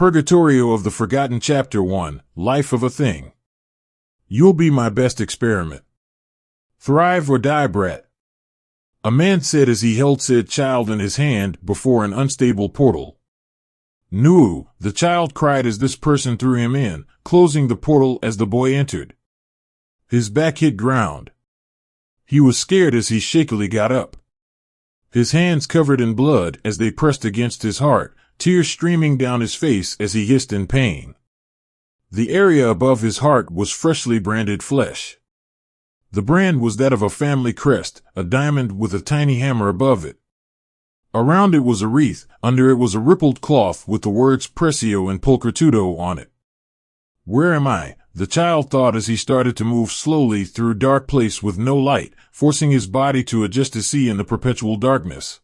Purgatorio of the Forgotten Chapter 1, Life of a Thing. You'll be my best experiment. Thrive or die, brat. A man said as he held said child in his hand before an unstable portal. "No," the child cried as this person threw him in, closing the portal as the boy entered. His back hit ground. He was scared as he shakily got up. His hands covered in blood as they pressed against his heart, tears streaming down his face as he hissed in pain. The area above his heart was freshly branded flesh. The brand was that of a family crest, a diamond with a tiny hammer above it. Around it was a wreath, under it was a rippled cloth with the words Prezio and Purgatorio on it. "Where am I?" the child thought as he started to move slowly through a dark place with no light, forcing his body to adjust to see in the perpetual darkness.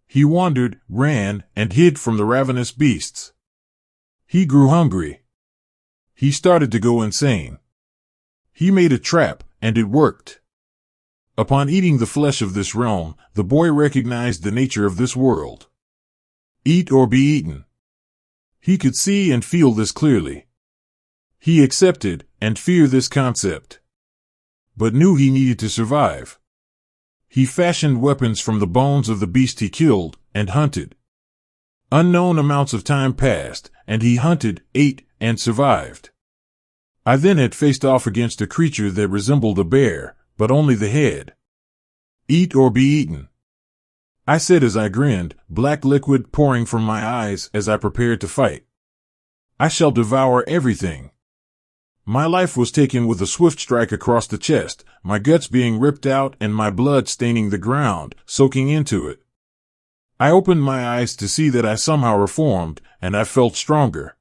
He wandered, ran, and hid from the ravenous beasts. He grew hungry. He started to go insane. He made a trap, and it worked. Upon eating the flesh of this realm, the boy recognized the nature of this world. Eat or be eaten. He could see and feel this clearly. He accepted and feared this concept, but knew he needed to survive. He fashioned weapons from the bones of the beast he killed, and hunted. Unknown amounts of time passed, and he hunted, ate, and survived. I then had faced off against a creature that resembled a bear, but only the head. Eat or be eaten. I said as I grinned, black liquid pouring from my eyes as I prepared to fight. I shall devour everything. My life was taken with a swift strike across the chest, my guts being ripped out and my blood staining the ground, soaking into it. I opened my eyes to see that I somehow reformed, and I felt stronger.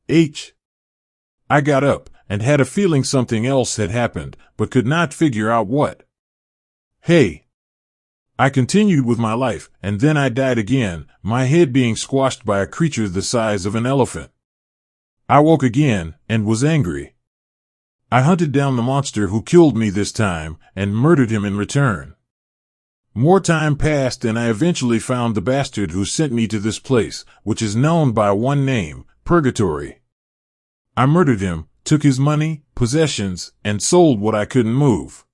I got up, and had a feeling something else had happened, but could not figure out what. Hey! I continued with my life, and then I died again, my head being squashed by a creature the size of an elephant. I woke again, and was angry. I hunted down the monster who killed me this time, and murdered him in return. More time passed and I eventually found the bastard who sent me to this place, which is known by one name, Purgatory. I murdered him, took his money, possessions, and sold what I couldn't move.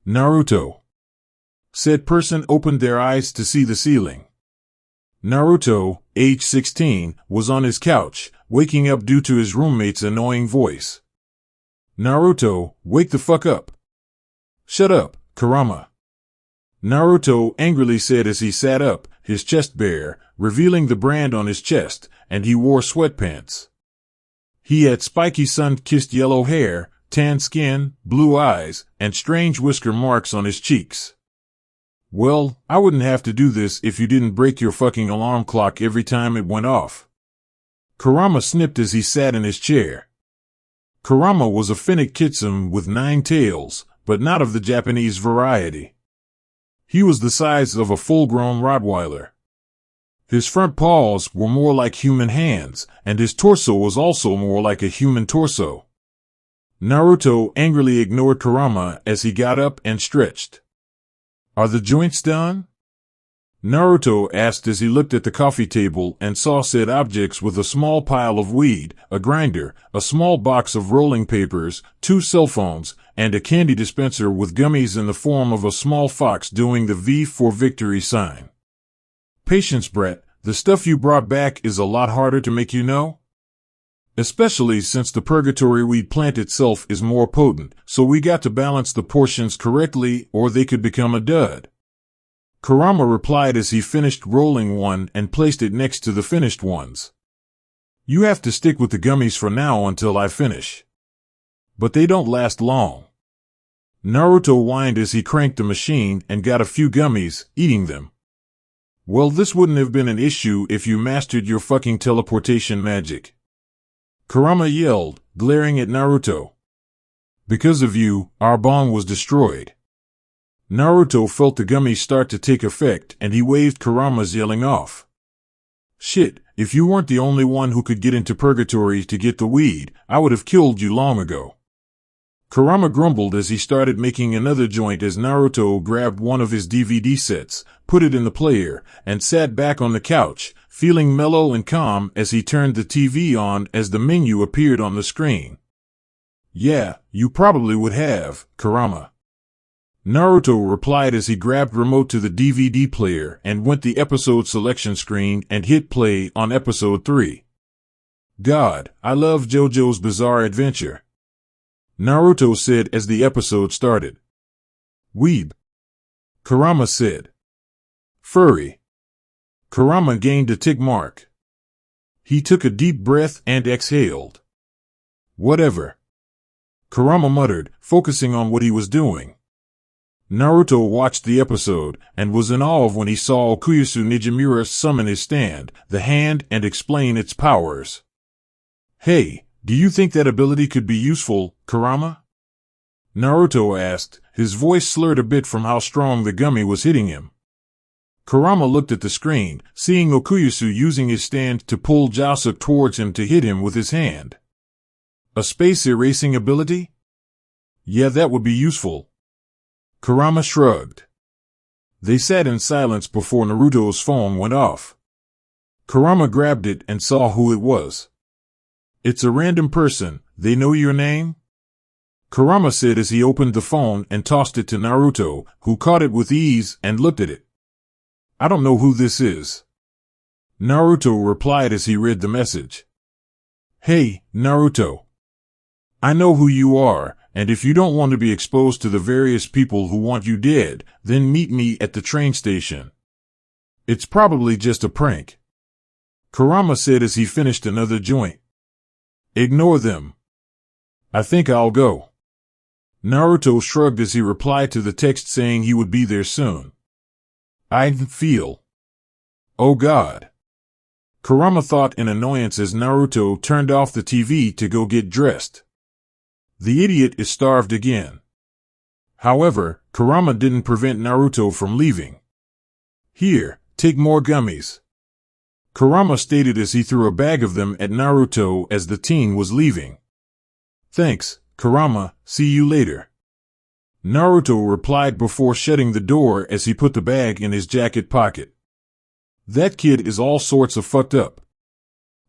Naruto. Said person opened their eyes to see the ceiling. Naruto, age 16, was on his couch, waking up due to his roommate's annoying voice. "Naruto, wake the fuck up." "Shut up, Kurama." Naruto angrily said as he sat up, his chest bare, revealing the brand on his chest, and he wore sweatpants. He had spiky sun-kissed yellow hair, tan skin, blue eyes, and strange whisker marks on his cheeks. "Well, I wouldn't have to do this if you didn't break your fucking alarm clock every time it went off." Kurama snipped as he sat in his chair. Kurama was a Finnic kitsune with 9 tails, but not of the Japanese variety. He was the size of a full-grown Rottweiler. His front paws were more like human hands, and his torso was also more like a human torso. Naruto angrily ignored Kurama as he got up and stretched. "Are the joints done?" Naruto asked as he looked at the coffee table and saw said objects with a small pile of weed, a grinder, a small box of rolling papers, 2 cell phones, and a candy dispenser with gummies in the form of a small fox doing the V for victory sign. "Patience, Brett, the stuff you brought back is a lot harder to make, you know? Especially since the purgatory weed plant itself is more potent, so we got to balance the portions correctly or they could become a dud." Kurama replied as he finished rolling one and placed it next to the finished ones. "You have to stick with the gummies for now until I finish. But they don't last long." Naruto whined as he cranked the machine and got a few gummies, eating them. "Well, this wouldn't have been an issue if you mastered your fucking teleportation magic," Kurama yelled, glaring at Naruto. "Because of you, our bond was destroyed." Naruto felt the gummies start to take effect and he waved Kurama's yelling off. "Shit, if you weren't the only one who could get into Purgatory to get the weed, I would have killed you long ago." Kurama grumbled as he started making another joint as Naruto grabbed one of his DVD sets, put it in the player, and sat back on the couch, feeling mellow and calm as he turned the TV on as the menu appeared on the screen. Yeah, you probably would have, Kurama. Naruto replied as he grabbed remote to the DVD player and went the episode selection screen and hit play on episode 3. God, I love JoJo's Bizarre Adventure, Naruto said as the episode started. Weeb, Kurama said. Furry. Kurama gained a tick mark. He took a deep breath and exhaled. Whatever, Kurama muttered, focusing on what he was doing. Naruto watched the episode and was in awe when he saw Okuyasu Nijimura summon his stand, the hand, and explain its powers. Hey, do you think that ability could be useful, Kurama? Naruto asked, his voice slurred a bit from how strong the gummy was hitting him. Kurama looked at the screen, seeing Okuyasu using his stand to pull Josuke towards him to hit him with his hand. A space erasing ability? Yeah, that would be useful. Kurama shrugged. They sat in silence before Naruto's phone went off. Kurama grabbed it and saw who it was. It's a random person. They know your name? Kurama said as he opened the phone and tossed it to Naruto, who caught it with ease and looked at it. I don't know who this is, Naruto replied as he read the message. Hey, Naruto. I know who you are, and if you don't want to be exposed to the various people who want you dead, then meet me at the train station. It's probably just a prank, Kurama said as he finished another joint. Ignore them. I think I'll go. Naruto shrugged as he replied to the text saying he would be there soon. I feel. Oh God. Kurama thought in annoyance as Naruto turned off the TV to go get dressed. The idiot is starved again. However, Kurama didn't prevent Naruto from leaving. Here, take more gummies, Kurama stated as he threw a bag of them at Naruto as the teen was leaving. Thanks, Kurama, see you later, Naruto replied before shutting the door as he put the bag in his jacket pocket. That kid is all sorts of fucked up.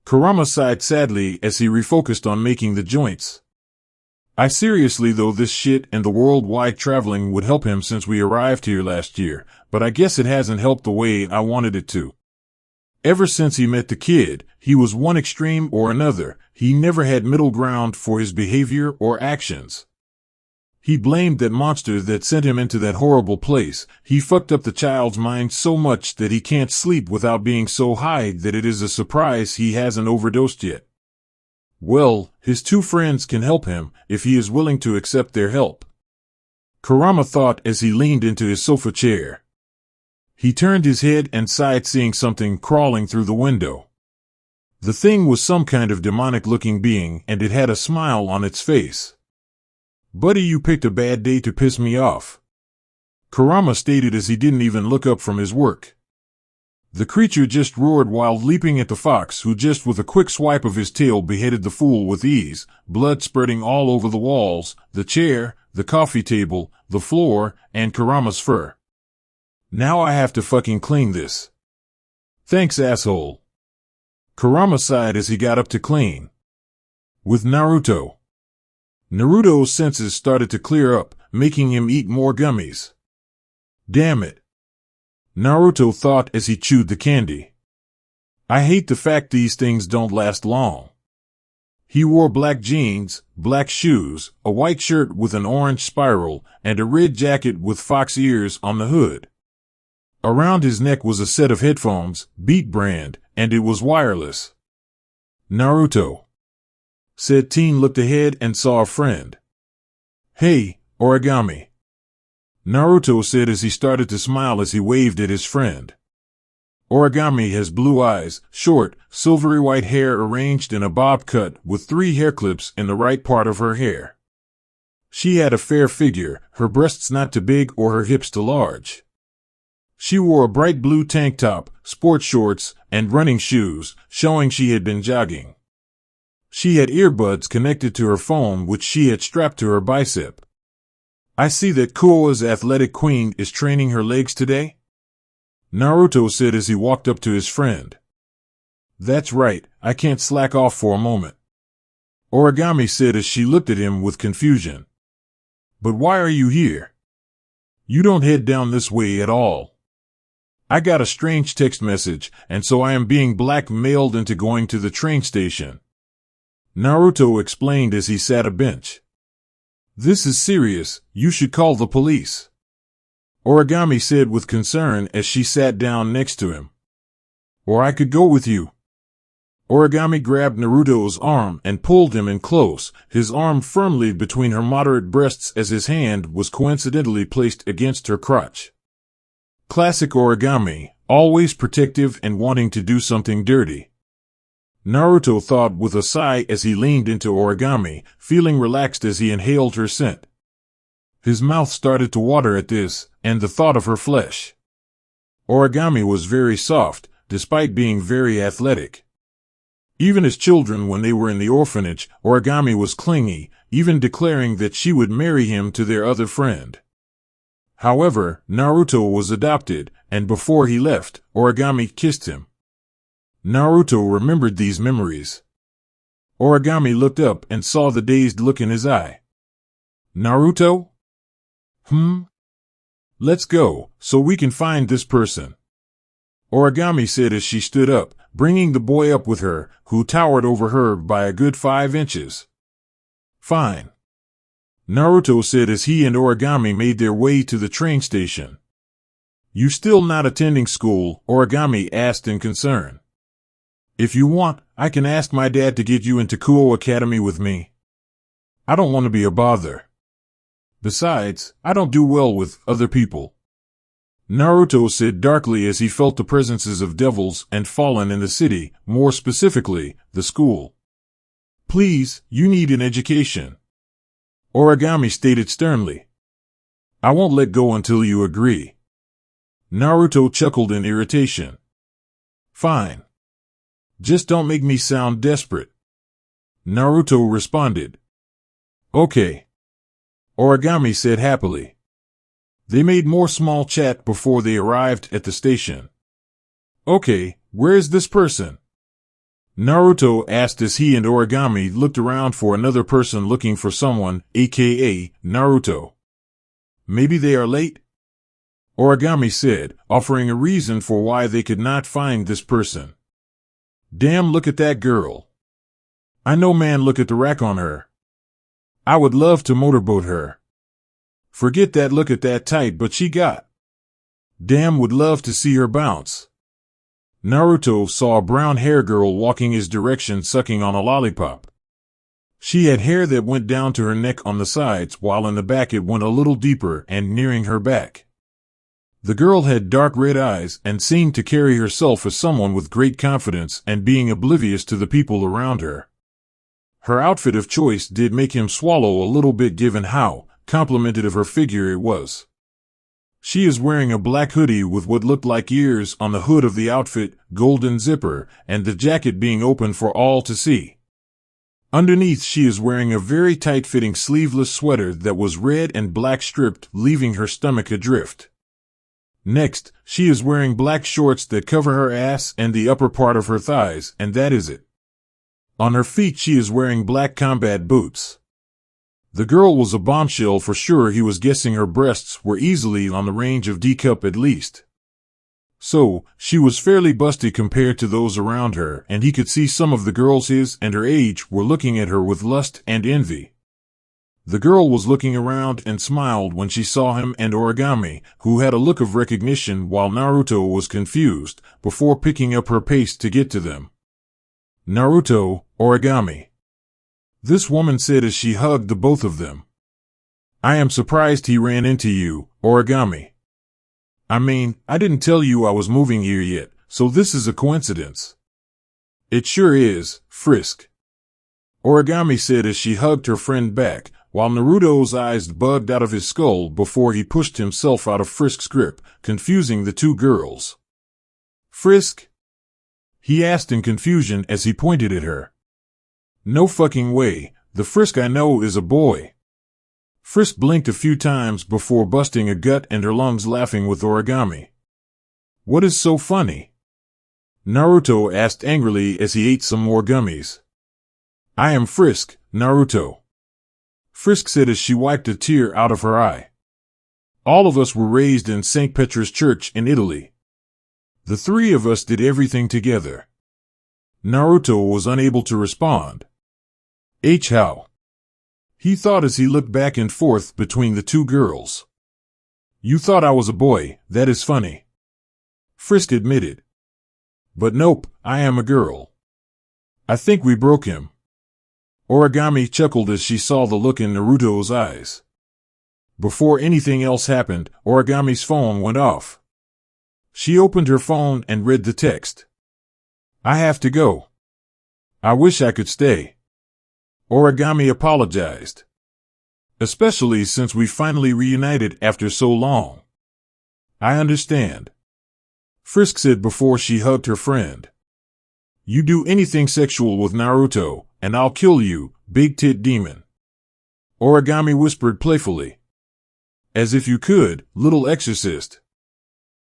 Kurama sighed sadly as he refocused on making the joints. I seriously though this shit and the worldwide traveling would help him since we arrived here last year, but I guess it hasn't helped the way I wanted it to. Ever since he met the kid, he was one extreme or another. He never had middle ground for his behavior or actions. He blamed that monster that sent him into that horrible place. He fucked up the child's mind so much that he can't sleep without being so high that it is a surprise he hasn't overdosed yet. Well, his two friends can help him if he is willing to accept their help, Kurama thought as he leaned into his sofa chair. He turned his head and sighed seeing something crawling through the window. The thing was some kind of demonic-looking being and it had a smile on its face. Buddy, you picked a bad day to piss me off, Kurama stated as he didn't even look up from his work. The creature just roared while leaping at the fox who just with a quick swipe of his tail beheaded the fool with ease, blood spurting all over the walls, the chair, the coffee table, the floor, and Kurama's fur. Now I have to fucking clean this. Thanks, asshole, Kurama sighed as he got up to clean. With Naruto. Naruto's senses started to clear up, making him eat more gummies. Damn it, Naruto thought as he chewed the candy. I hate the fact these things don't last long. He wore black jeans, black shoes, a white shirt with an orange spiral, and a red jacket with fox ears on the hood. Around his neck was a set of headphones, Beat brand, and it was wireless. Naruto, said teen, looked ahead and saw a friend. Hey, Origami, Naruto said as he started to smile as he waved at his friend. Origami has blue eyes, short, silvery white hair arranged in a bob cut with 3 hair clips in the right part of her hair. She had a fair figure, her breasts not too big or her hips too large. She wore a bright blue tank top, sports shorts, and running shoes, showing she had been jogging. She had earbuds connected to her phone, which she had strapped to her bicep. I see that Kuoa's athletic queen is training her legs today, Naruto said as he walked up to his friend. That's right, I can't slack off for a moment, Origami said as she looked at him with confusion. But why are you here? You don't head down this way at all. I got a strange text message, and so I am being blackmailed into going to the train station, Naruto explained as he sat a bench. This is serious, you should call the police, Origami said with concern as she sat down next to him. Or I could go with you. Origami grabbed Naruto's arm and pulled him in close, his arm firmly between her moderate breasts as his hand was coincidentally placed against her crotch. Classic Origami, always protective and wanting to do something dirty, Naruto thought with a sigh as he leaned into Origami, feeling relaxed as he inhaled her scent. His mouth started to water at this, and the thought of her flesh. Origami was very soft, despite being very athletic. Even as children when they were in the orphanage, Origami was clingy, even declaring that she would marry him to their other friend. However, Naruto was adopted, and before he left, Origami kissed him. Naruto remembered these memories. Origami looked up and saw the dazed look in his eye. Naruto? Let's go, so we can find this person, Origami said as she stood up, bringing the boy up with her, who towered over her by a good 5 inches. Fine, Naruto said as he and Origami made their way to the train station. You still not attending school? Origami asked in concern. If you want, I can ask my dad to get you into Kuo Academy with me. I don't want to be a bother. Besides, I don't do well with other people, Naruto said darkly as he felt the presences of devils and fallen in the city, more specifically, the school. Please, you need an education, Origami stated sternly. I won't let go until you agree. Naruto chuckled in irritation. Fine. Just don't make me sound desperate, Naruto responded. Okay, Origami said happily. They made more small chat before they arrived at the station. Okay, where's this person? Naruto asked as he and Origami looked around for another person looking for someone, aka Naruto. Maybe they are late? Origami said, offering a reason for why they could not find this person. Damn, look at that girl. I know, man, look at the rack on her. I would love to motorboat her. Forget that, look at that tight butt she got. Damn, would love to see her bounce. Naruto saw a brown hair girl walking his direction sucking on a lollipop. She had hair that went down to her neck on the sides while in the back it went a little deeper and nearing her back. The girl had dark red eyes and seemed to carry herself as someone with great confidence and being oblivious to the people around her. Her outfit of choice did make him swallow a little bit given how complimented of her figure it was. She is wearing a black hoodie with what looked like ears on the hood of the outfit, golden zipper, and the jacket being open for all to see. Underneath she is wearing a very tight-fitting sleeveless sweater that was red and black stripped, leaving her stomach adrift. Next, she is wearing black shorts that cover her ass and the upper part of her thighs, and that is it. On her feet she is wearing black combat boots. The girl was a bombshell for sure. He was guessing her breasts were easily on the range of D-cup at least. So, she was fairly busty compared to those around her, and he could see some of the girls his and her age were looking at her with lust and envy. The girl was looking around and smiled when she saw him and Origami, who had a look of recognition while Naruto was confused, before picking up her pace to get to them. Naruto, Origami, this woman said as she hugged the both of them. I am surprised he ran into you, Origami. I mean, I didn't tell you I was moving here yet, so this is a coincidence. It sure is, Frisk, Origami said as she hugged her friend back, while Naruto's eyes bugged out of his skull before he pushed himself out of Frisk's grip, confusing the two girls. Frisk? He asked in confusion as he pointed at her. No fucking way. The Frisk I know is a boy. Frisk blinked a few times before busting a gut and her lungs laughing with Origami. What is so funny? Naruto asked angrily as he ate some more gummies. I am Frisk, Naruto. Frisk said as she wiped a tear out of her eye. All of us were raised in St. Petr's Church in Italy. The three of us did everything together. Naruto was unable to respond. How? He thought as he looked back and forth between the two girls. You thought I was a boy, that is funny. Frisk admitted. But nope, I am a girl. I think we broke him. Origami chuckled as she saw the look in Naruto's eyes. Before anything else happened, Origami's phone went off. She opened her phone and read the text. I have to go. I wish I could stay. Origami apologized. Especially since we finally reunited after so long. I understand. Frisk said before she hugged her friend. You do anything sexual with Naruto, and I'll kill you, big tit demon. Origami whispered playfully. As if you could, little exorcist.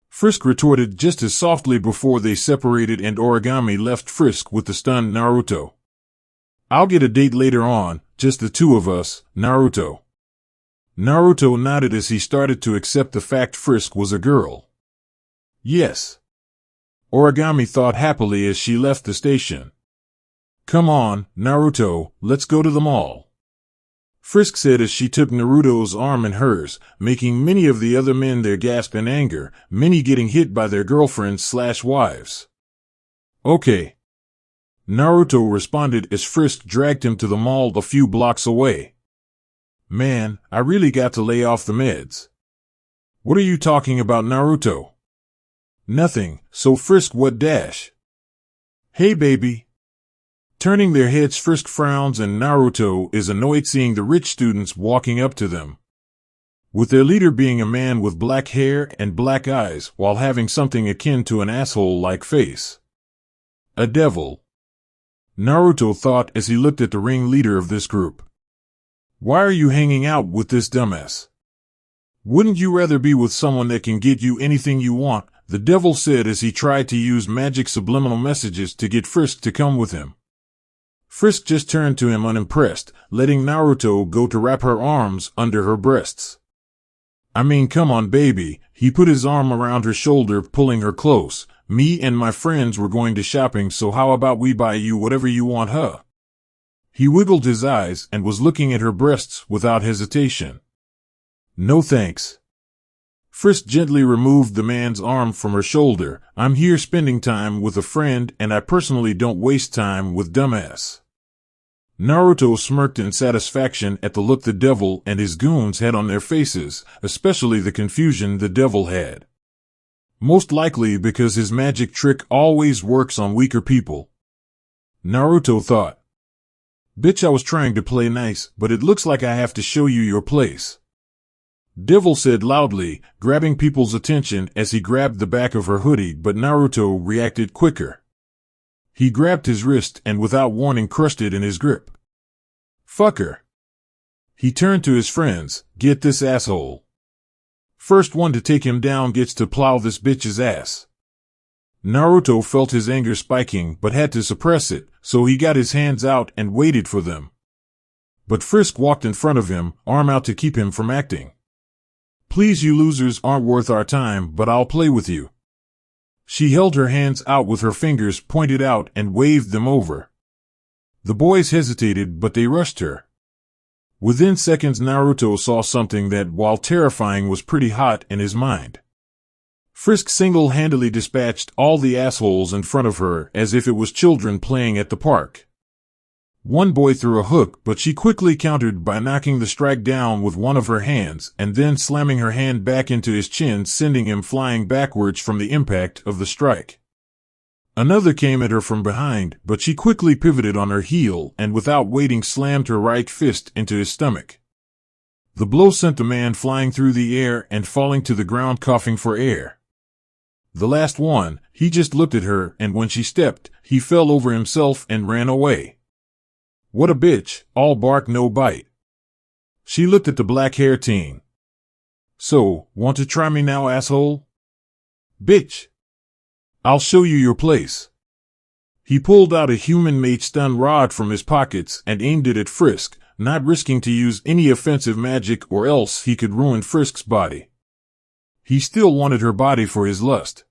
Frisk retorted just as softly before they separated and Origami left Frisk with the stunned Naruto. I'll get a date later on, just the two of us, Naruto. Naruto nodded as he started to accept the fact Frisk was a girl. Yes. Origami thought happily as she left the station. Come on, Naruto, let's go to the mall. Frisk said as she took Naruto's arm in hers, making many of the other men there gasp in anger, many getting hit by their girlfriends/wives. Okay. Naruto responded as Frisk dragged him to the mall a few blocks away. Man, I really got to lay off the meds. What are you talking about, Naruto? Nothing, so Frisk what dash? Hey baby. Turning their heads, Frisk frowns and Naruto is annoyed seeing the rich students walking up to them. With their leader being a man with black hair and black eyes while having something akin to an asshole-like face. A devil. Naruto thought as he looked at the ringleader of this group. Why are you hanging out with this dumbass? Wouldn't you rather be with someone that can get you anything you want? The devil said as he tried to use magic subliminal messages to get Frisk to come with him. Frisk just turned to him unimpressed, letting Naruto go to wrap her arms under her breasts. I mean, come on baby, he put his arm around her shoulder, pulling her close. Me and my friends were going to shopping, so how about we buy you whatever you want, huh? He wiggled his eyes and was looking at her breasts without hesitation. No thanks. Frisk gently removed the man's arm from her shoulder. I'm here spending time with a friend and I personally don't waste time with dumbass. Naruto smirked in satisfaction at the look the devil and his goons had on their faces, especially the confusion the devil had. Most likely because his magic trick always works on weaker people. Naruto thought. Bitch, I was trying to play nice, but it looks like I have to show you your place. Devil said loudly, grabbing people's attention as he grabbed the back of her hoodie, but Naruto reacted quicker. He grabbed his wrist and without warning crushed it in his grip. Fucker. He turned to his friends, get this asshole. First one to take him down gets to plow this bitch's ass. Naruto felt his anger spiking but had to suppress it, so he got his hands out and waited for them. But Frisk walked in front of him, arm out to keep him from acting. Please, you losers aren't worth our time, but I'll play with you. She held her hands out with her fingers pointed out and waved them over. The boys hesitated, but they rushed her. Within seconds, Naruto saw something that, while terrifying, was pretty hot in his mind. Frisk single-handedly dispatched all the assholes in front of her as if it was children playing at the park. One boy threw a hook, but she quickly countered by knocking the strike down with one of her hands and then slamming her hand back into his chin, sending him flying backwards from the impact of the strike. Another came at her from behind, but she quickly pivoted on her heel and without waiting slammed her right fist into his stomach. The blow sent the man flying through the air and falling to the ground coughing for air. The last one, he just looked at her, and when she stepped, he fell over himself and ran away. What a bitch, all bark no bite. She looked at the black-haired teen. So, want to try me now, asshole? Bitch. I'll show you your place. He pulled out a human-made stun rod from his pockets and aimed it at Frisk, not risking to use any offensive magic or else he could ruin Frisk's body. He still wanted her body for his lust.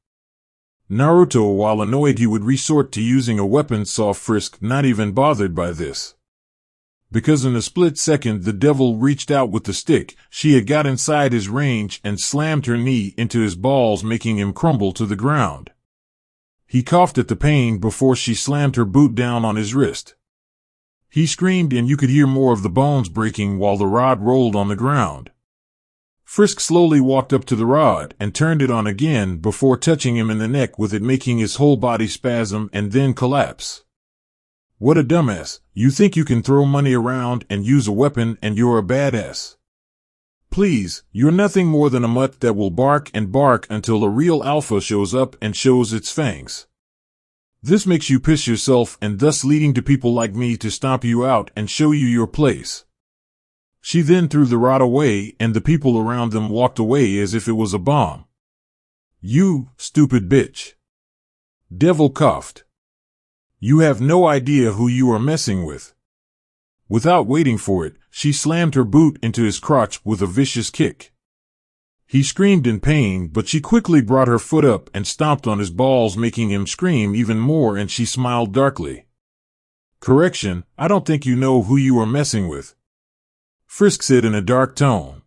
Naruto, while annoyed he would resort to using a weapon, saw Frisk not even bothered by this. Because in a split second the devil reached out with the stick, she had got inside his range and slammed her knee into his balls, making him crumble to the ground. He coughed at the pain before she slammed her boot down on his wrist. He screamed and you could hear more of the bones breaking while the rod rolled on the ground. Frisk slowly walked up to the rod and turned it on again before touching him in the neck with it, making his whole body spasm and then collapse. What a dumbass. You think you can throw money around and use a weapon and you're a badass. Please, you're nothing more than a mutt that will bark and bark until a real alpha shows up and shows its fangs. This makes you piss yourself and thus leading to people like me to stomp you out and show you your place. She then threw the rod away and the people around them walked away as if it was a bomb. You, stupid bitch. Devil coughed. You have no idea who you are messing with. Without waiting for it, she slammed her boot into his crotch with a vicious kick. He screamed in pain, but she quickly brought her foot up and stomped on his balls, making him scream even more, and she smiled darkly. Correction, I don't think you know who you are messing with, Frisk said in a dark tone.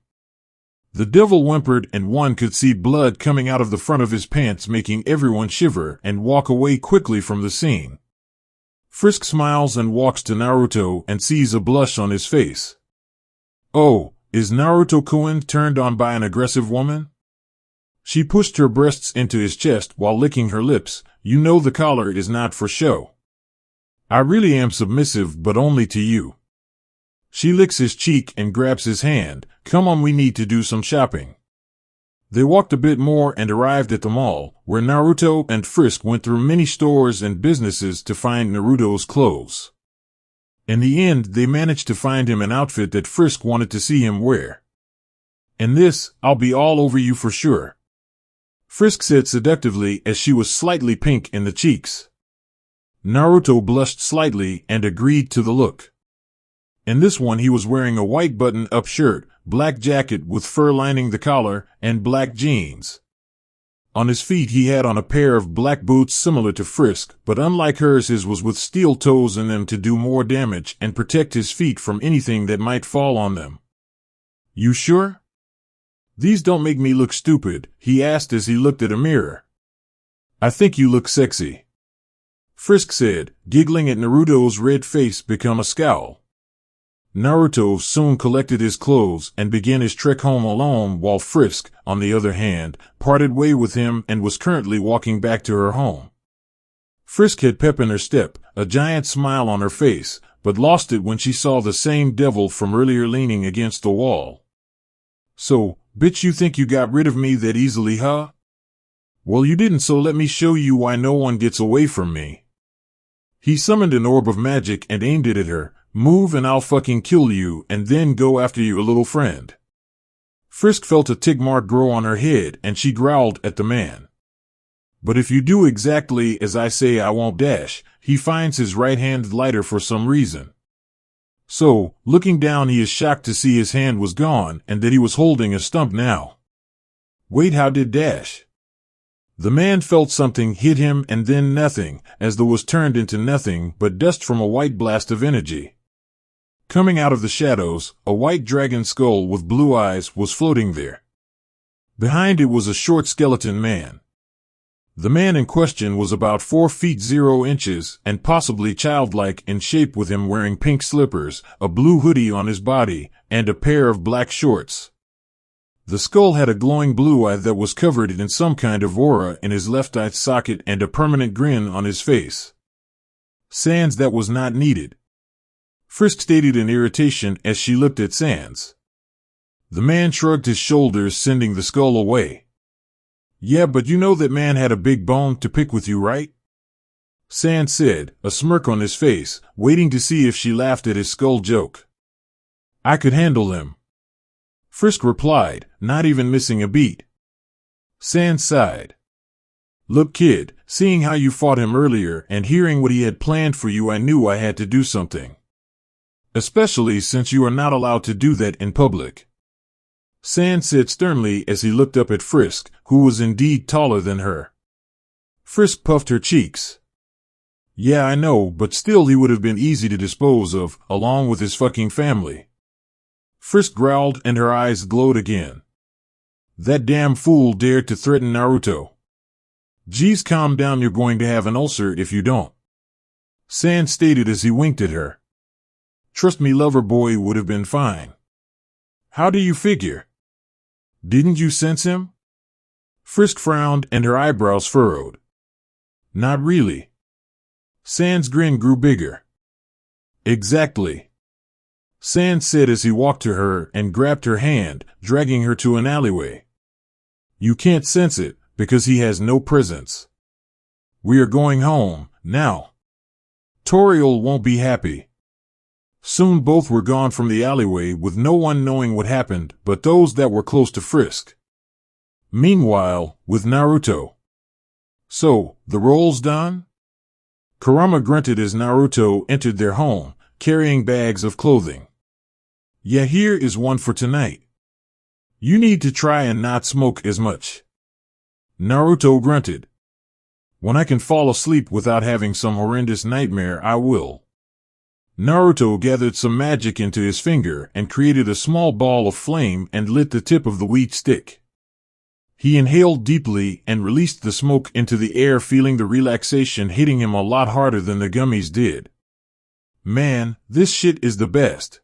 The devil whimpered and one could see blood coming out of the front of his pants, making everyone shiver and walk away quickly from the scene. Frisk smiles and walks to Naruto and sees a blush on his face. Oh, is Naruto-kun turned on by an aggressive woman? She pushed her breasts into his chest while licking her lips. You know the collar is not for show. I really am submissive, but only to you. She licks his cheek and grabs his hand. Come on, we need to do some shopping. They walked a bit more and arrived at the mall, where Naruto and Frisk went through many stores and businesses to find Naruto's clothes. In the end, they managed to find him an outfit that Frisk wanted to see him wear. "And this, I'll be all over you for sure," Frisk said seductively as she was slightly pink in the cheeks. Naruto blushed slightly and agreed to the look. In this one he was wearing a white button-up shirt, black jacket with fur lining the collar, and black jeans. On his feet he had on a pair of black boots similar to Frisk, but unlike hers, his was with steel toes in them to do more damage and protect his feet from anything that might fall on them. You sure? These don't make me look stupid, he asked as he looked at a mirror. I think you look sexy, Frisk said, giggling at Naruto's red face become a scowl. Naruto soon collected his clothes and began his trek home alone, while Frisk, on the other hand, parted way with him and was currently walking back to her home. Frisk had pep in her step, a giant smile on her face, but lost it when she saw the same devil from earlier leaning against the wall. So, bitch, you think you got rid of me that easily, huh? Well, you didn't, so let me show you why no one gets away from me. He summoned an orb of magic and aimed it at her. Move and I'll fucking kill you and then go after your little friend. Frisk felt a tick mark grow on her head and she growled at the man. But if you do exactly as I say, I won't dash. He finds his right hand lighter for some reason. So, looking down, he is shocked to see his hand was gone and that he was holding a stump now. Wait, how did dash? The man felt something hit him and then nothing, as the was turned into nothing but dust from a white blast of energy. Coming out of the shadows, a white dragon skull with blue eyes was floating there. Behind it was a short skeleton man. The man in question was about 4 feet 0 inches and possibly childlike in shape, with him wearing pink slippers, a blue hoodie on his body, and a pair of black shorts. The skull had a glowing blue eye that was covered in some kind of aura in his left eye socket and a permanent grin on his face. Sans, that was not needed, Frisk stated in irritation as she looked at Sans. The man shrugged his shoulders, sending the skull away. Yeah, but you know that man had a big bone to pick with you, right? Sand said, a smirk on his face, waiting to see if she laughed at his skull joke. I could handle them. Frisk replied, not even missing a beat. Sand sighed. Look, kid, seeing how you fought him earlier and hearing what he had planned for you, I knew I had to do something. Especially since you are not allowed to do that in public. Sand said sternly as he looked up at Frisk, who was indeed taller than her. Frisk puffed her cheeks. Yeah, I know, but still he would have been easy to dispose of, along with his fucking family. Frisk growled and her eyes glowed again. That damn fool dared to threaten Naruto. Geez, calm down, you're going to have an ulcer if you don't. Sand stated as he winked at her. Trust me, lover boy would have been fine. How do you figure? Didn't you sense him? Frisk frowned and her eyebrows furrowed. Not really. Sand's grin grew bigger. Exactly. Sand said as he walked to her and grabbed her hand, dragging her to an alleyway. You can't sense it, because he has no presence. We are going home, now. Toriel won't be happy. Soon both were gone from the alleyway with no one knowing what happened but those that were close to Frisk. Meanwhile, with Naruto. So, the role's done? Kurama grunted as Naruto entered their home, carrying bags of clothing. Yeah, here is one for tonight. You need to try and not smoke as much. Naruto grunted. When I can fall asleep without having some horrendous nightmare, I will. Naruto gathered some magic into his finger and created a small ball of flame and lit the tip of the weed stick. He inhaled deeply and released the smoke into the air, feeling the relaxation hitting him a lot harder than the gummies did. Man, this shit is the best.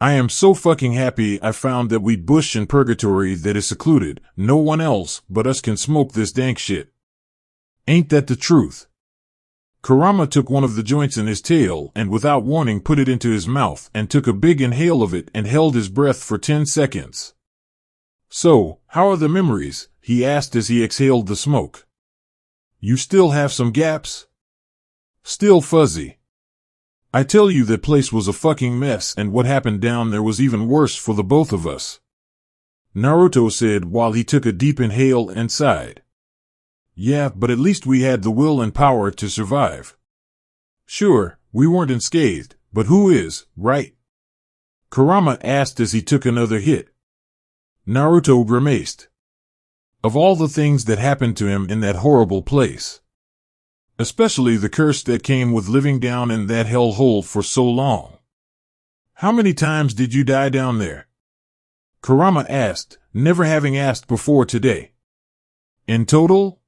I am so fucking happy I found that weed bush in Purgatory that is secluded. No one else but us can smoke this dank shit. Ain't that the truth? Kurama took one of the joints in his tail and without warning put it into his mouth and took a big inhale of it and held his breath for 10 seconds. So, how are the memories? He asked as he exhaled the smoke. You still have some gaps? Still fuzzy. I tell you, that place was a fucking mess, and what happened down there was even worse for the both of us. Naruto said while he took a deep inhale and sighed. Yeah, but at least we had the will and power to survive. Sure, we weren't unscathed, but who is, right? Kurama asked as he took another hit. Naruto grimaced. Of all the things that happened to him in that horrible place. Especially the curse that came with living down in that hell hole for so long. How many times did you die down there? Kurama asked, never having asked before today. In total?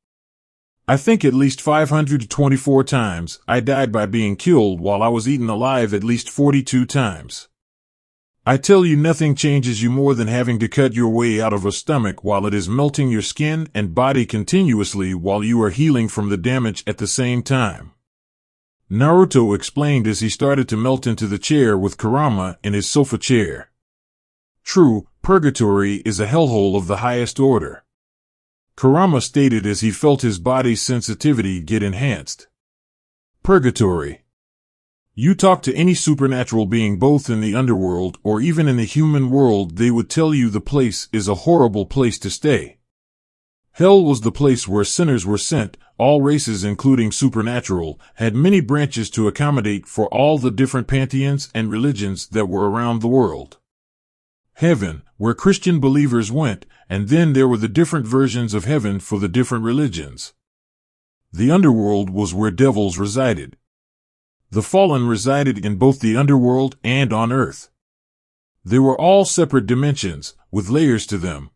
I think at least 524 times. I died by being killed while I was eaten alive at least 42 times. I tell you, nothing changes you more than having to cut your way out of a stomach while it is melting your skin and body continuously while you are healing from the damage at the same time. Naruto explained as he started to melt into the chair with Kurama in his sofa chair. True, Purgatory is a hellhole of the highest order. Kurama stated as he felt his body's sensitivity get enhanced. Purgatory. You talk to any supernatural being both in the underworld or even in the human world, they would tell you the place is a horrible place to stay. Hell was the place where sinners were sent. All races, including supernatural, had many branches to accommodate for all the different pantheons and religions that were around the world. Heaven, where Christian believers went, and then there were the different versions of heaven for the different religions. The underworld was where devils resided. The fallen resided in both the underworld and on earth. They were all separate dimensions, with layers to them.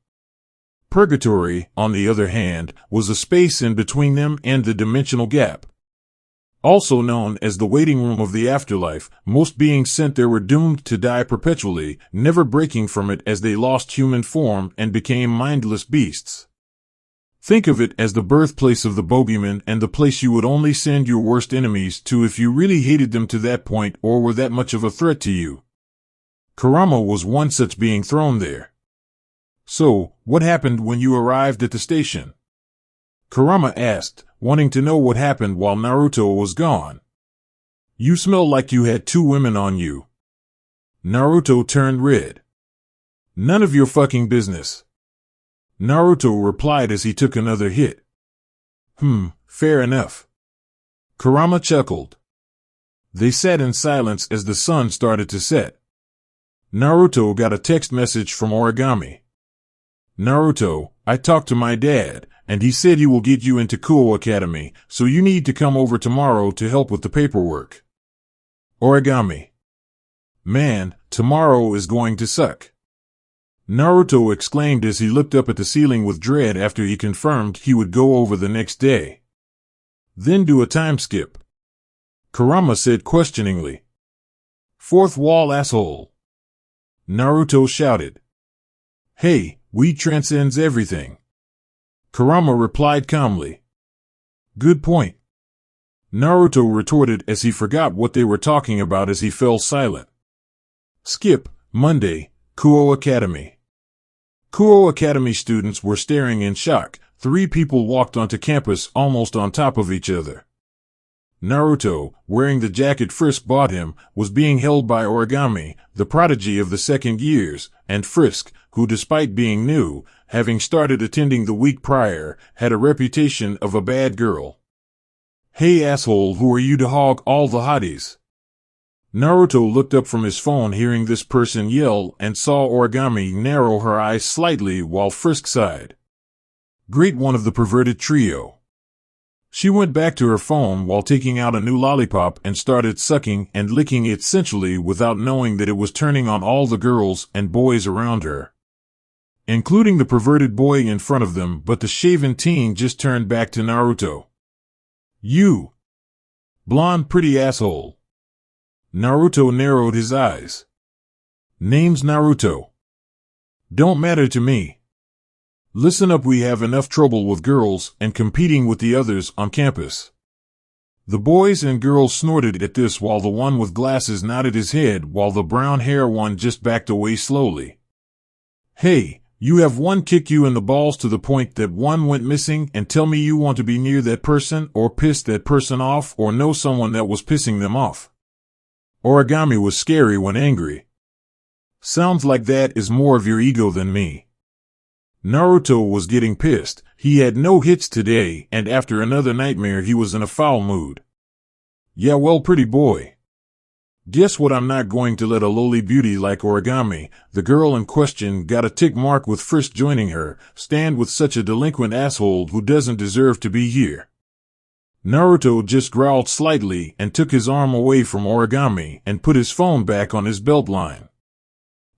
Purgatory, on the other hand, was a space in between them and the dimensional gap. Also known as the waiting room of the afterlife, most beings sent there were doomed to die perpetually, never breaking from it as they lost human form and became mindless beasts. Think of it as the birthplace of the bogeyman and the place you would only send your worst enemies to if you really hated them to that point or were that much of a threat to you. Kurama was one such being thrown there. So, what happened when you arrived at the station? Kurama asked, wanting to know what happened while Naruto was gone. You smell like you had 2 women on you. Naruto turned red. None of your fucking business. Naruto replied as he took another hit. Fair enough. Kurama chuckled. They sat in silence as the sun started to set. Naruto got a text message from Origami. Naruto, I talked to my dad, and he said he will get you into Kuo Academy, so you need to come over tomorrow to help with the paperwork. Origami. Man, tomorrow is going to suck. Naruto exclaimed as he looked up at the ceiling with dread after he confirmed he would go over the next day. Then do a time skip. Kurama said questioningly. Fourth wall asshole. Naruto shouted. Hey, we transcends everything. Kurama replied calmly. Good point. Naruto retorted as he forgot what they were talking about as he fell silent. Skip, Monday, Kuo Academy. Kuo Academy students were staring in shock. 3 people walked onto campus almost on top of each other. Naruto, wearing the jacket Frisk bought him, was being held by Origami, the prodigy of the second years, and Frisk, who despite being new, having started attending the week prior, had a reputation of a bad girl. Hey asshole, who are you to hog all the hotties? Naruto looked up from his phone hearing this person yell and saw Origami narrow her eyes slightly while Frisk sighed. Great one of the perverted trio. She went back to her phone while taking out a new lollipop and started sucking and licking it sensually without knowing that it was turning on all the girls and boys around her, including the perverted boy in front of them, but the shaven teen just turned back to Naruto. You blonde pretty asshole. Naruto narrowed his eyes. Name's Naruto. Don't matter to me. Listen up, we have enough trouble with girls and competing with the others on campus. The boys and girls snorted at this while the one with glasses nodded his head while the brown hair one just backed away slowly. Hey, you have one kick you in the balls to the point that one went missing and tell me you want to be near that person or piss that person off or know someone that was pissing them off. Origami was scary when angry. Sounds like that is more of your ego than me. Naruto was getting pissed. He had no hits today, and after another nightmare he was in a foul mood. Yeah, well, pretty boy. Guess what, I'm not going to let a lowly beauty like Origami, the girl in question got a tick mark with Frisk joining her, stand with such a delinquent asshole who doesn't deserve to be here. Naruto just growled slightly and took his arm away from Origami and put his phone back on his belt line.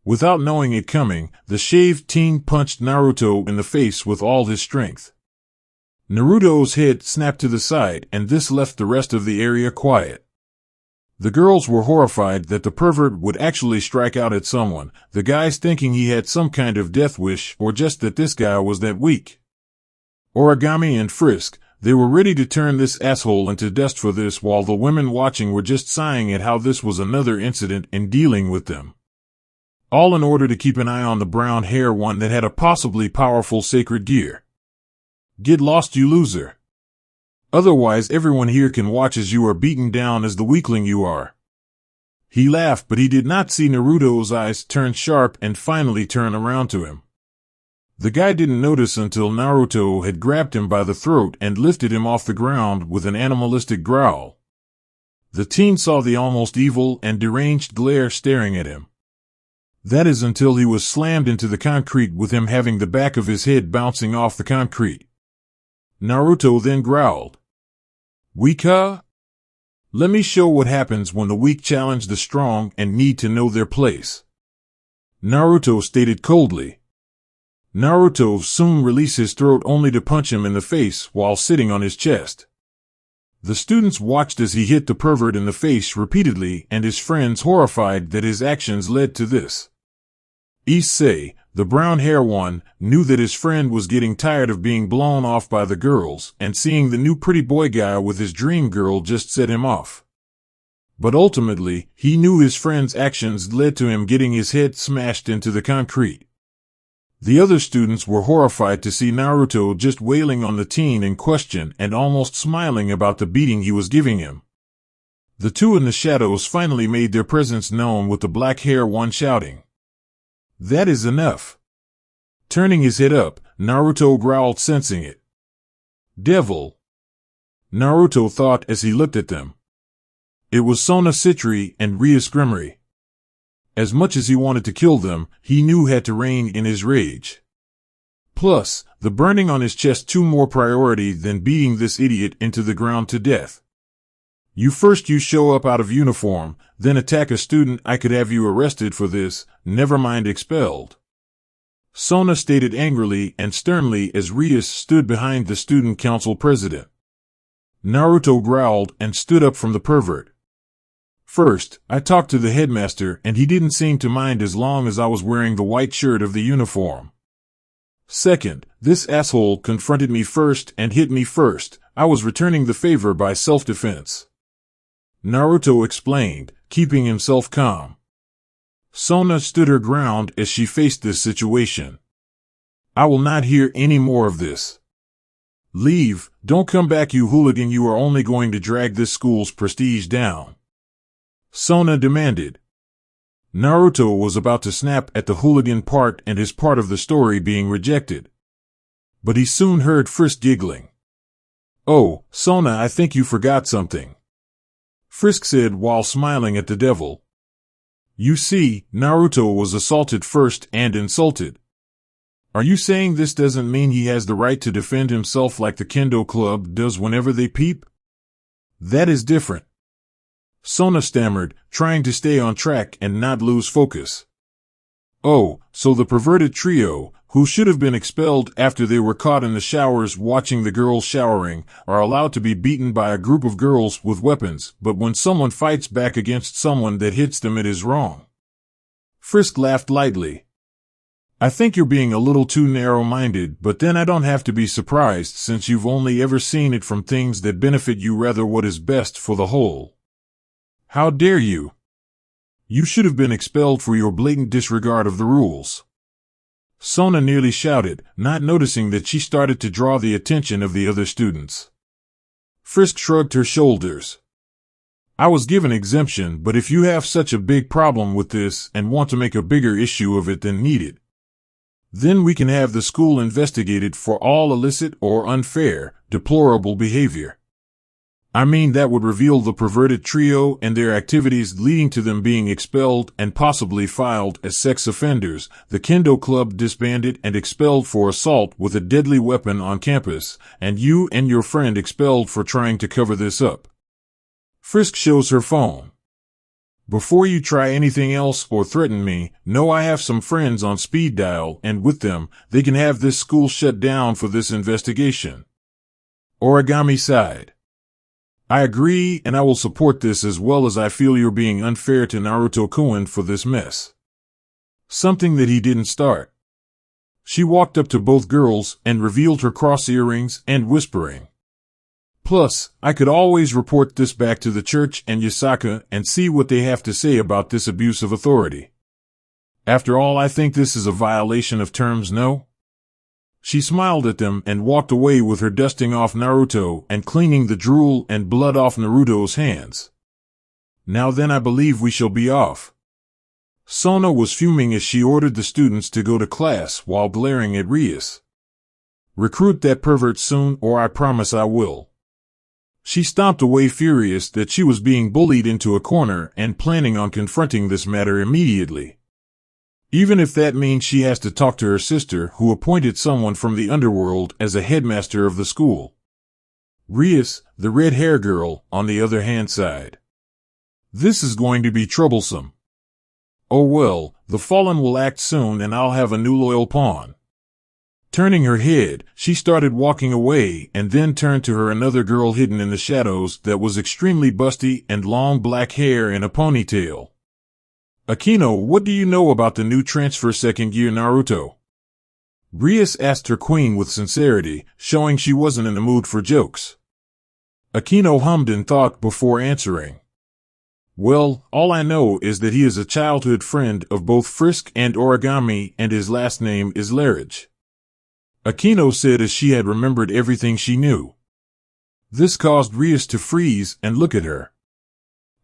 Without knowing it coming, the shaved teen punched Naruto in the face with all his strength. Naruto's head snapped to the side, and this left the rest of the area quiet. The girls were horrified that the pervert would actually strike out at someone, the guys thinking he had some kind of death wish or just that this guy was that weak. Origami and Frisk, they were ready to turn this asshole into dust for this, while the women watching were just sighing at how this was another incident in dealing with them. All in order to keep an eye on the brown hair one that had a possibly powerful sacred gear. Get lost, you loser. Otherwise everyone here can watch as you are beaten down as the weakling you are. He laughed, but he did not see Naruto's eyes turn sharp and finally turn around to him. The guy didn't notice until Naruto had grabbed him by the throat and lifted him off the ground with an animalistic growl. The teen saw the almost evil and deranged glare staring at him. That is until he was slammed into the concrete with him having the back of his head bouncing off the concrete. Naruto then growled. Weak, huh? Let me show what happens when the weak challenge the strong and need to know their place. Naruto stated coldly. Naruto soon released his throat only to punch him in the face while sitting on his chest. The students watched as he hit the pervert in the face repeatedly and his friends horrified that his actions led to this. Issei, the brown hair one, knew that his friend was getting tired of being blown off by the girls, and seeing the new pretty boy guy with his dream girl just set him off. But ultimately, he knew his friend's actions led to him getting his head smashed into the concrete. The other students were horrified to see Naruto just wailing on the teen in question and almost smiling about the beating he was giving him. The two in the shadows finally made their presence known, with the black hair one shouting, "That is enough." Turning his head up, Naruto growled, sensing it. "Devil," Naruto thought as he looked at them. It was Sona Citri and Rias Grimmery. As much as he wanted to kill them, he knew had to rein in his rage. Plus, the burning on his chest took more priority than beating this idiot into the ground to death. You show up out of uniform, then attack a student. I could have you arrested for this, never mind expelled," Sona stated angrily and sternly as Rias stood behind the student council president. Naruto growled and stood up from the pervert. "First, I talked to the headmaster and he didn't seem to mind as long as I was wearing the white shirt of the uniform. Second, this asshole confronted me first and hit me first. I was returning the favor by self-defense," Naruto explained, keeping himself calm. Sona stood her ground as she faced this situation. "I will not hear any more of this. Leave, don't come back, you hooligan. You are only going to drag this school's prestige down," Sona demanded. Naruto was about to snap at the hooligan part and his part of the story being rejected. But he soon heard Frisk giggling. "Oh, Sona, I think you forgot something," Frisk said while smiling at the devil. "You see, Naruto was assaulted first and insulted. Are you saying this doesn't mean he has the right to defend himself like the Kendo Club does whenever they peep? That is different," Sona stammered, trying to stay on track and not lose focus. "Oh, so the perverted trio, who should have been expelled after they were caught in the showers watching the girls showering, are allowed to be beaten by a group of girls with weapons, but when someone fights back against someone that hits them, it is wrong." Frisk laughed lightly. "I think you're being a little too narrow-minded, but then I don't have to be surprised since you've only ever seen it from things that benefit you, rather what is best for the whole. How dare you? You should have been expelled for your blatant disregard of the rules," Sona nearly shouted, not noticing that she started to draw the attention of the other students. Frisk shrugged her shoulders. "I was given exemption, but if you have such a big problem with this and want to make a bigger issue of it than needed, then we can have the school investigated for all illicit or unfair, deplorable behavior. I mean, that would reveal the perverted trio and their activities leading to them being expelled and possibly filed as sex offenders, the Kendo Club disbanded and expelled for assault with a deadly weapon on campus, and you and your friend expelled for trying to cover this up." Frisk shows her phone. "Before you try anything else or threaten me, know I have some friends on speed dial, and with them, they can have this school shut down for this investigation." Origami sighed. "I agree, and I will support this, as well as I feel you're being unfair to Naruto-kun for this mess. Something that he didn't start." She walked up to both girls and revealed her cross earrings and whispering, "Plus, I could always report this back to the church and Yasaka and see what they have to say about this abuse of authority. After all, I think this is a violation of terms, no?" She smiled at them and walked away with her dusting off Naruto and cleaning the drool and blood off Naruto's hands. "Now then, I believe we shall be off." Sona was fuming as she ordered the students to go to class while glaring at Rias. "Recruit that pervert soon, or I promise I will." She stomped away, furious that she was being bullied into a corner and planning on confronting this matter immediately. Even if that means she has to talk to her sister, who appointed someone from the underworld as a headmaster of the school. Rias, the red hair girl, on the other hand, sighed. "This is going to be troublesome. Oh well, the fallen will act soon and I'll have a new loyal pawn." Turning her head, she started walking away and then turned to her another girl hidden in the shadows that was extremely busty and long black hair in a ponytail. "Akino, what do you know about the new transfer second year Naruto?" Rias asked her queen with sincerity, showing she wasn't in the mood for jokes. Akino hummed and thought before answering. Well, all I know is that he is a childhood friend of both Frisk and Origami, and his last name is Larridge. Akino said as she had remembered everything she knew. This caused Rias to freeze and look at her.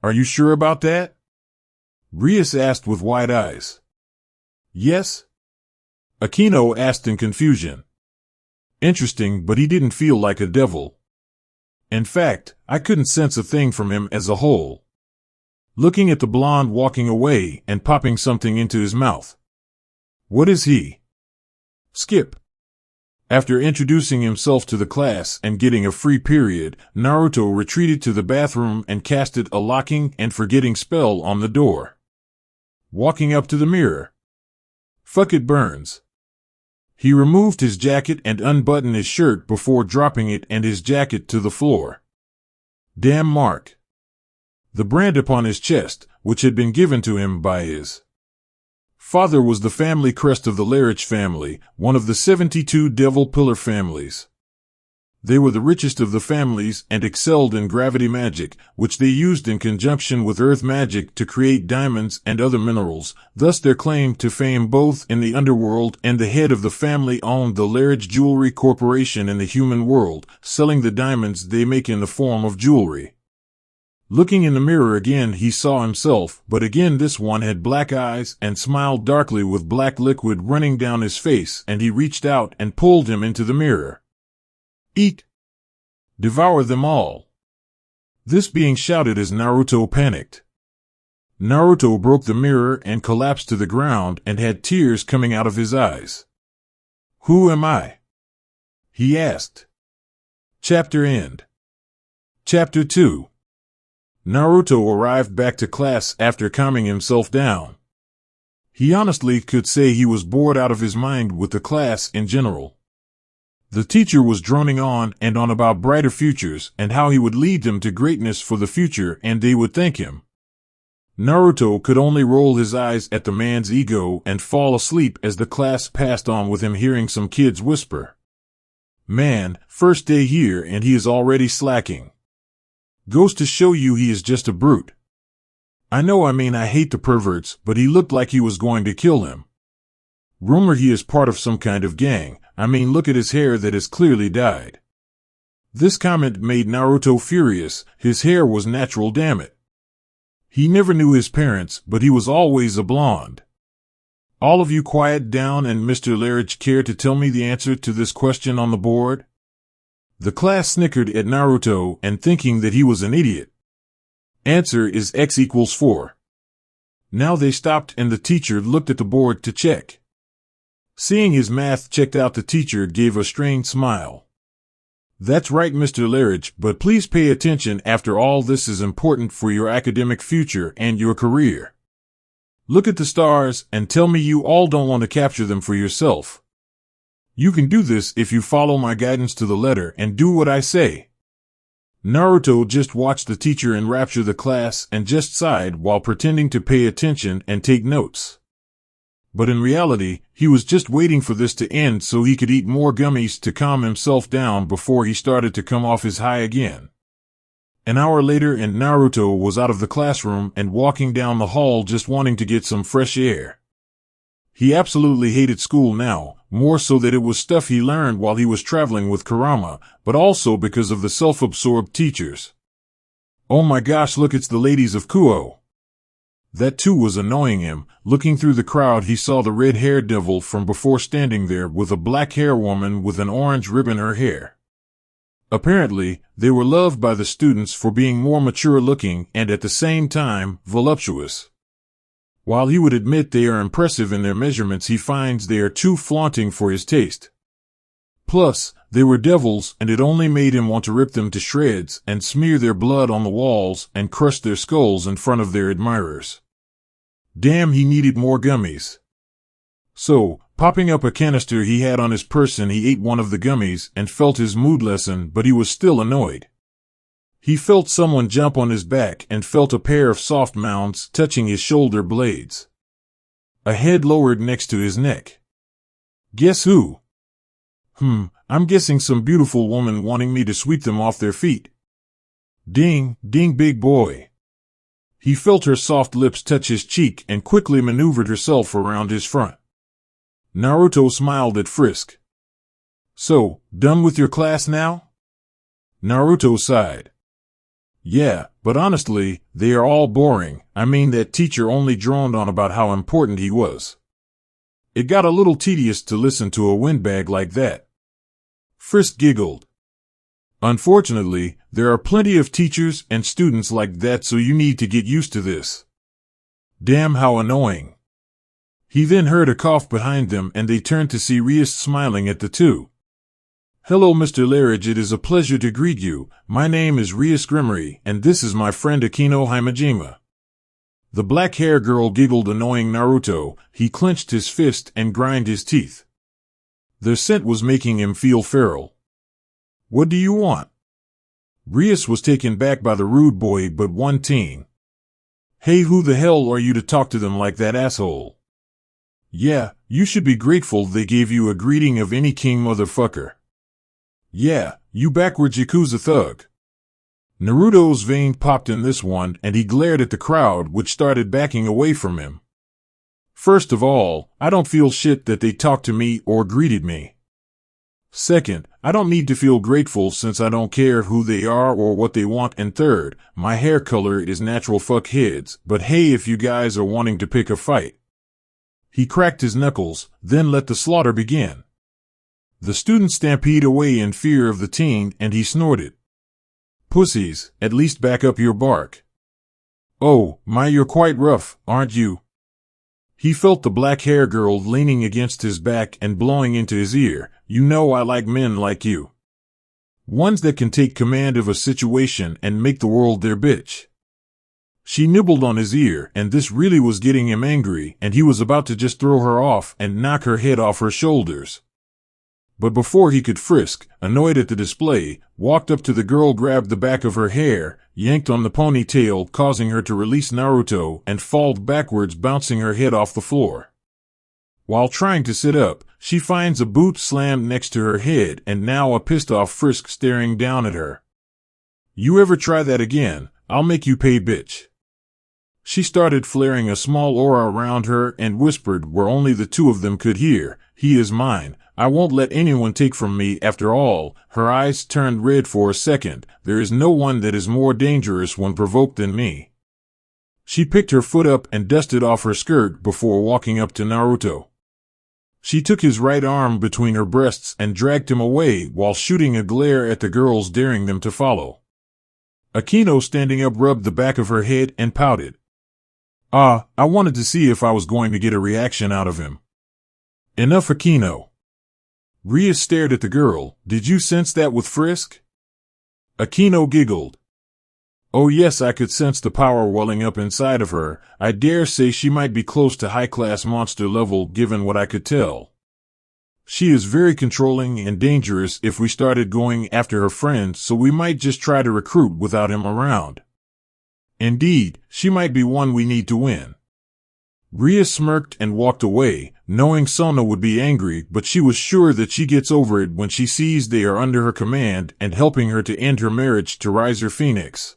Are you sure about that? Rias asked with wide eyes. Yes? Akino asked in confusion. Interesting, but he didn't feel like a devil. In fact, I couldn't sense a thing from him as a whole. Looking at the blonde walking away and popping something into his mouth. What is he? Skip. After introducing himself to the class and getting a free period, Naruto retreated to the bathroom and casted a locking and forgetting spell on the door. Walking up to the mirror. Fuck, it burns. He removed his jacket and unbuttoned his shirt before dropping it and his jacket to the floor. Damn mark. The brand upon his chest, which had been given to him by his father, was the family crest of the Larridge family, one of the 72 Devil Pillar families. They were the richest of the families and excelled in gravity magic, which they used in conjunction with earth magic to create diamonds and other minerals, thus their claim to fame both in the underworld, and the head of the family owned the Larridge Jewelry Corporation in the human world, selling the diamonds they make in the form of jewelry. Looking in the mirror again, he saw himself, but again this one had black eyes and smiled darkly with black liquid running down his face, and he reached out and pulled him into the mirror. Eat! Devour them all! This being shouted as Naruto panicked. Naruto broke the mirror and collapsed to the ground and had tears coming out of his eyes. Who am I? He asked. Chapter end. Chapter 2. Naruto arrived back to class after calming himself down. He honestly could say he was bored out of his mind with the class in general. The teacher was droning on and on about brighter futures and how he would lead them to greatness for the future and they would thank him. Naruto could only roll his eyes at the man's ego and fall asleep as the class passed on with him hearing some kids whisper. Man, first day here and he is already slacking. Goes to show you he is just a brute. I hate the perverts, but he looked like he was going to kill him. Rumor he is part of some kind of gang. Look at his hair that is clearly dyed. This comment made Naruto furious. His hair was natural, damn it. He never knew his parents, but he was always a blonde. All of you quiet down, and Mr. Larridge, care to tell me the answer to this question on the board? The class snickered at Naruto and thinking that he was an idiot. Answer is x equals 4. Now they stopped and the teacher looked at the board to check. Seeing his math checked out, the teacher gave a strained smile. That's right, Mr. Larridge, but please pay attention. After all, this is important for your academic future and your career. Look at the stars and tell me you all don't want to capture them for yourself. You can do this if you follow my guidance to the letter and do what I say. Naruto just watched the teacher enrapture the class and just sighed while pretending to pay attention and take notes. But in reality, he was just waiting for this to end so he could eat more gummies to calm himself down before he started to come off his high again. An hour later and Naruto was out of the classroom and walking down the hall just wanting to get some fresh air. He absolutely hated school now, more so that it was stuff he learned while he was traveling with Kurama, but also because of the self-absorbed teachers. Oh my gosh, look, it's the ladies of Kuo. That too was annoying him. Looking through the crowd, he saw the red-haired devil from before standing there with a black-haired woman with an orange ribbon in her hair. Apparently, they were loved by the students for being more mature-looking and at the same time voluptuous. While he would admit they are impressive in their measurements, he finds they are too flaunting for his taste. Plus, they were devils, and it only made him want to rip them to shreds and smear their blood on the walls and crush their skulls in front of their admirers. Damn, he needed more gummies. So, popping up a canister he had on his person, he ate one of the gummies and felt his mood lessen, but he was still annoyed. He felt someone jump on his back and felt a pair of soft mounds touching his shoulder blades. A head lowered next to his neck. Guess who? I'm guessing some beautiful woman wanting me to sweep them off their feet. Ding, ding, big boy. He felt her soft lips touch his cheek and quickly maneuvered herself around his front. Naruto smiled at Frisk. So, done with your class now? Naruto sighed. Yeah, but honestly, they are all boring. I mean, that teacher only droned on about how important he was. It got a little tedious to listen to a windbag like that. Frisk giggled. Unfortunately, there are plenty of teachers and students like that, so you need to get used to this. Damn, how annoying. He then heard a cough behind them and they turned to see Rias smiling at the two. Hello, Mr. Larridge, it is a pleasure to greet you. My name is Rias Grimmery, and this is my friend Akino Himejima. The black-hair girl giggled, annoying Naruto. He clenched his fist and grind his teeth. Their scent was making him feel feral. What do you want? Rias was taken back by the rude boy but one teen. Hey, who the hell are you to talk to them like that, asshole? Yeah, you should be grateful they gave you a greeting of any king, motherfucker. Yeah, you backwards Yakuza thug. Naruto's vein popped in this one and he glared at the crowd, which started backing away from him. First of all, I don't feel shit that they talked to me or greeted me. Second, I don't need to feel grateful since I don't care who they are or what they want. And third, my hair color is natural, fuck heads, but hey, if you guys are wanting to pick a fight. He cracked his knuckles, then let the slaughter begin. The students stampede away in fear of the teen and he snorted. Pussies, at least back up your bark. Oh, my, you're quite rough, aren't you? He felt the black-hair girl leaning against his back and blowing into his ear. You know I like men like you. Ones that can take command of a situation and make the world their bitch. She nibbled on his ear, and this really was getting him angry, and he was about to just throw her off and knock her head off her shoulders. But before he could, Frisk, annoyed at the display, walked up to the girl, grabbed the back of her hair, yanked on the ponytail, causing her to release Naruto, and fall backwards, bouncing her head off the floor. While trying to sit up, she finds a boot slammed next to her head and now a pissed-off Frisk staring down at her. You ever try that again, I'll make you pay, bitch. She started flaring a small aura around her and whispered where only the two of them could hear, he is mine. I won't let anyone take from me. After all, her eyes turned red for a second. There is no one that is more dangerous when provoked than me. She picked her foot up and dusted off her skirt before walking up to Naruto. She took his right arm between her breasts and dragged him away while shooting a glare at the girls, daring them to follow. Akino, standing up, rubbed the back of her head and pouted. I wanted to see if I was going to get a reaction out of him. Enough, Akino. Rias stared at the girl. Did you sense that with Frisk? Akino giggled. Oh yes, I could sense the power welling up inside of her. I dare say she might be close to high-class monster level given what I could tell. She is very controlling and dangerous if we started going after her friends, so we might just try to recruit without him around. Indeed, she might be one we need to win. Rias smirked and walked away, knowing Sona would be angry, but she was sure that she gets over it when she sees they are under her command and helping her to end her marriage to Riser Phoenix.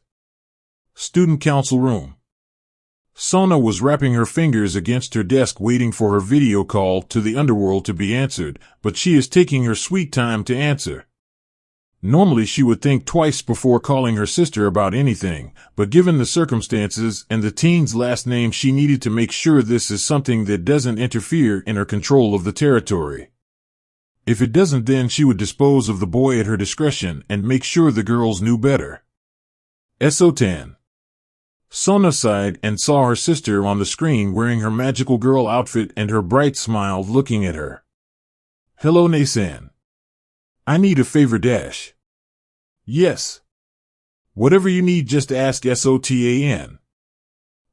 Student Council Room. Sona was wrapping her fingers against her desk waiting for her video call to the underworld to be answered, but she is taking her sweet time to answer. Normally she would think twice before calling her sister about anything, but given the circumstances and the teen's last name, she needed to make sure this is something that doesn't interfere in her control of the territory. If it doesn't, then she would dispose of the boy at her discretion and make sure the girls knew better. Esotan. Sona sighed and saw her sister on the screen wearing her magical girl outfit and her bright smile looking at her. Hello, Nasan. I need a favor, dash. Yes. Whatever you need, just ask Sotan.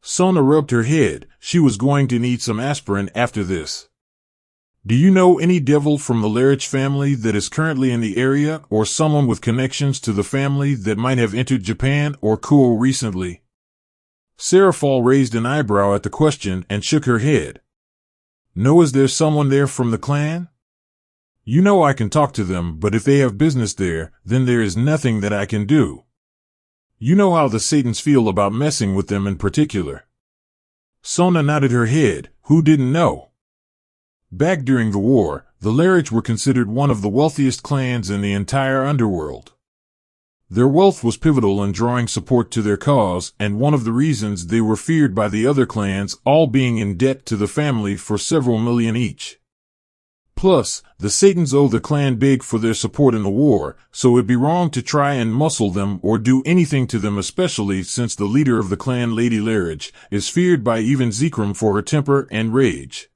Sona rubbed her head. She was going to need some aspirin after this. Do you know any devil from the Larich family that is currently in the area, or someone with connections to the family that might have entered Japan or Kuo recently? Seraphal raised an eyebrow at the question and shook her head. No, is there someone there from the clan? You know I can talk to them, but if they have business there, then there is nothing that I can do. You know how the Satans feel about messing with them in particular. Sona nodded her head. Who didn't know? Back during the war, the Larich were considered one of the wealthiest clans in the entire underworld. Their wealth was pivotal in drawing support to their cause, and one of the reasons they were feared by the other clans, all being in debt to the family for several million each. Plus, the Satans owe the clan big for their support in the war, so it'd be wrong to try and muscle them or do anything to them, especially since the leader of the clan, Lady Larich, is feared by even Zekrom for her temper and rage.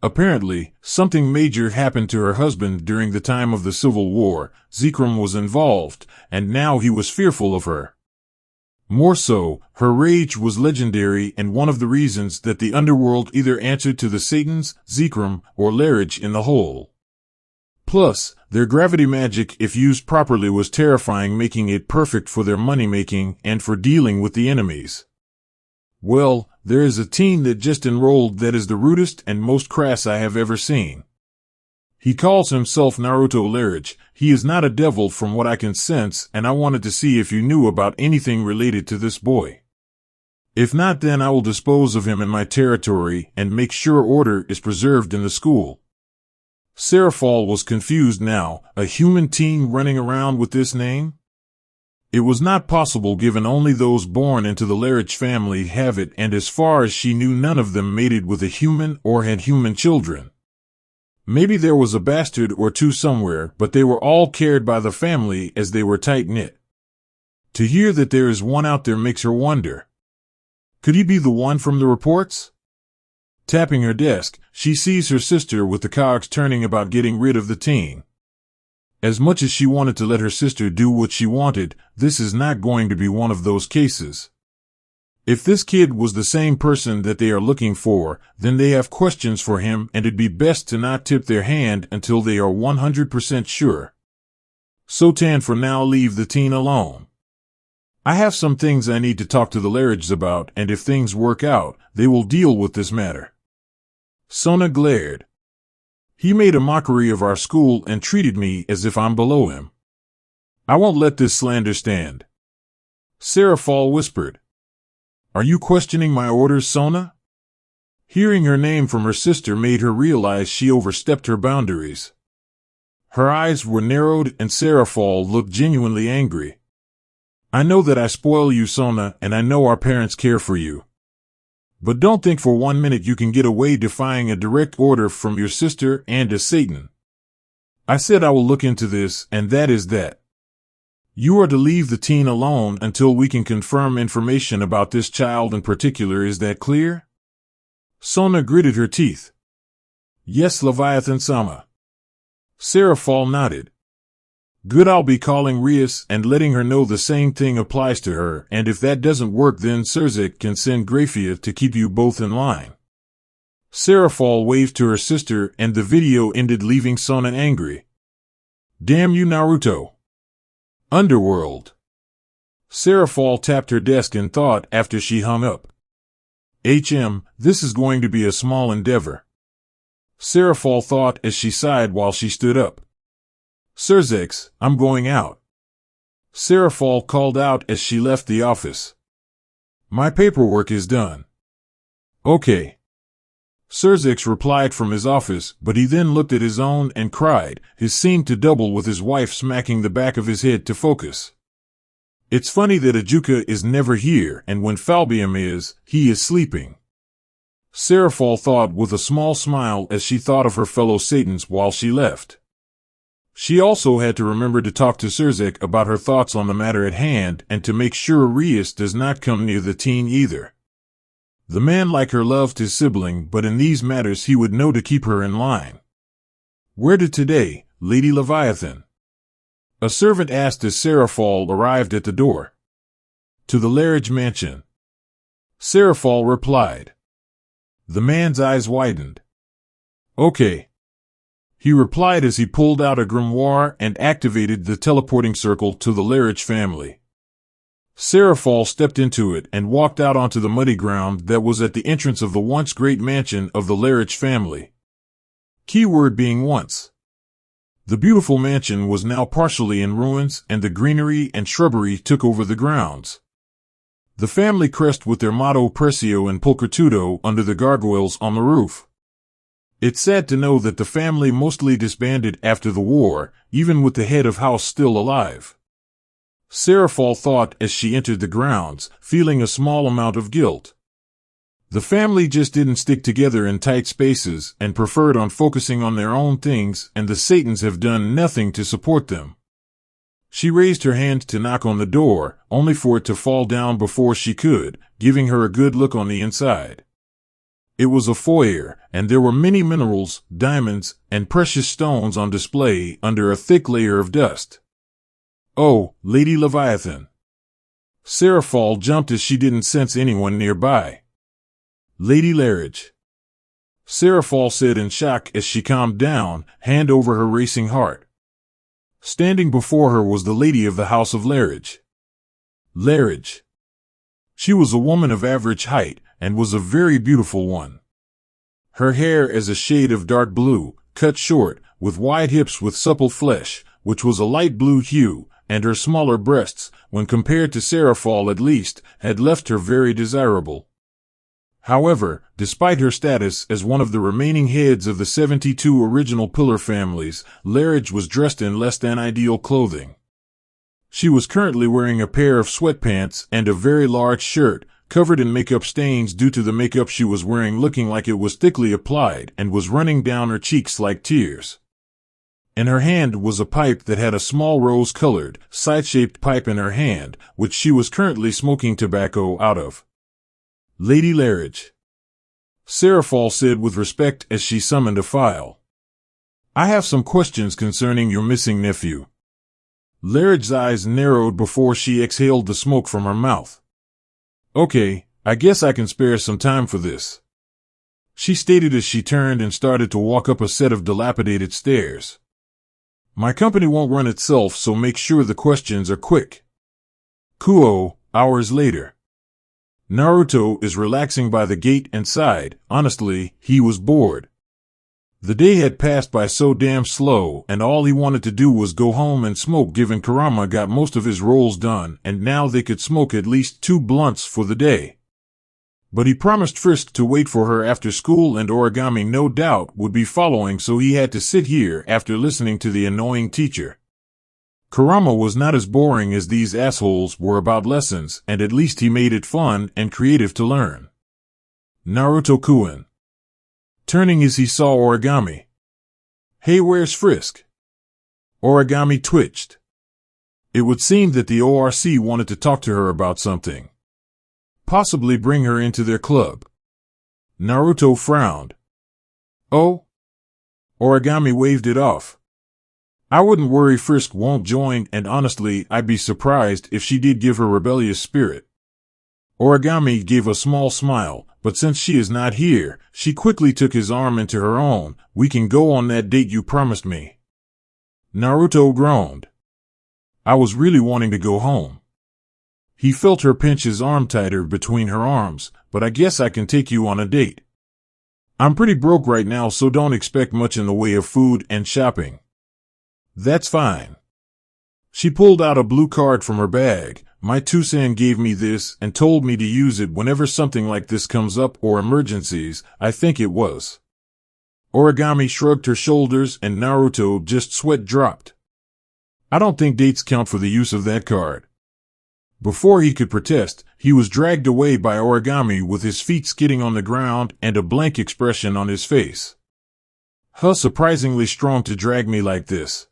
Apparently, something major happened to her husband during the time of the Civil War. Zekrom was involved, and now he was fearful of her. More so, her rage was legendary and one of the reasons that the underworld either answered to the Satans, Zekrom, or Larich in the whole. Plus, their gravity magic, if used properly, was terrifying, making it perfect for their money-making and for dealing with the enemies. Well, there is a teen that just enrolled that is the rudest and most crass I have ever seen. He calls himself Naruto Larich. He is not a devil from what I can sense, and I wanted to see if you knew about anything related to this boy. If not, then I will dispose of him in my territory and make sure order is preserved in the school. Seraphol was confused now. A human teen running around with this name? It was not possible, given only those born into the Larich family have it, and as far as she knew, none of them mated with a human or had human children. Maybe there was a bastard or two somewhere, but they were all cared by the family as they were tight-knit. To hear that there is one out there makes her wonder. Could he be the one from the reports? Tapping her desk, she sees her sister with the cogs turning about getting rid of the teen. As much as she wanted to let her sister do what she wanted, this is not going to be one of those cases. If this kid was the same person that they are looking for, then they have questions for him, and it'd be best to not tip their hand until they are 100% sure. Sotan, for now, leave the teen alone. I have some things I need to talk to the Larichs about, and if things work out, they will deal with this matter. Sona glared. He made a mockery of our school and treated me as if I'm below him. I won't let this slander stand. Seraphol whispered. Are you questioning my orders, Sona? Hearing her name from her sister made her realize she overstepped her boundaries. Her eyes were narrowed and Seraphol looked genuinely angry. I know that I spoil you, Sona, and I know our parents care for you. But don't think for 1 minute you can get away defying a direct order from your sister and a Satan. I said I will look into this, and that is that. You are to leave the teen alone until we can confirm information about this child in particular. Is that clear? Sona gritted her teeth. Yes, Leviathan-sama. Seraphol nodded. Good, I'll be calling Rias and letting her know the same thing applies to her, and if that doesn't work, then Surzek can send Grafia to keep you both in line. Seraphol waved to her sister and the video ended, leaving Sona angry. Damn you, Naruto. Underworld. Seraphol tapped her desk in thought after she hung up. This is going to be a small endeavor. Seraphol thought as she sighed while she stood up. Surzex, I'm going out. Seraphol called out as she left the office. My paperwork is done. Okay. Surzex replied from his office, but he then looked at his own and cried. His seemed to double with his wife smacking the back of his head to focus. It's funny that Ajuka is never here, and when Falbium is, he is sleeping. Seraphol thought with a small smile as she thought of her fellow Satans while she left. She also had to remember to talk to Surzek about her thoughts on the matter at hand and to make sure Rias does not come near the teen either. The man like her loved his sibling, but in these matters he would know to keep her in line. Where did today, Lady Leviathan? A servant asked as Seraphol arrived at the door. To the Larich mansion. Seraphol replied. The man's eyes widened. Okay. He replied as he pulled out a grimoire and activated the teleporting circle to the Larich family. Seraphol stepped into it and walked out onto the muddy ground that was at the entrance of the once great mansion of the Larich family. Keyword being once. The beautiful mansion was now partially in ruins, and the greenery and shrubbery took over the grounds. The family crest with their motto Precio and Purgatorio under the gargoyles on the roof. It's sad to know that the family mostly disbanded after the war, even with the head of house still alive. Serafall thought as she entered the grounds, feeling a small amount of guilt. The family just didn't stick together in tight spaces and preferred on focusing on their own things, and the Satans have done nothing to support them. She raised her hand to knock on the door, only for it to fall down before she could, giving her a good look on the inside. It was a foyer, and there were many minerals, diamonds, and precious stones on display under a thick layer of dust. "Oh, Lady Leviathan." Serafall jumped as she didn't sense anyone nearby. "Lady Larridge," Serafall said in shock as she calmed down, hand over her racing heart. Standing before her was the lady of the House of Larridge. Larridge. She was a woman of average height, and was a very beautiful one. Her hair as a shade of dark blue, cut short, with wide hips with supple flesh, which was a light blue hue, and her smaller breasts, when compared to Serafall at least, had left her very desirable. However, despite her status as one of the remaining heads of the 72 original Pillar families, Larridge was dressed in less than ideal clothing. She was currently wearing a pair of sweatpants and a very large shirt, covered in makeup stains due to the makeup she was wearing looking like it was thickly applied and was running down her cheeks like tears. In her hand was a pipe that had a small rose-colored, side-shaped pipe in her hand, which she was currently smoking tobacco out of. "Lady Larridge," Serafall said with respect as she summoned a file. "I have some questions concerning your missing nephew." Larridge's eyes narrowed before she exhaled the smoke from her mouth. "Okay, I guess I can spare some time for this," she stated as she turned and started to walk up a set of dilapidated stairs. "My company won't run itself, so make sure the questions are quick." Kuo, hours later. Naruto is relaxing by the gate and sighed. Honestly, he was bored. The day had passed by so damn slow, and all he wanted to do was go home and smoke, given Kurama got most of his roles done, and now they could smoke at least 2 blunts for the day. But he promised Frisk to wait for her after school, and Origami no doubt would be following, so he had to sit here after listening to the annoying teacher. Kurama was not as boring as these assholes were about lessons, and at least he made it fun and creative to learn. Naruto-kun. Turning as he saw Origami. "Hey, where's Frisk?" Origami twitched. It would seem that the ORC wanted to talk to her about something. Possibly bring her into their club. Naruto frowned. "Oh?" Origami waved it off. "I wouldn't worry, Frisk won't join, and honestly, I'd be surprised if she did give her rebellious spirit." Origami gave a small smile, but since she is not here, she quickly took his arm into her own. "We can go on that date you promised me." Naruto groaned. "I was really wanting to go home." He felt her pinch his arm tighter between her arms. "But I guess I can take you on a date. I'm pretty broke right now, so don't expect much in the way of food and shopping." "That's fine." She pulled out a blue card from her bag. "My Tusan gave me this and told me to use it whenever something like this comes up, or emergencies, I think it was." Origami shrugged her shoulders and Naruto just sweat dropped. "I don't think dates count for the use of that card." Before he could protest, he was dragged away by Origami with his feet skidding on the ground and a blank expression on his face. "Huh, surprisingly strong to drag me like this.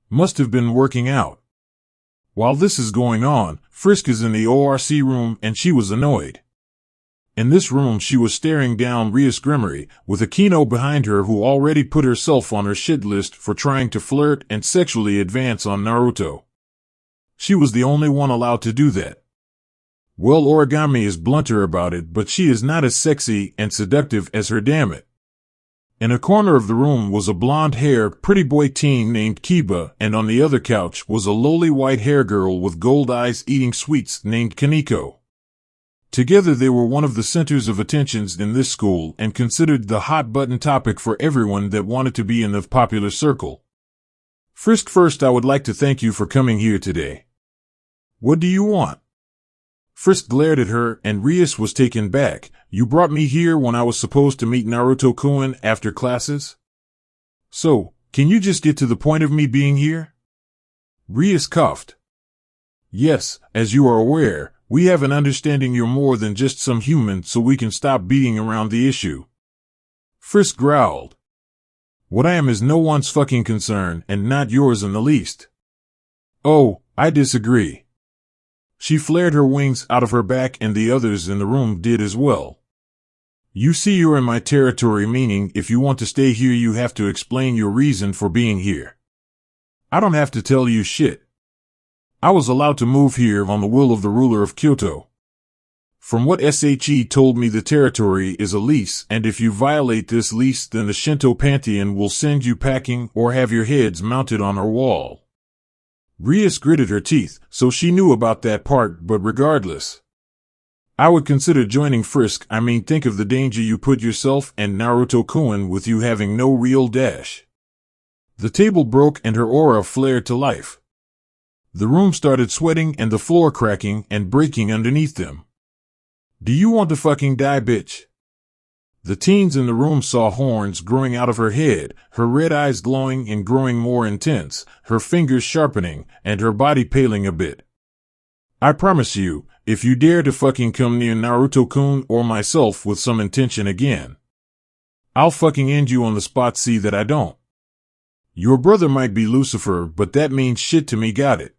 Must have been working out." While this is going on, Frisk is in the ORC room and she was annoyed. In this room she was staring down Rias Grimmery, with Akino behind her, who already put herself on her shit list for trying to flirt and sexually advance on Naruto. She was the only one allowed to do that. Well, Origami is blunter about it, but she is not as sexy and seductive as her, damn it. In a corner of the room was a blonde-haired pretty boy teen named Kiba, and on the other couch was a lowly white-haired girl with gold eyes eating sweets named Kaneko. Together they were one of the centers of attentions in this school and considered the hot-button topic for everyone that wanted to be in the popular circle. Frisk, first I would like to thank you for coming here today. What do you want? Frisk glared at her, and Rias was taken back. You brought me here when I was supposed to meet Naruto-kun after classes? So, can you just get to the point of me being here? Rias coughed. Yes, as you are aware, we have an understanding you're more than just some human, so we can stop beating around the issue. Frisk growled. What I am is no one's fucking concern, and not yours in the least. Oh, I disagree. She flared her wings out of her back, and the others in the room did as well. You see, you're in my territory, meaning if you want to stay here you have to explain your reason for being here. I don't have to tell you shit. I was allowed to move here on the will of the ruler of Kyoto. From what SHE told me, the territory is a lease, and if you violate this lease then the Shinto pantheon will send you packing or have your heads mounted on our wall. Rias gritted her teeth, so she knew about that part, but regardless. I would consider joining Frisk. I mean, think of the danger you put yourself and Naruto-kun with you having no real dash. The table broke and her aura flared to life. The room started sweating and the floor cracking and breaking underneath them. Do you want to fucking die, bitch? The teens in the room saw horns growing out of her head, her red eyes glowing and growing more intense, her fingers sharpening, and her body paling a bit. I promise you, if you dare to fucking come near Naruto-kun or myself with some intention again, I'll fucking end you on the spot. See that I don't. Your brother might be Lucifer, but that means shit to me, got it?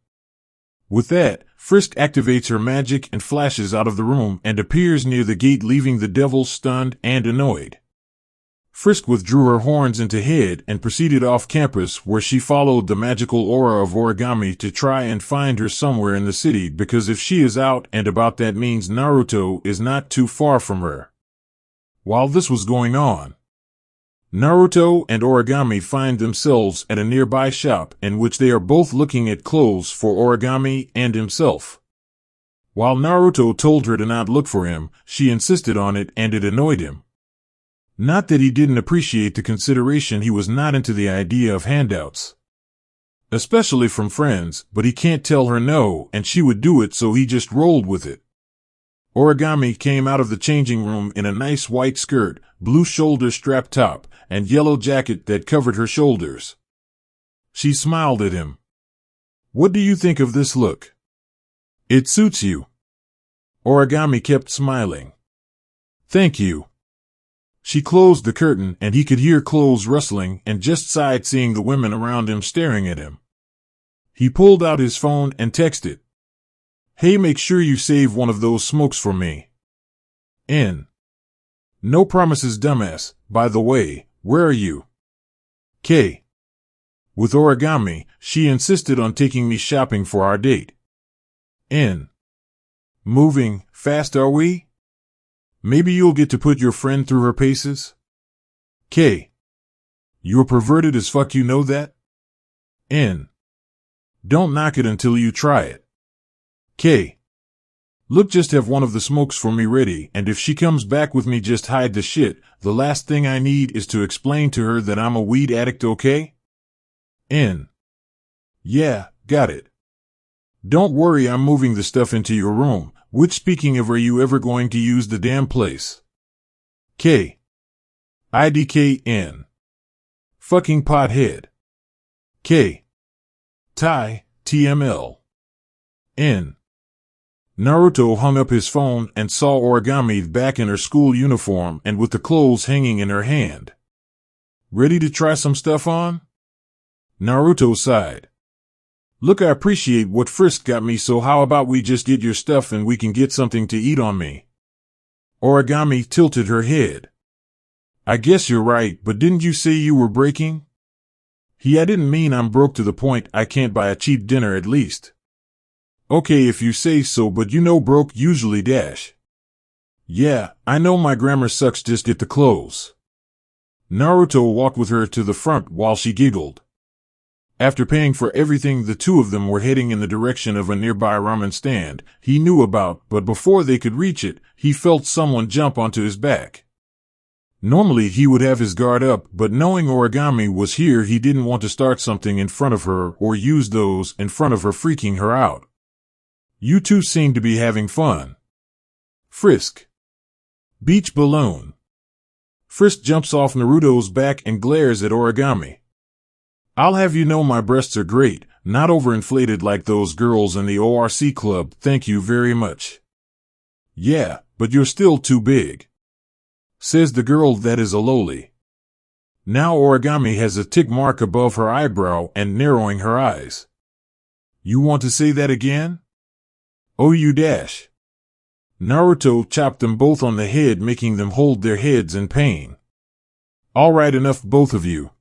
With that, Frisk activates her magic and flashes out of the room and appears near the gate, leaving the devils stunned and annoyed. Frisk withdrew her horns into head and proceeded off campus, where she followed the magical aura of Origami to try and find her somewhere in the city, because if she is out and about that means Naruto is not too far from her. While this was going on, Naruto and Origami find themselves at a nearby shop in which they are both looking at clothes for Origami and himself. While Naruto told her to not look for him, she insisted on it and it annoyed him. Not that he didn't appreciate the consideration, he was not into the idea of handouts, especially from friends, but he can't tell her no and she would do it, so he just rolled with it. Origami came out of the changing room in a nice white skirt, blue shoulder strap top, and yellow jacket that covered her shoulders. She smiled at him. What do you think of this look? It suits you. Origami kept smiling. Thank you. She closed the curtain and he could hear clothes rustling and just sighed seeing the women around him staring at him. He pulled out his phone and texted, "Hey, make sure you save one of those smokes for me. N. No promises, dumbass. By the way, where are you? K. With Origami, she insisted on taking me shopping for our date. N. Moving fast, are we? Maybe you'll get to put your friend through her paces? K. You're perverted as fuck, you know that? N. Don't knock it until you try it. K. Look, just have one of the smokes for me ready, and if she comes back with me just hide the shit. The last thing I need is to explain to her that I'm a weed addict, okay? N. Yeah, got it. Don't worry, I'm moving the stuff into your room. Which, speaking of, are you ever going to use the damn place? K. IDKN. Fucking pothead. K. Tie, TML. N. Naruto hung up his phone and saw Origami back in her school uniform and with the clothes hanging in her hand. Ready to try some stuff on? Naruto sighed. Look, I appreciate what Frisk got me, so how about we just get your stuff and we can get something to eat on me? Origami tilted her head. I guess you're right, but didn't you say you were breaking? I didn't mean I'm broke to the point I can't buy a cheap dinner at least. Okay, if you say so, but you know broke usually dash. Yeah, I know my grammar sucks, just get the clothes. Naruto walked with her to the front while she giggled. After paying for everything, the two of them were heading in the direction of a nearby ramen stand he knew about, but before they could reach it, he felt someone jump onto his back. Normally he would have his guard up, but knowing Origami was here, he didn't want to start something in front of her or use those in front of her, freaking her out. You two seem to be having fun. Frisk. Beach balloon. Frisk jumps off Naruto's back and glares at Origami. I'll have you know my breasts are great, not overinflated like those girls in the ORC club, thank you very much. Yeah, but you're still too big, says the girl that is a loli. Now Origami has a tick mark above her eyebrow and narrowing her eyes. You want to say that again? Oh, you dash. Naruto chopped them both on the head, making them hold their heads in pain. All right, enough, both of you.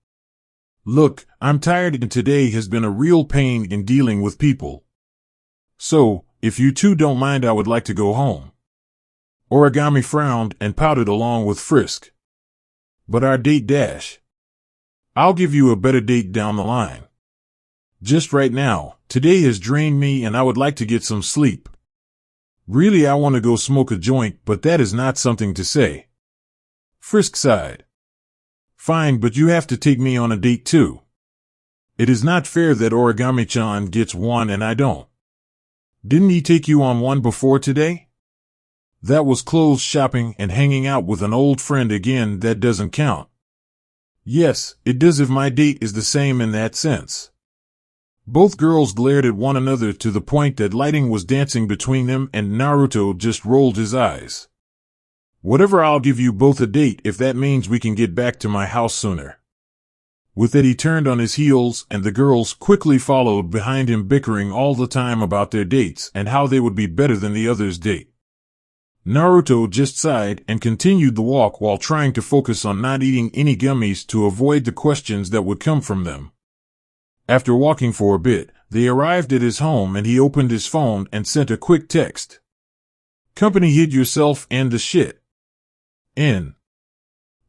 Look, I'm tired and today has been a real pain in dealing with people. So, if you two don't mind, I would like to go home. Origami frowned and pouted along with Frisk. But our date dash. I'll give you a better date down the line. Just right now, today has drained me and I would like to get some sleep. Really, I want to go smoke a joint, but that is not something to say. Frisk sighed. Fine, but you have to take me on a date too. It is not fair that Origami-chan gets one and I don't. Didn't he take you on one before today? That was clothes shopping and hanging out with an old friend again. That doesn't count. Yes, it does if my date is the same in that sense. Both girls glared at one another to the point that lighting was dancing between them, and Naruto just rolled his eyes. Whatever, I'll give you both a date if that means we can get back to my house sooner. With that he turned on his heels and the girls quickly followed behind him, bickering all the time about their dates and how they would be better than the other's date. Naruto just sighed and continued the walk while trying to focus on not eating any gummies to avoid the questions that would come from them. After walking for a bit, they arrived at his home and he opened his phone and sent a quick text. Company hid yourself and the shit. N.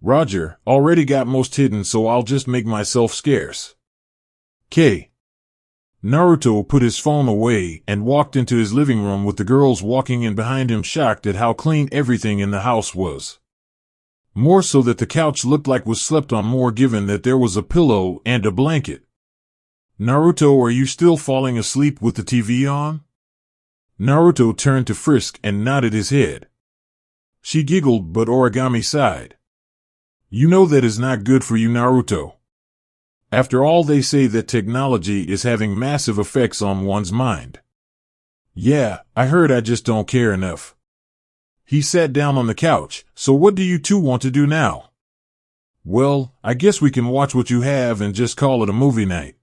Roger, already got most hidden, so I'll just make myself scarce. K. Naruto put his phone away and walked into his living room with the girls walking in behind him, shocked at how clean everything in the house was. More so that the couch looked like was slept on more, given that there was a pillow and a blanket. Naruto, are you still falling asleep with the TV on? Naruto turned to Frisk and nodded his head. She giggled, but Origami sighed. You know that is not good for you, Naruto. After all, they say that technology is having massive effects on one's mind. Yeah, I heard, I just don't care enough. He sat down on the couch. So what do you two want to do now? Well, I guess we can watch what you have and just call it a movie night.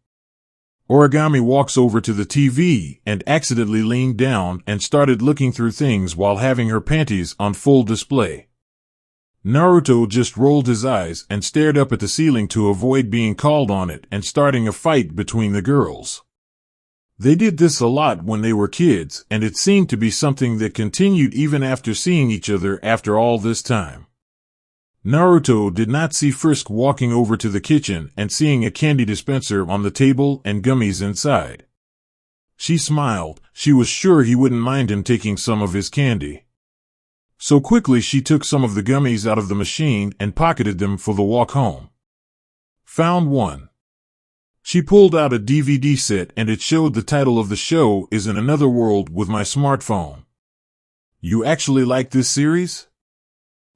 Origami walks over to the TV and accidentally leaned down and started looking through things while having her panties on full display. Naruto just rolled his eyes and stared up at the ceiling to avoid being called on it and starting a fight between the girls. They did this a lot when they were kids, and it seemed to be something that continued even after seeing each other after all this time. Naruto did not see Frisk walking over to the kitchen and seeing a candy dispenser on the table and gummies inside. She smiled. She was sure he wouldn't mind him taking some of his candy. So quickly she took some of the gummies out of the machine and pocketed them for the walk home. Found one. She pulled out a DVD set and it showed the title of the show is In Another World with My Smartphone. You actually like this series?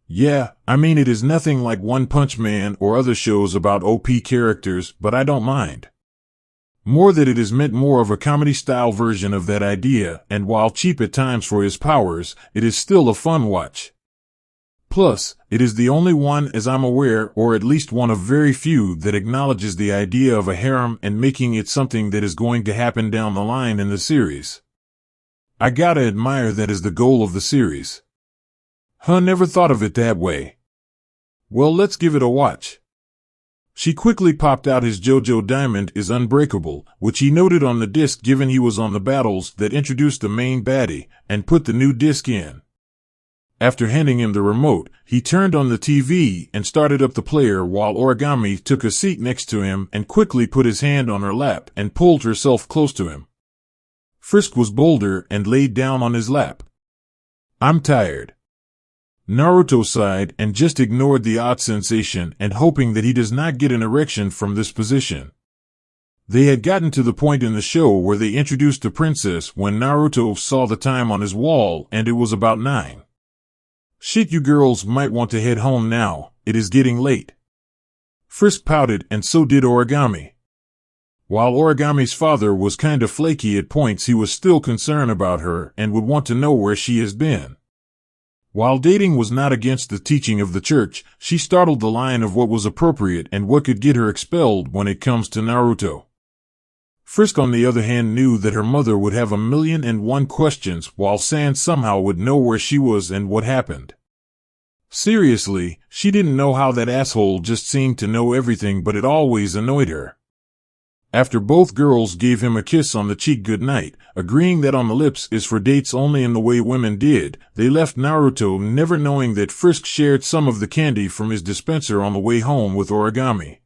Yeah, I mean, it is nothing like One Punch Man or other shows about OP characters, but I don't mind. More that it is meant more of a comedy-style version of that idea, and while cheap at times for his powers, it is still a fun watch. Plus, it is the only one, as I'm aware, or at least one of very few, that acknowledges the idea of a harem and making it something that is going to happen down the line in the series. I gotta admire that as the goal of the series. Never thought of it that way. Well, let's give it a watch. She quickly popped out his JoJo Diamond is Unbreakable, which he noted on the disc given he was on the battles that introduced the main baddie, and put the new disc in. After handing him the remote, he turned on the TV and started up the player while Origami took a seat next to him and quickly put his hand on her lap and pulled herself close to him. Frisk was bolder and laid down on his lap. I'm tired. Naruto sighed and just ignored the odd sensation and hoping that he does not get an erection from this position. They had gotten to the point in the show where they introduced the princess when Naruto saw the time on his wall and it was about 9. Shit, you girls might want to head home now, it is getting late. Frisk pouted and so did Origami. While Origami's father was kinda flaky at points, he was still concerned about her and would want to know where she has been. While dating was not against the teaching of the church, she startled the line of what was appropriate and what could get her expelled when it comes to Naruto. Frisk, on the other hand, knew that her mother would have 1,000,001 questions, while Sand somehow would know where she was and what happened. Seriously, she didn't know how that asshole just seemed to know everything, but it always annoyed her. After both girls gave him a kiss on the cheek goodnight, agreeing that on the lips is for dates only in the way women did, they left Naruto never knowing that Frisk shared some of the candy from his dispenser on the way home with Origami.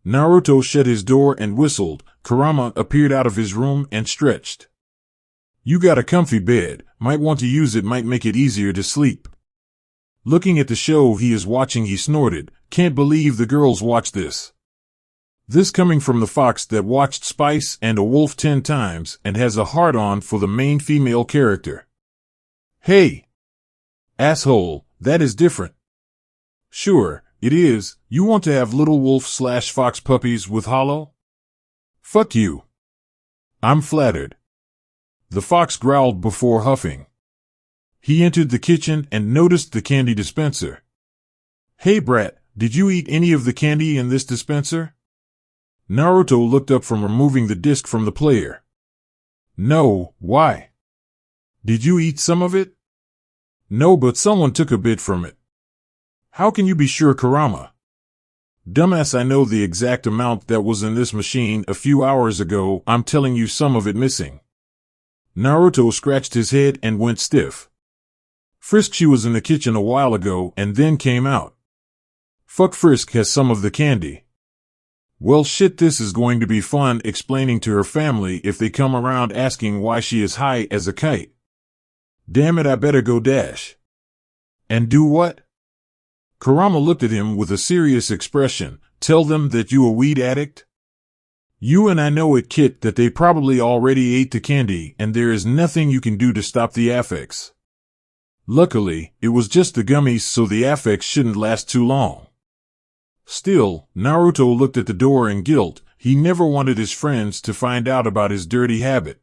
Naruto shut his door and whistled. Kurama appeared out of his room and stretched. "You got a comfy bed, might want to use it, might make it easier to sleep." Looking at the show he is watching, he snorted, "Can't believe the girls watch this." This coming from the fox that watched Spice and a Wolf 10 times and has a hard-on for the main female character. "Hey, asshole, that is different." "Sure, it is. You want to have little wolf/fox puppies with Hollow? Fuck you." "I'm flattered." The fox growled before huffing. He entered the kitchen and noticed the candy dispenser. "Hey brat, did you eat any of the candy in this dispenser?" Naruto looked up from removing the disc from the player. "No, why? Did you eat some of it?" "No, but someone took a bit from it." "How can you be sure, Kurama?" "Dumbass, I know the exact amount that was in this machine a few hours ago. I'm telling you, some of it missing." Naruto scratched his head and went stiff. "Frisk, she was in the kitchen a while ago and then came out." "Fuck, Frisk has some of the candy." "Well shit, this is going to be fun explaining to her family if they come around asking why she is high as a kite. Damn it, I better go dash." "And do what?" Kurama looked at him with a serious expression. "Tell them that you a weed addict?" "You and I know it, Kit, that they probably already ate the candy and there is nothing you can do to stop the affects. Luckily, it was just the gummies, so the affects shouldn't last too long." Still, Naruto looked at the door in guilt. He never wanted his friends to find out about his dirty habit.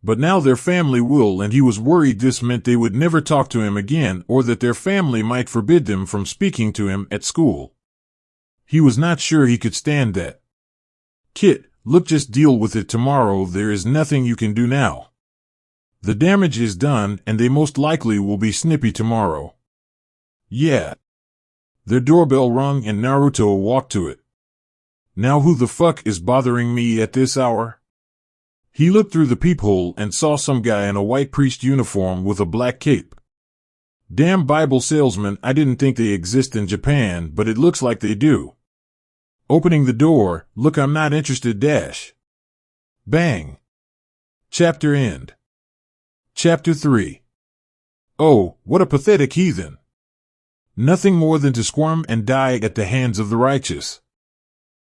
But now their family will, and he was worried this meant they would never talk to him again, or that their family might forbid them from speaking to him at school. He was not sure he could stand that. "Kit, look, just deal with it tomorrow. There is nothing you can do now. The damage is done, and they most likely will be snippy tomorrow." "Yeah." Their doorbell rung and Naruto walked to it. "Now who the fuck is bothering me at this hour?" He looked through the peephole and saw some guy in a white priest uniform with a black cape. "Damn Bible salesman, I didn't think they exist in Japan, but it looks like they do." Opening the door, "Look, I'm not interested dash." Bang. Chapter end. Chapter 3. Oh, what a pathetic heathen. Nothing more than to squirm and die at the hands of the righteous.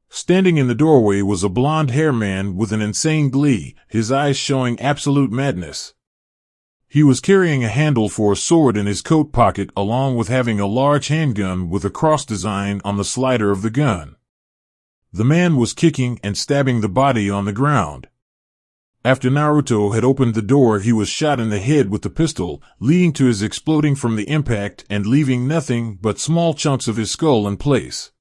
Standing in the doorway was a blonde-haired man with an insane glee, his eyes showing absolute madness. He was carrying a handle for a sword in his coat pocket, along with having a large handgun with a cross design on the slider of the gun. The man was kicking and stabbing the body on the ground. After Naruto had opened the door, he was shot in the head with the pistol, leading to his exploding from the impact and leaving nothing but small chunks of his skull in place.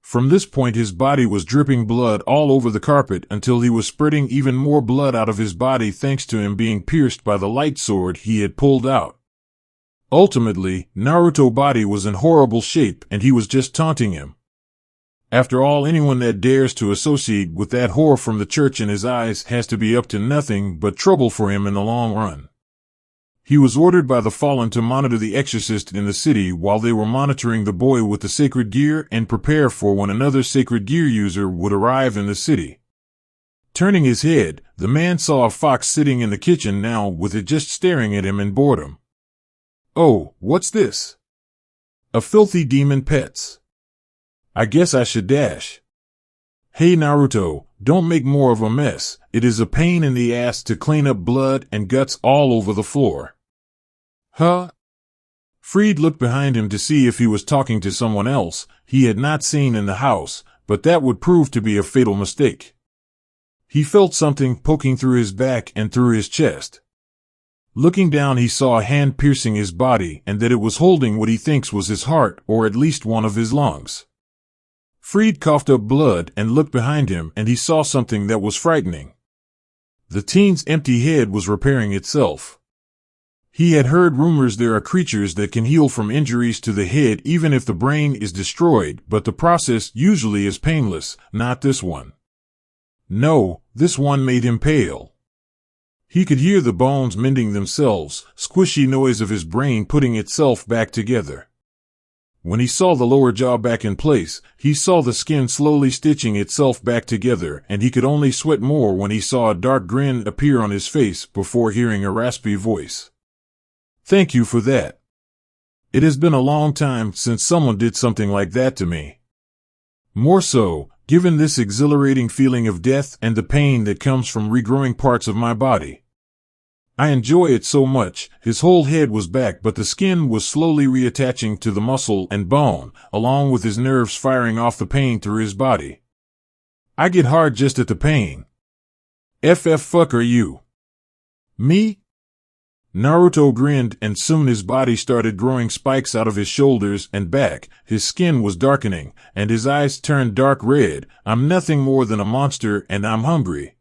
From this point, his body was dripping blood all over the carpet until he was spurting even more blood out of his body thanks to him being pierced by the light sword he had pulled out. Ultimately, Naruto's body was in horrible shape and he was just taunting him. After all, anyone that dares to associate with that whore from the church in his eyes has to be up to nothing but trouble for him in the long run. He was ordered by the Fallen to monitor the exorcist in the city while they were monitoring the boy with the sacred gear and prepare for when another sacred gear user would arrive in the city. Turning his head, the man saw a fox sitting in the kitchen now, with it just staring at him in boredom. Oh, what's this? A filthy demon pets. I guess I should dash. Hey Naruto, don't make more of a mess. It is a pain in the ass to clean up blood and guts all over the floor. Huh? Fried looked behind him to see if he was talking to someone else he had not seen in the house, but that would prove to be a fatal mistake. He felt something poking through his back and through his chest. Looking down, he saw a hand piercing his body and that it was holding what he thinks was his heart, or at least one of his lungs. Fried coughed up blood and looked behind him, and he saw something that was frightening. The teen's empty head was repairing itself. He had heard rumors there are creatures that can heal from injuries to the head even if the brain is destroyed, but the process usually is painless, not this one. No, this one made him pale. He could hear the bones mending themselves, squishy noise of his brain putting itself back together. When he saw the lower jaw back in place, he saw the skin slowly stitching itself back together, and he could only sweat more when he saw a dark grin appear on his face before hearing a raspy voice. Thank you for that. It has been a long time since someone did something like that to me. More so, given this exhilarating feeling of death and the pain that comes from regrowing parts of my body. I enjoy it so much. His whole head was back, but the skin was slowly reattaching to the muscle and bone, along with his nerves firing off the pain through his body. I get hard just at the pain. Fuck are you? Me? Naruto grinned, and soon his body started growing spikes out of his shoulders and back. His skin was darkening, and his eyes turned dark red. I'm nothing more than a monster, and I'm hungry.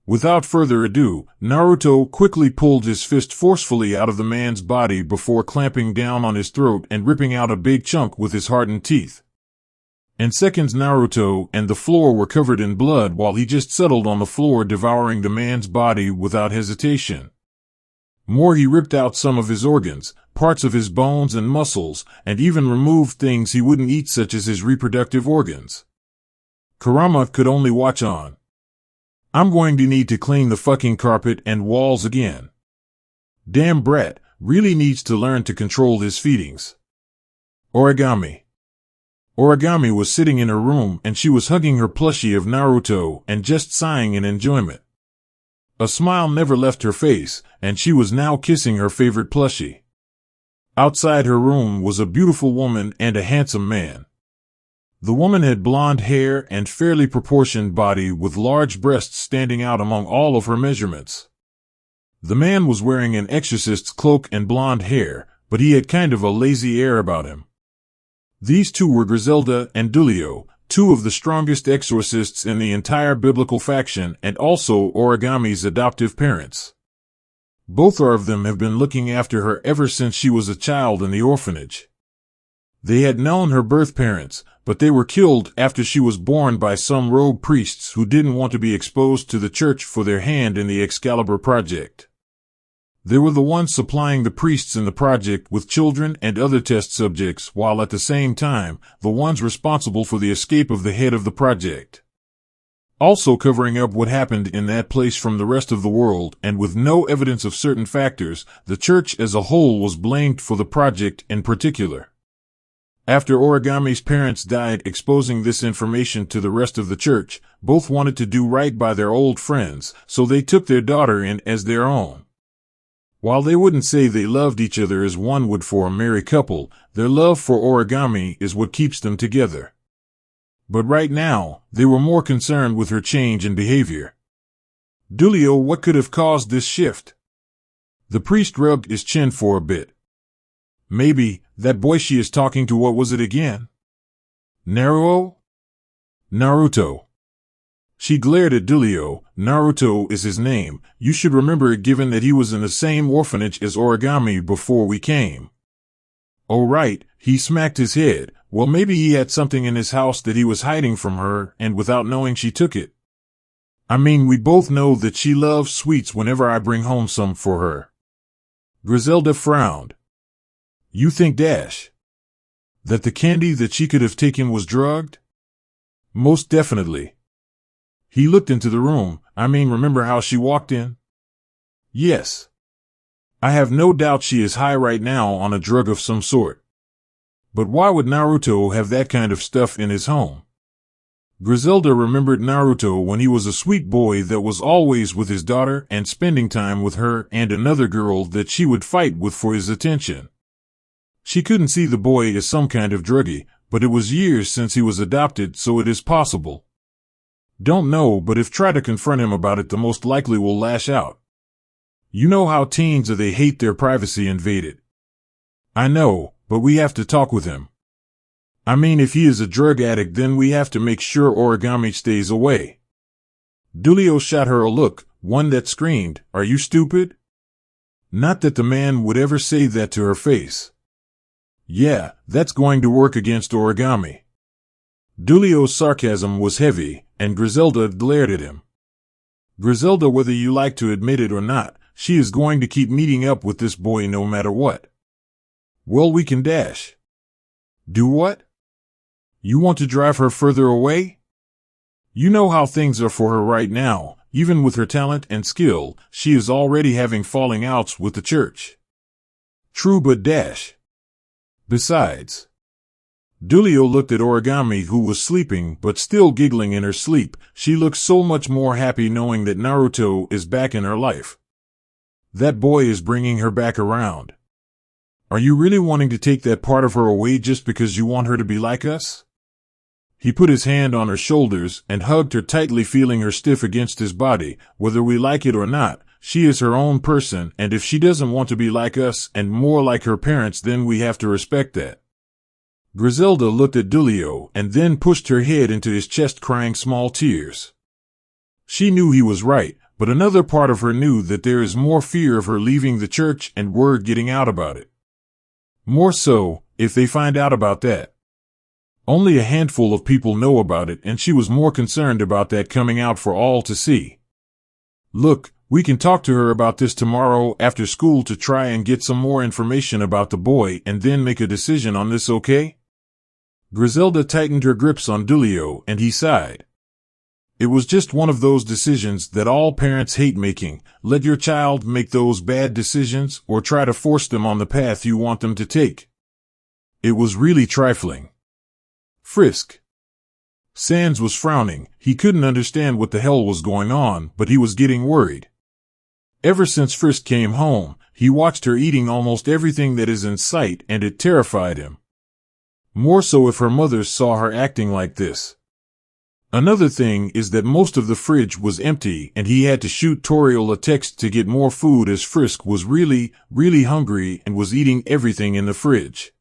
Without further ado, Naruto quickly pulled his fist forcefully out of the man's body before clamping down on his throat and ripping out a big chunk with his hardened teeth. In seconds, Naruto and the floor were covered in blood while he just settled on the floor, devouring the man's body without hesitation. More, he ripped out some of his organs, parts of his bones and muscles, and even removed things he wouldn't eat, such as his reproductive organs. Kurama could only watch on. I'm going to need to clean the fucking carpet and walls again. Damn brat, really needs to learn to control his feedings. Origami. Origami was sitting in her room, and she was hugging her plushie of Naruto and just sighing in enjoyment. A smile never left her face, and she was now kissing her favorite plushie. Outside her room was a beautiful woman and a handsome man. The woman had blonde hair and fairly proportioned body with large breasts standing out among all of her measurements. The man was wearing an exorcist's cloak and blonde hair, but he had kind of a lazy air about him. These two were Griselda and Dulio, two of the strongest exorcists in the entire biblical faction, and also Origami's adoptive parents. Both of them have been looking after her ever since she was a child in the orphanage. They had known her birth parents, but they were killed after she was born by some rogue priests who didn't want to be exposed to the church for their hand in the Excalibur project. They were the ones supplying the priests in the project with children and other test subjects, while at the same time, the ones responsible for the escape of the head of the project. Also covering up what happened in that place from the rest of the world, and with no evidence of certain factors, the church as a whole was blamed for the project in particular. After Origami's parents died, exposing this information to the rest of the church, both wanted to do right by their old friends, so they took their daughter in as their own. While they wouldn't say they loved each other as one would for a married couple, their love for Origami is what keeps them together. But right now, they were more concerned with her change in behavior. Dulio, what could have caused this shift? The priest rubbed his chin for a bit. Maybe, that boy she is talking to, what was it again? Naruto? She glared at Dulio. Naruto is his name. You should remember it, given that he was in the same orphanage as Origami before we came. Oh right, he smacked his head. Well, maybe he had something in his house that he was hiding from her, and without knowing she took it. I mean, we both know that she loves sweets whenever I bring home some for her. Griselda frowned. You think, Dash, that the candy that she could have taken was drugged? Most definitely. He looked into the room. I mean, remember how she walked in? Yes. I have no doubt she is high right now on a drug of some sort. But why would Naruto have that kind of stuff in his home? Griselda remembered Naruto when he was a sweet boy that was always with his daughter and spending time with her and another girl that she would fight with for his attention. She couldn't see the boy as some kind of druggie, but it was years since he was adopted, so it is possible. Don't know, but if try to confront him about it, the most likely will lash out. You know how teens are, they hate their privacy invaded. I know, but we have to talk with him. I mean, if he is a drug addict, then we have to make sure Origami stays away. Dulio shot her a look, one that screamed, "Are you stupid?" Not that the man would ever say that to her face. Yeah, that's going to work against Origami. Dulio's sarcasm was heavy, and Griselda glared at him. Griselda, whether you like to admit it or not, she is going to keep meeting up with this boy no matter what. Well, we can dash. Do what? You want to drive her further away? You know how things are for her right now. Even with her talent and skill, she is already having falling outs with the church. True, but dash. Besides. Dulio looked at Origami, who was sleeping but still giggling in her sleep. She looked so much more happy knowing that Naruto is back in her life. That boy is bringing her back around. Are you really wanting to take that part of her away just because you want her to be like us? He put his hand on her shoulders and hugged her tightly, feeling her stiff against his body. Whether we like it or not, she is her own person, and if she doesn't want to be like us and more like her parents, then we have to respect that. Griselda looked at Dulio and then pushed her head into his chest, crying small tears. She knew he was right, but another part of her knew that there is more fear of her leaving the church and word getting out about it. More so, if they find out about that. Only a handful of people know about it, and she was more concerned about that coming out for all to see. Look, we can talk to her about this tomorrow after school to try and get some more information about the boy and then make a decision on this, okay? Griselda tightened her grips on Dulio and he sighed. It was just one of those decisions that all parents hate making. Let your child make those bad decisions or try to force them on the path you want them to take. It was really trifling. Frisk. Sans was frowning. He couldn't understand what the hell was going on, but he was getting worried. Ever since Frisk came home, he watched her eating almost everything that is in sight, and it terrified him. More so if her mother saw her acting like this. Another thing is that most of the fridge was empty, and he had to shoot Toriel a text to get more food, as Frisk was really hungry and was eating everything in the fridge.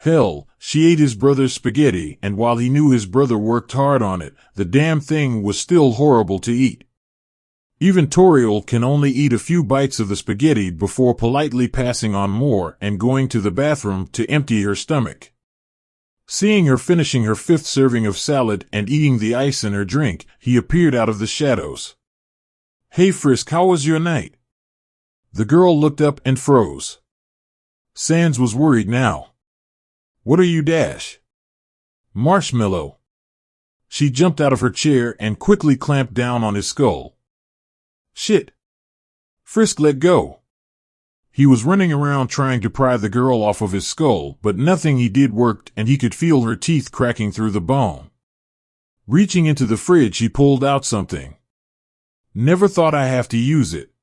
Hell, she ate his brother's spaghetti, and while he knew his brother worked hard on it, the damn thing was still horrible to eat. Even Toriel can only eat a few bites of the spaghetti before politely passing on more and going to the bathroom to empty her stomach. Seeing her finishing her 5th serving of salad and eating the ice in her drink, he appeared out of the shadows. "Hey Frisk, how was your night?" The girl looked up and froze. Sans was worried now. "What are you, Dash?" "Marshmallow." She jumped out of her chair and quickly clamped down on his skull. "Shit." Frisk let go. He was running around trying to pry the girl off of his skull, but nothing he did worked, and he could feel her teeth cracking through the bone. Reaching into the fridge, he pulled out something. "Never thought I have to use it."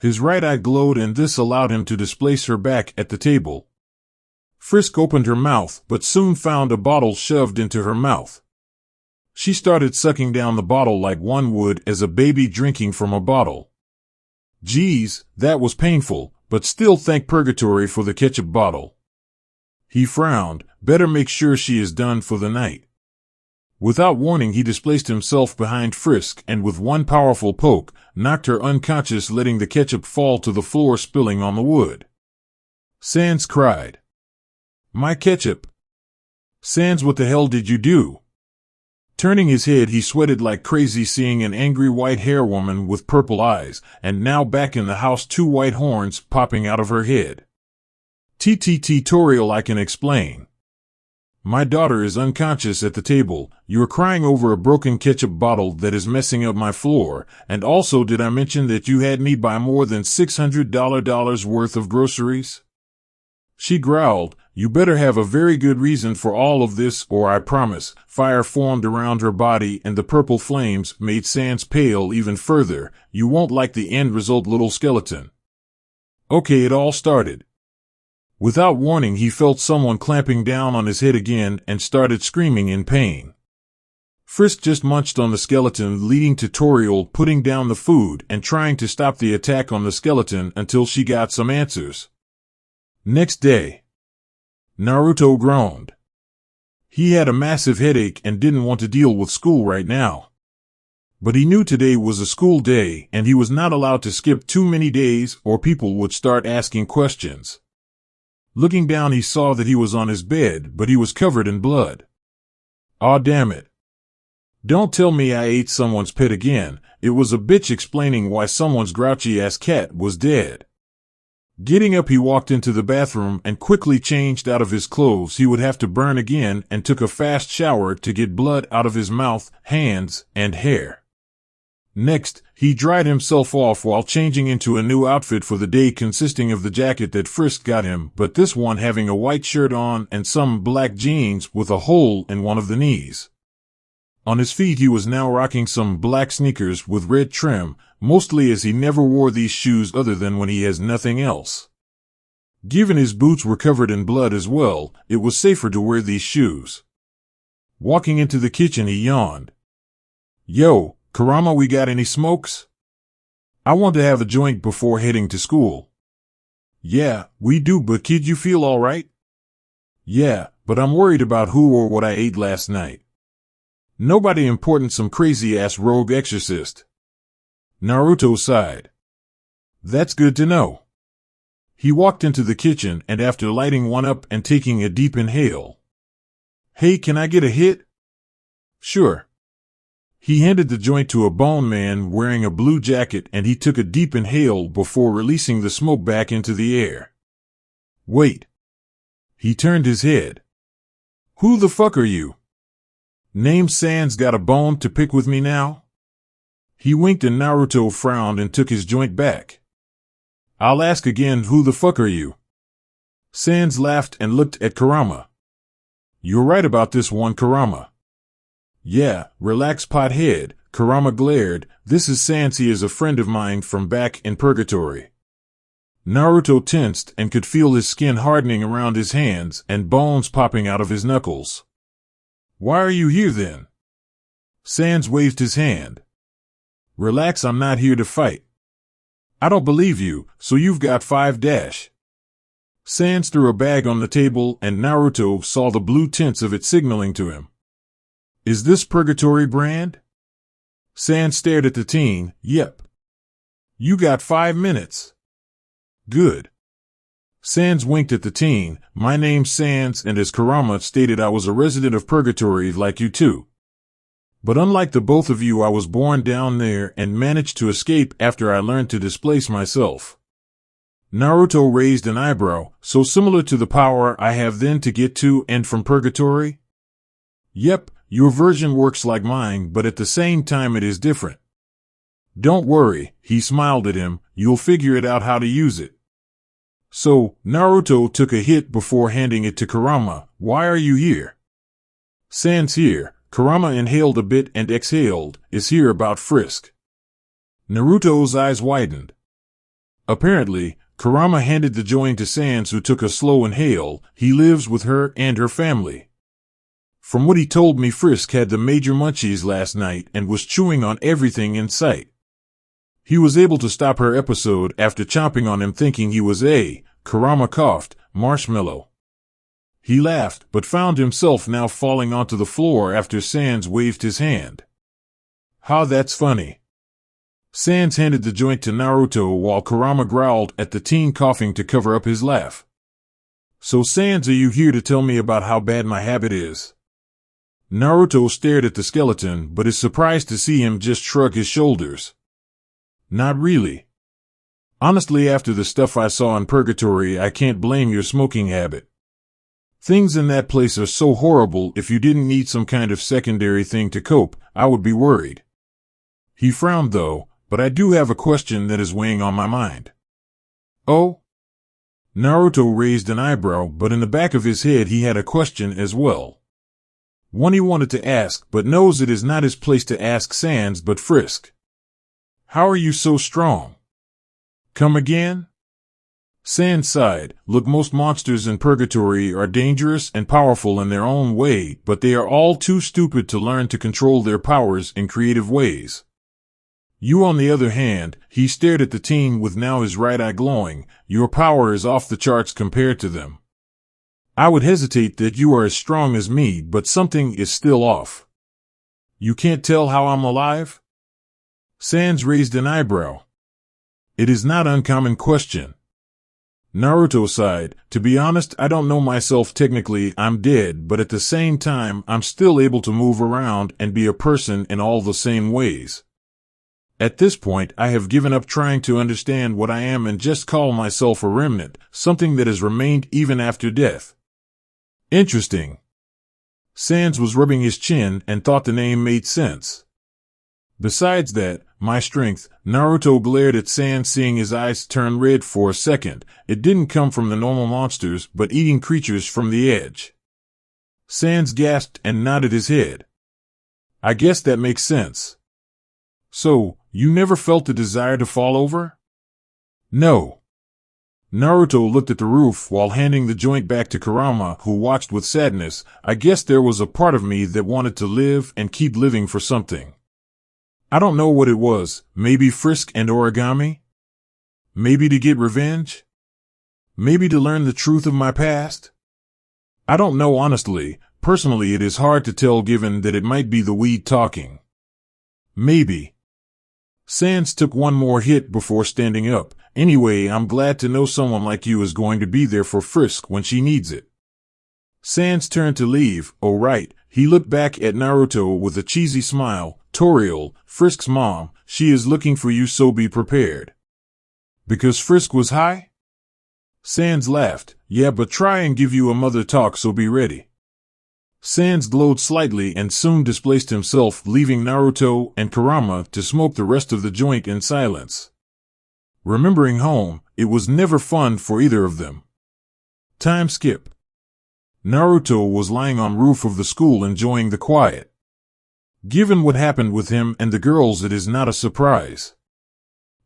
His right eye glowed, and this allowed him to displace her back at the table. Frisk opened her mouth, but soon found a bottle shoved into her mouth. She started sucking down the bottle like one would as a baby drinking from a bottle. Geez, that was painful, but still thank Purgatorio for the ketchup bottle. He frowned. Better make sure she is done for the night. Without warning, he displaced himself behind Frisk and with one powerful poke, knocked her unconscious, letting the ketchup fall to the floor, spilling on the wood. Sans cried. "My ketchup!" "Sans, what the hell did you do?" Turning his head, he sweated like crazy, seeing an angry white-haired woman with purple eyes, and now back in the house, 2 white horns popping out of her head. Toriel, I can explain." My daughter is unconscious at the table. You are crying over a broken ketchup bottle that is messing up my floor. And also, did I mention that you had me buy more than $600 worth of groceries? She growled. You better have a very good reason for all of this, or I promise. Fire formed around her body and the purple flames made Sans pale even further. You won't like the end result, little skeleton. Okay, it all started. Without warning, he felt someone clamping down on his head again and started screaming in pain. Frisk just munched on the skeleton, leading to Toriel putting down the food and trying to stop the attack on the skeleton until she got some answers. Next day, Naruto groaned. He had a massive headache and didn't want to deal with school right now. But he knew today was a school day and he was not allowed to skip too many days or people would start asking questions. Looking down, he saw that he was on his bed, but he was covered in blood. Aw, damn it. Don't tell me I ate someone's pet again. It was a bitch explaining why someone's grouchy-ass cat was dead. Getting up, he walked into the bathroom and quickly changed out of his clothes he would have to burn again and took a fast shower to get blood out of his mouth, hands, and hair. Next, he dried himself off while changing into a new outfit for the day consisting of the jacket that Frisk got him, but this one having a white shirt on and some black jeans with a hole in one of the knees. On his feet he was now rocking some black sneakers with red trim, mostly as he never wore these shoes other than when he has nothing else. Given his boots were covered in blood as well, it was safer to wear these shoes. Walking into the kitchen, he yawned. Yo, Kurama, we got any smokes? I want to have a joint before heading to school. Yeah, we do, but kid, you feel alright? Yeah, but I'm worried about who or what I ate last night. Nobody important, some crazy-ass rogue exorcist. Naruto sighed. That's good to know. He walked into the kitchen and after lighting one up and taking a deep inhale. Hey, can I get a hit? Sure. He handed the joint to a bone man wearing a blue jacket and he took a deep inhale before releasing the smoke back into the air. Wait. He turned his head. Who the fuck are you? Name Sans got a bone to pick with me now? He winked and Naruto frowned and took his joint back. I'll ask again, who the fuck are you? Sans laughed and looked at Kurama. You're right about this one, Kurama. Yeah, relax, pothead, Kurama glared. This is Sans. He is a friend of mine from back in Purgatorio. Naruto tensed and could feel his skin hardening around his hands and bones popping out of his knuckles. Why are you here then? Sans waved his hand. Relax, I'm not here to fight. I don't believe you, so you've got 5 dash. Sans threw a bag on the table and Naruto saw the blue tints of it signaling to him. Is this Purgatorio brand? Sans stared at the teen. Yep. You got 5 minutes. Good. Sans winked at the teen. My name's Sans, and as Kurama stated, I was a resident of Purgatorio like you too. But unlike the both of you, I was born down there and managed to escape after I learned to displace myself. Naruto raised an eyebrow. So similar to the power I have then to get to and from Purgatorio? Yep. Your version works like mine, but at the same time it is different. Don't worry, he smiled at him, you'll figure it out how to use it. So, Naruto took a hit before handing it to Kurama. Why are you here? Sans here. Kurama inhaled a bit and exhaled. Is here about Frisk. Naruto's eyes widened. Apparently, Kurama handed the joint to Sans, who took a slow inhale. He lives with her and her family. From what he told me, Frisk had the major munchies last night and was chewing on everything in sight. He was able to stop her episode after chomping on him, thinking he was a, Kurama coughed, marshmallow. He laughed, but found himself now falling onto the floor after Sans waved his hand. How that's funny. Sans handed the joint to Naruto while Kurama growled at the teen, coughing to cover up his laugh. So Sans, are you here to tell me about how bad my habit is? Naruto stared at the skeleton, but is surprised to see him just shrug his shoulders. Not really. Honestly, after the stuff I saw in Purgatorio, I can't blame your smoking habit. Things in that place are so horrible. If you didn't need some kind of secondary thing to cope, I would be worried. He frowned though, but I do have a question that is weighing on my mind. Oh? Naruto raised an eyebrow, but in the back of his head he had a question as well. One he wanted to ask, but knows it is not his place to ask Sans but Frisk. How are you so strong? Come again? Sans sighed. Look, most monsters in Purgatorio are dangerous and powerful in their own way, but they are all too stupid to learn to control their powers in creative ways. You, on the other hand, he stared at the teen with now his right eye glowing, your power is off the charts compared to them. I would hesitate that you are as strong as me, but something is still off. You can't tell how I'm alive? Sans raised an eyebrow. It is not an uncommon question. Naruto sighed. To be honest, I don't know myself. Technically, I'm dead, but at the same time, I'm still able to move around and be a person in all the same ways. At this point, I have given up trying to understand what I am and just call myself a remnant, something that has remained even after death. Interesting. Sans was rubbing his chin and thought the name made sense. Besides that, my strength, Naruto glared at Sans, seeing his eyes turn red for a second. It didn't come from the normal monsters, but eating creatures from the edge. Sans gasped and nodded his head. I guess that makes sense. So, you never felt the desire to fall over? No. Naruto looked at the roof while handing the joint back to Kurama, who watched with sadness. I guess there was a part of me that wanted to live and keep living for something. I don't know what it was. Maybe Frisk and origami? Maybe to get revenge? Maybe to learn the truth of my past? I don't know honestly. Personally, it is hard to tell given that it might be the weed talking. Maybe. Sans took one more hit before standing up. Anyway, I'm glad to know someone like you is going to be there for Frisk when she needs it. Sans turned to leave. Oh right. He looked back at Naruto with a cheesy smile. Toriel, Frisk's mom, she is looking for you, so be prepared. Because Frisk was high? Sans laughed. Yeah, but try and give you a mother talk, so be ready. Sans glowed slightly and soon displaced himself, leaving Naruto and Kurama to smoke the rest of the joint in silence. Remembering home, it was never fun for either of them. Time skip. Naruto was lying on roof of the school enjoying the quiet. Given what happened with him and the girls, it is not a surprise.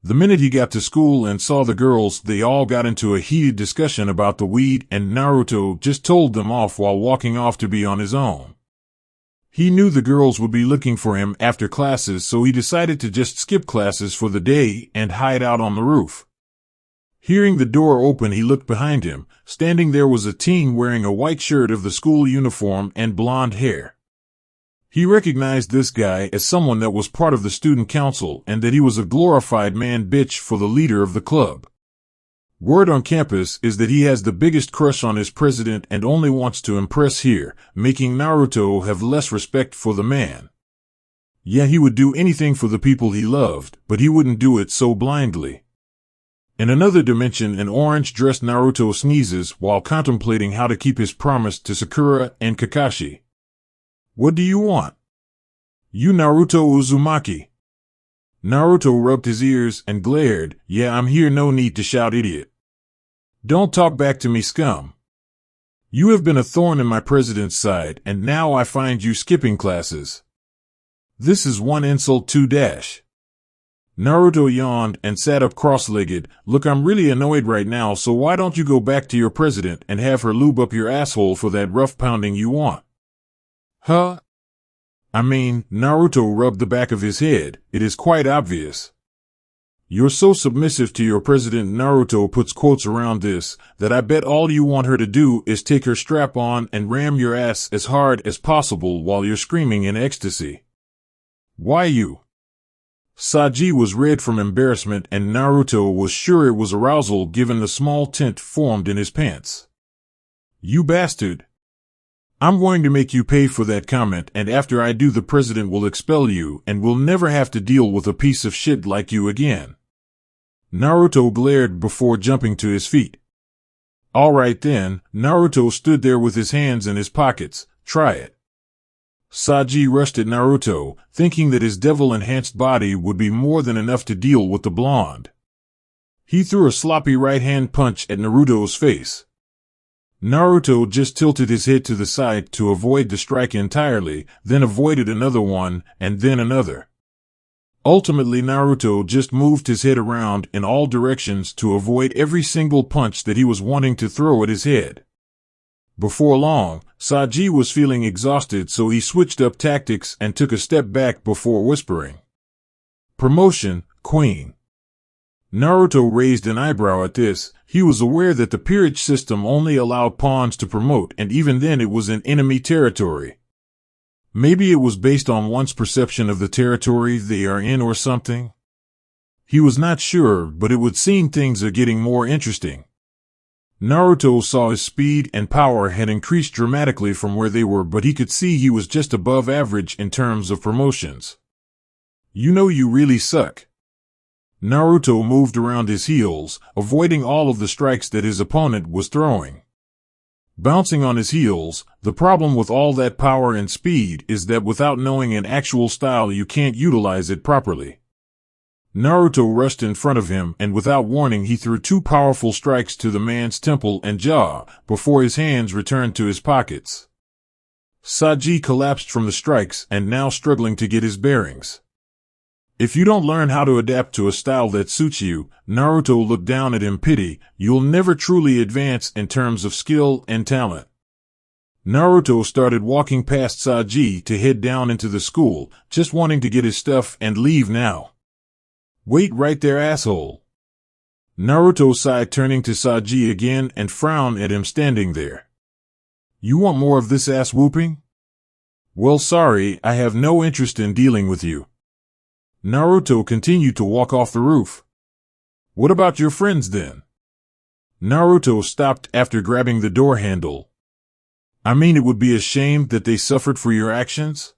The minute he got to school and saw the girls, they all got into a heated discussion about the weed, and Naruto just told them off while walking off to be on his own. He knew the girls would be looking for him after classes, so he decided to just skip classes for the day and hide out on the roof. Hearing the door open, he looked behind him. Standing there was a teen wearing a white shirt of the school uniform and blonde hair. He recognized this guy as someone that was part of the student council and that he was a glorified man bitch for the leader of the club. Word on campus is that he has the biggest crush on his president and only wants to impress here, making Naruto have less respect for the man. Yeah, he would do anything for the people he loved, but he wouldn't do it so blindly. In another dimension, an orange-dressed Naruto sneezes while contemplating how to keep his promise to Sakura and Kakashi. What do you want? You Naruto Uzumaki. Naruto rubbed his ears and glared. Yeah, I'm here, no need to shout, idiot. Don't talk back to me, scum. You have been a thorn in my president's side, and now I find you skipping classes. This is one insult too dash. Naruto yawned and sat up cross-legged. Look, I'm really annoyed right now, so why don't you go back to your president and have her lube up your asshole for that rough pounding you want? Huh? I mean, Naruto rubbed the back of his head. It is quite obvious. You're so submissive to your president, Naruto puts quotes around this, that I bet all you want her to do is take her strap on and ram your ass as hard as possible while you're screaming in ecstasy. Why you? Saji was red from embarrassment and Naruto was sure it was arousal given the small tent formed in his pants. You bastard. I'm going to make you pay for that comment, and after I do, the president will expel you and will never have to deal with a piece of shit like you again. Naruto glared before jumping to his feet. All right then, Naruto stood there with his hands in his pockets. Try it. Saji rushed at Naruto, thinking that his devil-enhanced body would be more than enough to deal with the blonde. He threw a sloppy right-hand punch at Naruto's face. Naruto just tilted his head to the side to avoid the strike entirely, then avoided another one, and then another. Ultimately, Naruto just moved his head around in all directions to avoid every single punch that he was wanting to throw at his head. Before long, Saji was feeling exhausted, so he switched up tactics and took a step back before whispering, "Promotion, Queen." Naruto raised an eyebrow at this. He was aware that the peerage system only allowed pawns to promote, and even then it was in enemy territory. Maybe it was based on one's perception of the territory they are in or something. He was not sure, but it would seem things are getting more interesting. Naruto saw his speed and power had increased dramatically from where they were, but he could see he was just above average in terms of promotions. "You know you really suck." Naruto moved around his heels, avoiding all of the strikes that his opponent was throwing. Bouncing on his heels, the problem with all that power and speed is that without knowing an actual style you can't utilize it properly. Naruto rushed in front of him, and without warning he threw two powerful strikes to the man's temple and jaw, before his hands returned to his pockets. Saji collapsed from the strikes and now struggling to get his bearings. "If you don't learn how to adapt to a style that suits you," Naruto looked down at him pity, "you'll never truly advance in terms of skill and talent." Naruto started walking past Saji to head down into the school, just wanting to get his stuff and leave now. "Wait right there, asshole." Naruto sighed, turning to Saji again and frowned at him standing there. "You want more of this ass whooping? Well, sorry, I have no interest in dealing with you." Naruto continued to walk off the roof. "What about your friends then?" Naruto stopped after grabbing the door handle. "I mean, it would be a shame that they suffered for your actions.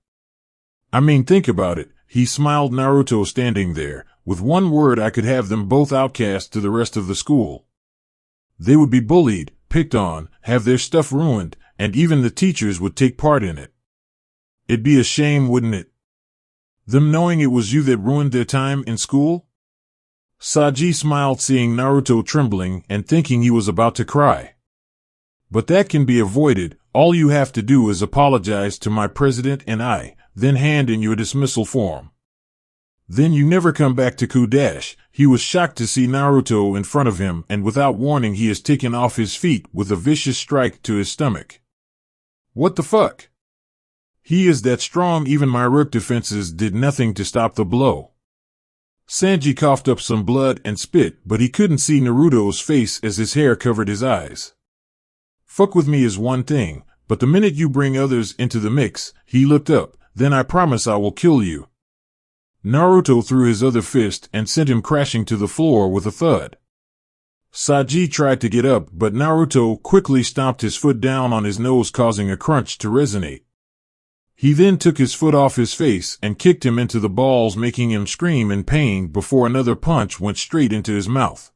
I mean, think about it." He smiled. Naruto standing there. "With one word, I could have them both outcast to the rest of the school. They would be bullied, picked on, have their stuff ruined, and even the teachers would take part in it. It'd be a shame, wouldn't it? Them knowing it was you that ruined their time in school?" Saji smiled, seeing Naruto trembling and thinking he was about to cry. "But that can be avoided. All you have to do is apologize to my president and I, then hand in your dismissal form. Then you never come back to Kudash." He was shocked to see Naruto in front of him, and without warning he is taken off his feet with a vicious strike to his stomach. "What the fuck? He is that strong, even my rook defenses did nothing to stop the blow." Sanji coughed up some blood and spit, but he couldn't see Naruto's face as his hair covered his eyes. "Fuck with me is one thing, but the minute you bring others into the mix," he looked up, "then I promise I will kill you." Naruto threw his other fist and sent him crashing to the floor with a thud. Saji tried to get up, but Naruto quickly stomped his foot down on his nose, causing a crunch to resonate. He then took his foot off his face and kicked him into the balls, making him scream in pain before another punch went straight into his mouth.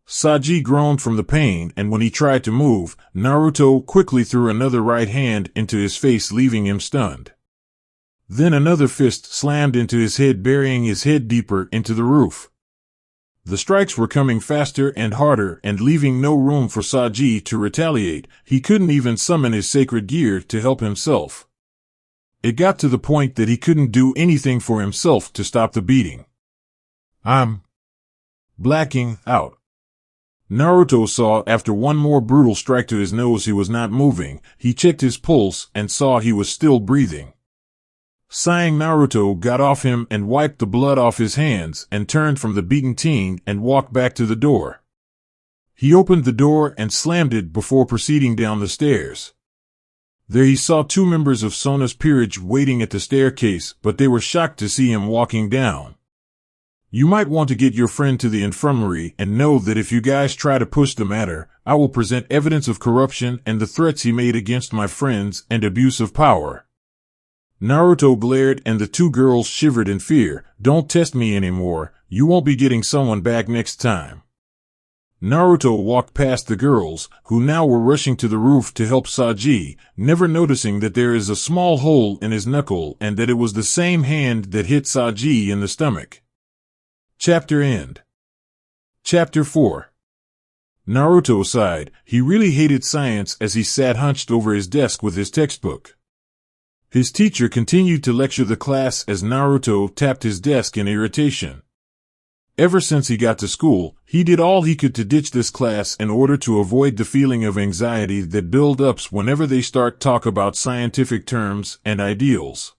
Saji groaned from the pain, and when he tried to move, Naruto quickly threw another right hand into his face, leaving him stunned. Then another fist slammed into his head, burying his head deeper into the roof. The strikes were coming faster and harder and leaving no room for Saji to retaliate. He couldn't even summon his sacred gear to help himself. It got to the point that he couldn't do anything for himself to stop the beating. "I'm blacking out." Naruto saw after one more brutal strike to his nose he was not moving. He checked his pulse and saw he was still breathing. Sighing, Naruto got off him and wiped the blood off his hands and turned from the beaten teen and walked back to the door. He opened the door and slammed it before proceeding down the stairs. There he saw two members of Sona's peerage waiting at the staircase, but they were shocked to see him walking down. "You might want to get your friend to the infirmary, and know that if you guys try to push the matter, I will present evidence of corruption and the threats he made against my friends and abuse of power." Naruto glared, and the two girls shivered in fear. "Don't test me anymore. You won't be getting someone back next time." Naruto walked past the girls, who now were rushing to the roof to help Saji, never noticing that there is a small hole in his knuckle and that it was the same hand that hit Saji in the stomach. Chapter end. Chapter 4. Naruto sighed. He really hated science as he sat hunched over his desk with his textbook. His teacher continued to lecture the class as Naruto tapped his desk in irritation. Ever since he got to school, he did all he could to ditch this class in order to avoid the feeling of anxiety that builds up whenever they start talk about scientific terms and ideals.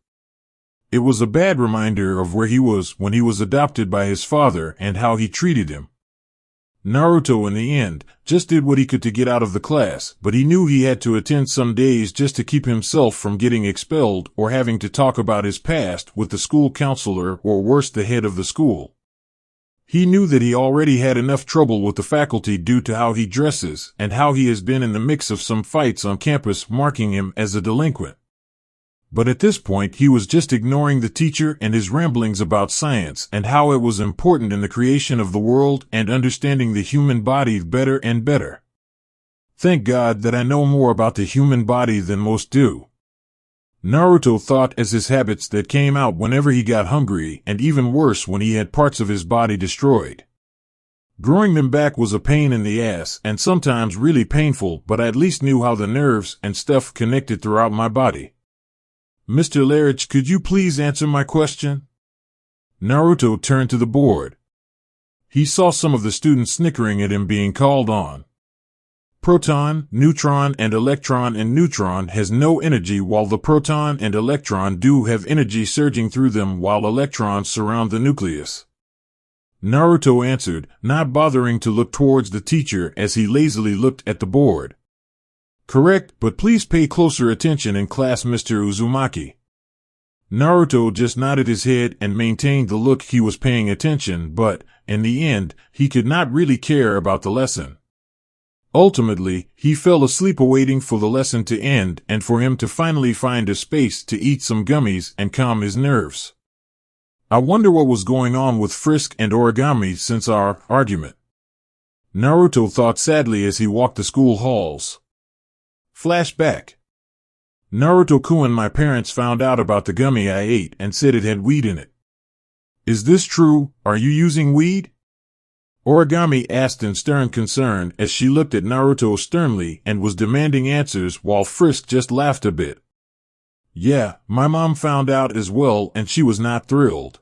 It was a bad reminder of where he was when he was adopted by his father and how he treated him. Naruto, in the end, just did what he could to get out of the class, but he knew he had to attend some days just to keep himself from getting expelled or having to talk about his past with the school counselor or worse, the head of the school. He knew that he already had enough trouble with the faculty due to how he dresses and how he has been in the mix of some fights on campus, marking him as a delinquent. But at this point he was just ignoring the teacher and his ramblings about science and how it was important in the creation of the world and understanding the human body better and better. Thank God that I know more about the human body than most do. Naruto thought as his habits that came out whenever he got hungry and even worse when he had parts of his body destroyed. Growing them back was a pain in the ass and sometimes really painful, but I at least knew how the nerves and stuff connected throughout my body. Mr. Larich, could you please answer my question? Naruto turned to the board. He saw some of the students snickering at him being called on. Proton, neutron, and electron, and neutron has no energy while the proton and electron do have energy surging through them while electrons surround the nucleus. Naruto answered, not bothering to look towards the teacher as he lazily looked at the board. Correct, but please pay closer attention in class, Mr. Uzumaki. Naruto just nodded his head and maintained the look he was paying attention, but, in the end, he could not really care about the lesson. Ultimately, he fell asleep awaiting for the lesson to end and for him to finally find a space to eat some gummies and calm his nerves. I wonder what was going on with Frisk and Origami since our argument. Naruto thought sadly as he walked the school halls. Flashback. Naruto-kun, my parents found out about the gummy I ate and said it had weed in it. Is this true? Are you using weed? Origami asked in stern concern as she looked at Naruto sternly and was demanding answers while Frisk just laughed a bit. Yeah, my mom found out as well and she was not thrilled.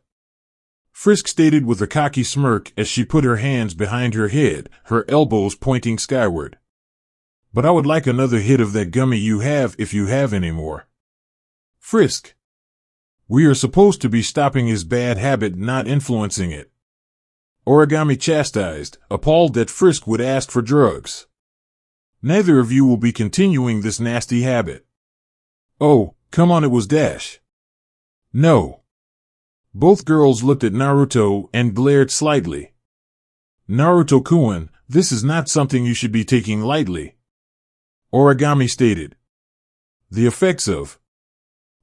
Frisk stated with a cocky smirk as she put her hands behind her head, her elbows pointing skyward. But I would like another hit of that gummy you have if you have any more. Frisk. We are supposed to be stopping his bad habit, not influencing it. Origami chastised, appalled that Frisk would ask for drugs. Neither of you will be continuing this nasty habit. Oh, come on, it was Dash. No. Both girls looked at Naruto and glared slightly. Naruto-kun, this is not something you should be taking lightly. Origami stated. The effects of.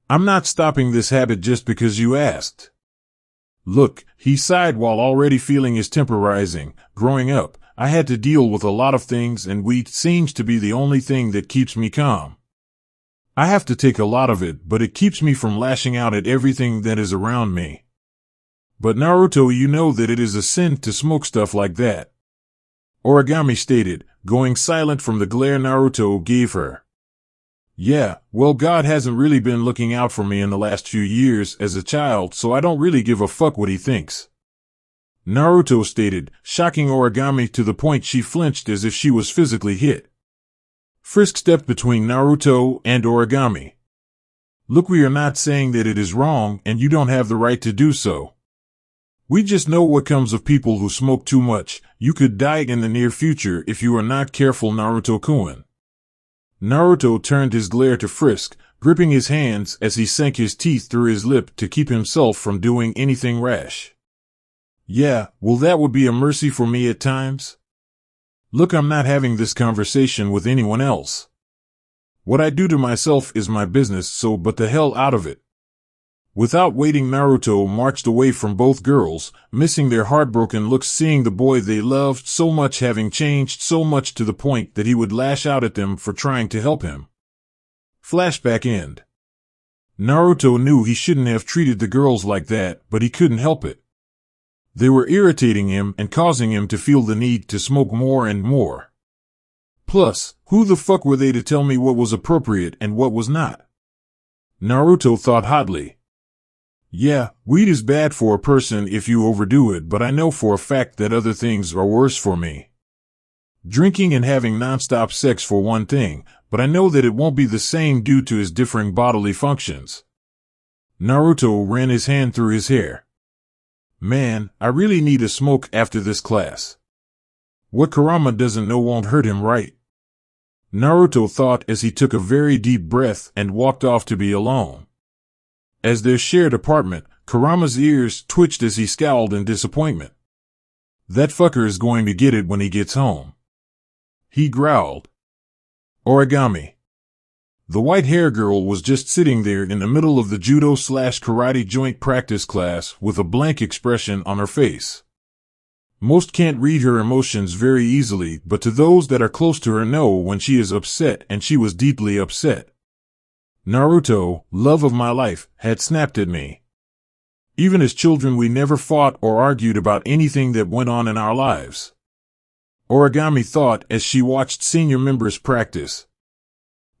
I'm not stopping this habit just because you asked. Look, he sighed while already feeling his temper rising. Growing up, I had to deal with a lot of things and weed seems to be the only thing that keeps me calm. I have to take a lot of it, but it keeps me from lashing out at everything that is around me. But Naruto, you know that it is a sin to smoke stuff like that. Origami stated, going silent from the glare Naruto gave her. Yeah, well, God hasn't really been looking out for me in the last few years as a child, so I don't really give a fuck what he thinks. Naruto stated, shocking Origami to the point she flinched as if she was physically hit. Frisk stepped between Naruto and Origami. Look, we are not saying that it is wrong and you don't have the right to do so. We just know what comes of people who smoke too much. You could die in the near future if you are not careful, Naruto-kun. Naruto turned his glare to Frisk, gripping his hands as he sank his teeth through his lip to keep himself from doing anything rash. Yeah, well, that would be a mercy for me at times. Look, I'm not having this conversation with anyone else. What I do to myself is my business, so but the hell out of it. Without waiting, Naruto marched away from both girls, missing their heartbroken looks, seeing the boy they loved so much having changed so much to the point that he would lash out at them for trying to help him. Flashback end. Naruto knew he shouldn't have treated the girls like that, but he couldn't help it. They were irritating him and causing him to feel the need to smoke more and more. Plus, who the fuck were they to tell me what was appropriate and what was not? Naruto thought hotly. Yeah, weed is bad for a person if you overdo it, but I know for a fact that other things are worse for me. Drinking and having nonstop sex for one thing, but I know that it won't be the same due to his differing bodily functions. Naruto ran his hand through his hair. Man, I really need a smoke after this class. What Kurama doesn't know won't hurt him, right? Naruto thought as he took a very deep breath and walked off to be alone. As their shared apartment, Kurama's ears twitched as he scowled in disappointment. That fucker is going to get it when he gets home. He growled. Origami. The white hair girl was just sitting there in the middle of the judo/karate joint practice class with a blank expression on her face. Most can't read her emotions very easily, but to those that are close to her know when she is upset, and she was deeply upset. Naruto, love of my life, had snapped at me. Even as children we never fought or argued about anything that went on in our lives. Origami thought as she watched senior members practice.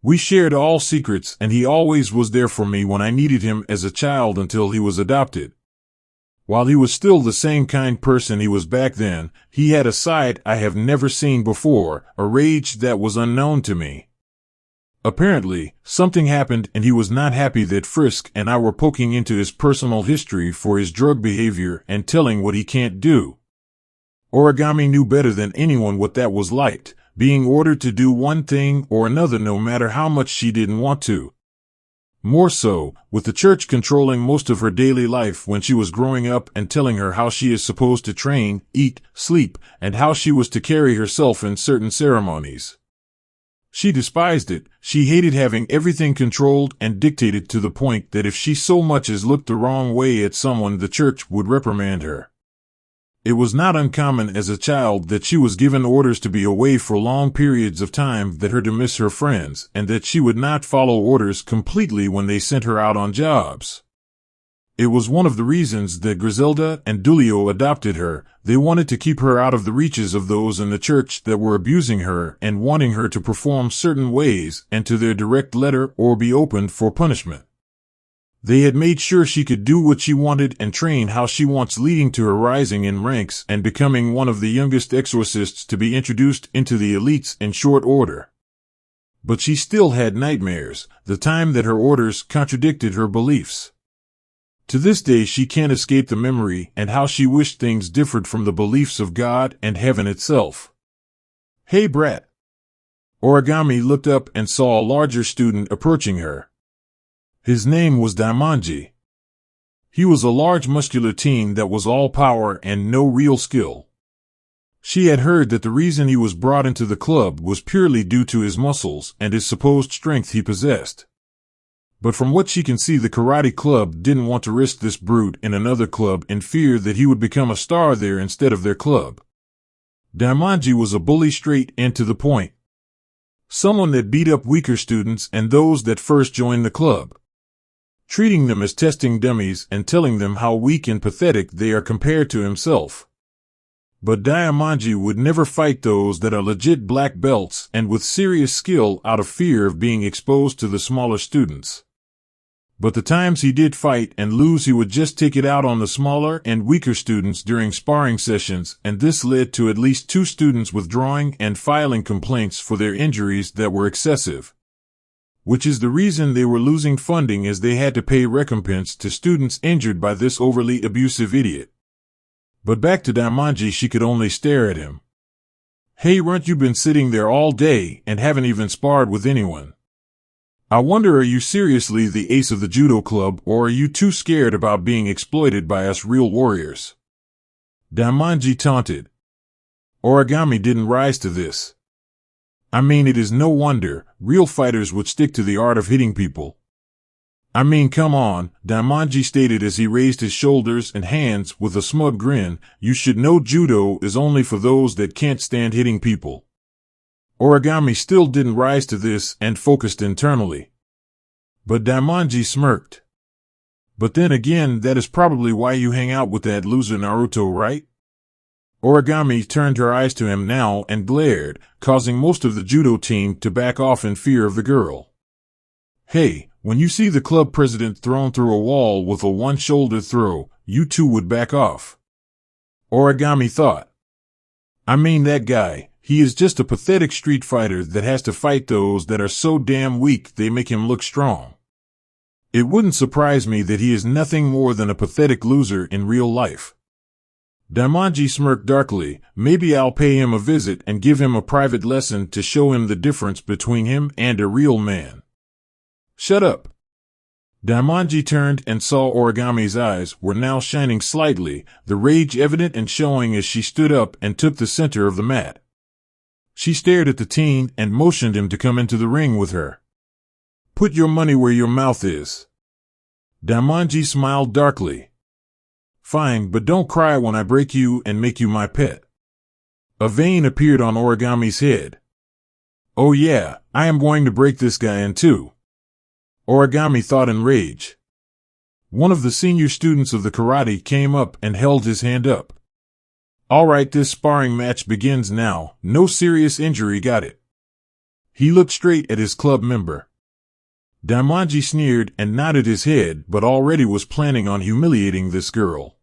We shared all secrets and he always was there for me when I needed him as a child until he was adopted. While he was still the same kind person he was back then, he had a side I have never seen before, a rage that was unknown to me. Apparently, something happened and he was not happy that Frisk and I were poking into his personal history for his drug behavior and telling what he can't do. Origami knew better than anyone what that was like, being ordered to do one thing or another no matter how much she didn't want to. More so, with the church controlling most of her daily life when she was growing up and telling her how she is supposed to train, eat, sleep, and how she was to carry herself in certain ceremonies. She despised it. She hated having everything controlled and dictated to the point that if she so much as looked the wrong way at someone, the church would reprimand her. It was not uncommon as a child that she was given orders to be away for long periods of time, that her to miss her friends, and that she would not follow orders completely when they sent her out on jobs. It was one of the reasons that Griselda and Dulio adopted her. They wanted to keep her out of the reaches of those in the church that were abusing her and wanting her to perform certain ways and to their direct letter or be opened for punishment. They had made sure she could do what she wanted and train how she wants, leading to her rising in ranks and becoming one of the youngest exorcists to be introduced into the elites in short order. But she still had nightmares, the time that her orders contradicted her beliefs. To this day she can't escape the memory and how she wished things differed from the beliefs of God and heaven itself. Hey brat. Origami looked up and saw a larger student approaching her. His name was Daimonji. He was a large muscular teen that was all power and no real skill. She had heard that the reason he was brought into the club was purely due to his muscles and his supposed strength he possessed. But from what she can see, the karate club didn't want to risk this brute in another club in fear that he would become a star there instead of their club. Daimonji was a bully, straight and to the point. Someone that beat up weaker students and those that first joined the club, treating them as testing dummies and telling them how weak and pathetic they are compared to himself. But Daimonji would never fight those that are legit black belts and with serious skill out of fear of being exposed to the smaller students. But the times he did fight and lose, he would just take it out on the smaller and weaker students during sparring sessions, and this led to at least 2 students withdrawing and filing complaints for their injuries that were excessive. Which is the reason they were losing funding, as they had to pay recompense to students injured by this overly abusive idiot. But back to Daimonji, she could only stare at him. Hey runt, you been sitting there all day and haven't even sparred with anyone. I wonder, are you seriously the ace of the judo club, or are you too scared about being exploited by us real warriors? Daimonji taunted. Origami didn't rise to this. I mean, it is no wonder real fighters would stick to the art of hitting people. I mean, come on, Daimonji stated as he raised his shoulders and hands with a smug grin. You should know judo is only for those that can't stand hitting people. Origami still didn't rise to this and focused internally. But Daimonji smirked. But then again, that is probably why you hang out with that loser Naruto, right? Origami turned her eyes to him now and glared, causing most of the judo team to back off in fear of the girl. Hey, when you see the club president thrown through a wall with a one-shoulder throw, you too would back off. Origami thought. I mean, that guy, he is just a pathetic street fighter that has to fight those that are so damn weak they make him look strong. It wouldn't surprise me that he is nothing more than a pathetic loser in real life. Daimonji smirked darkly. Maybe I'll pay him a visit and give him a private lesson to show him the difference between him and a real man. Shut up. Daimonji turned and saw Origami's eyes were now shining slightly, the rage evident and showing as she stood up and took the center of the mat. She stared at the teen and motioned him to come into the ring with her. Put your money where your mouth is. Daimonji smiled darkly. Fine, but don't cry when I break you and make you my pet. A vein appeared on Origami's head. Oh yeah, I am going to break this guy in two. Origami thought in rage. One of the senior students of the karate came up and held his hand up. All right, this sparring match begins now. No serious injury, got it? He looked straight at his club member. Daimonji sneered and nodded his head, but already was planning on humiliating this girl.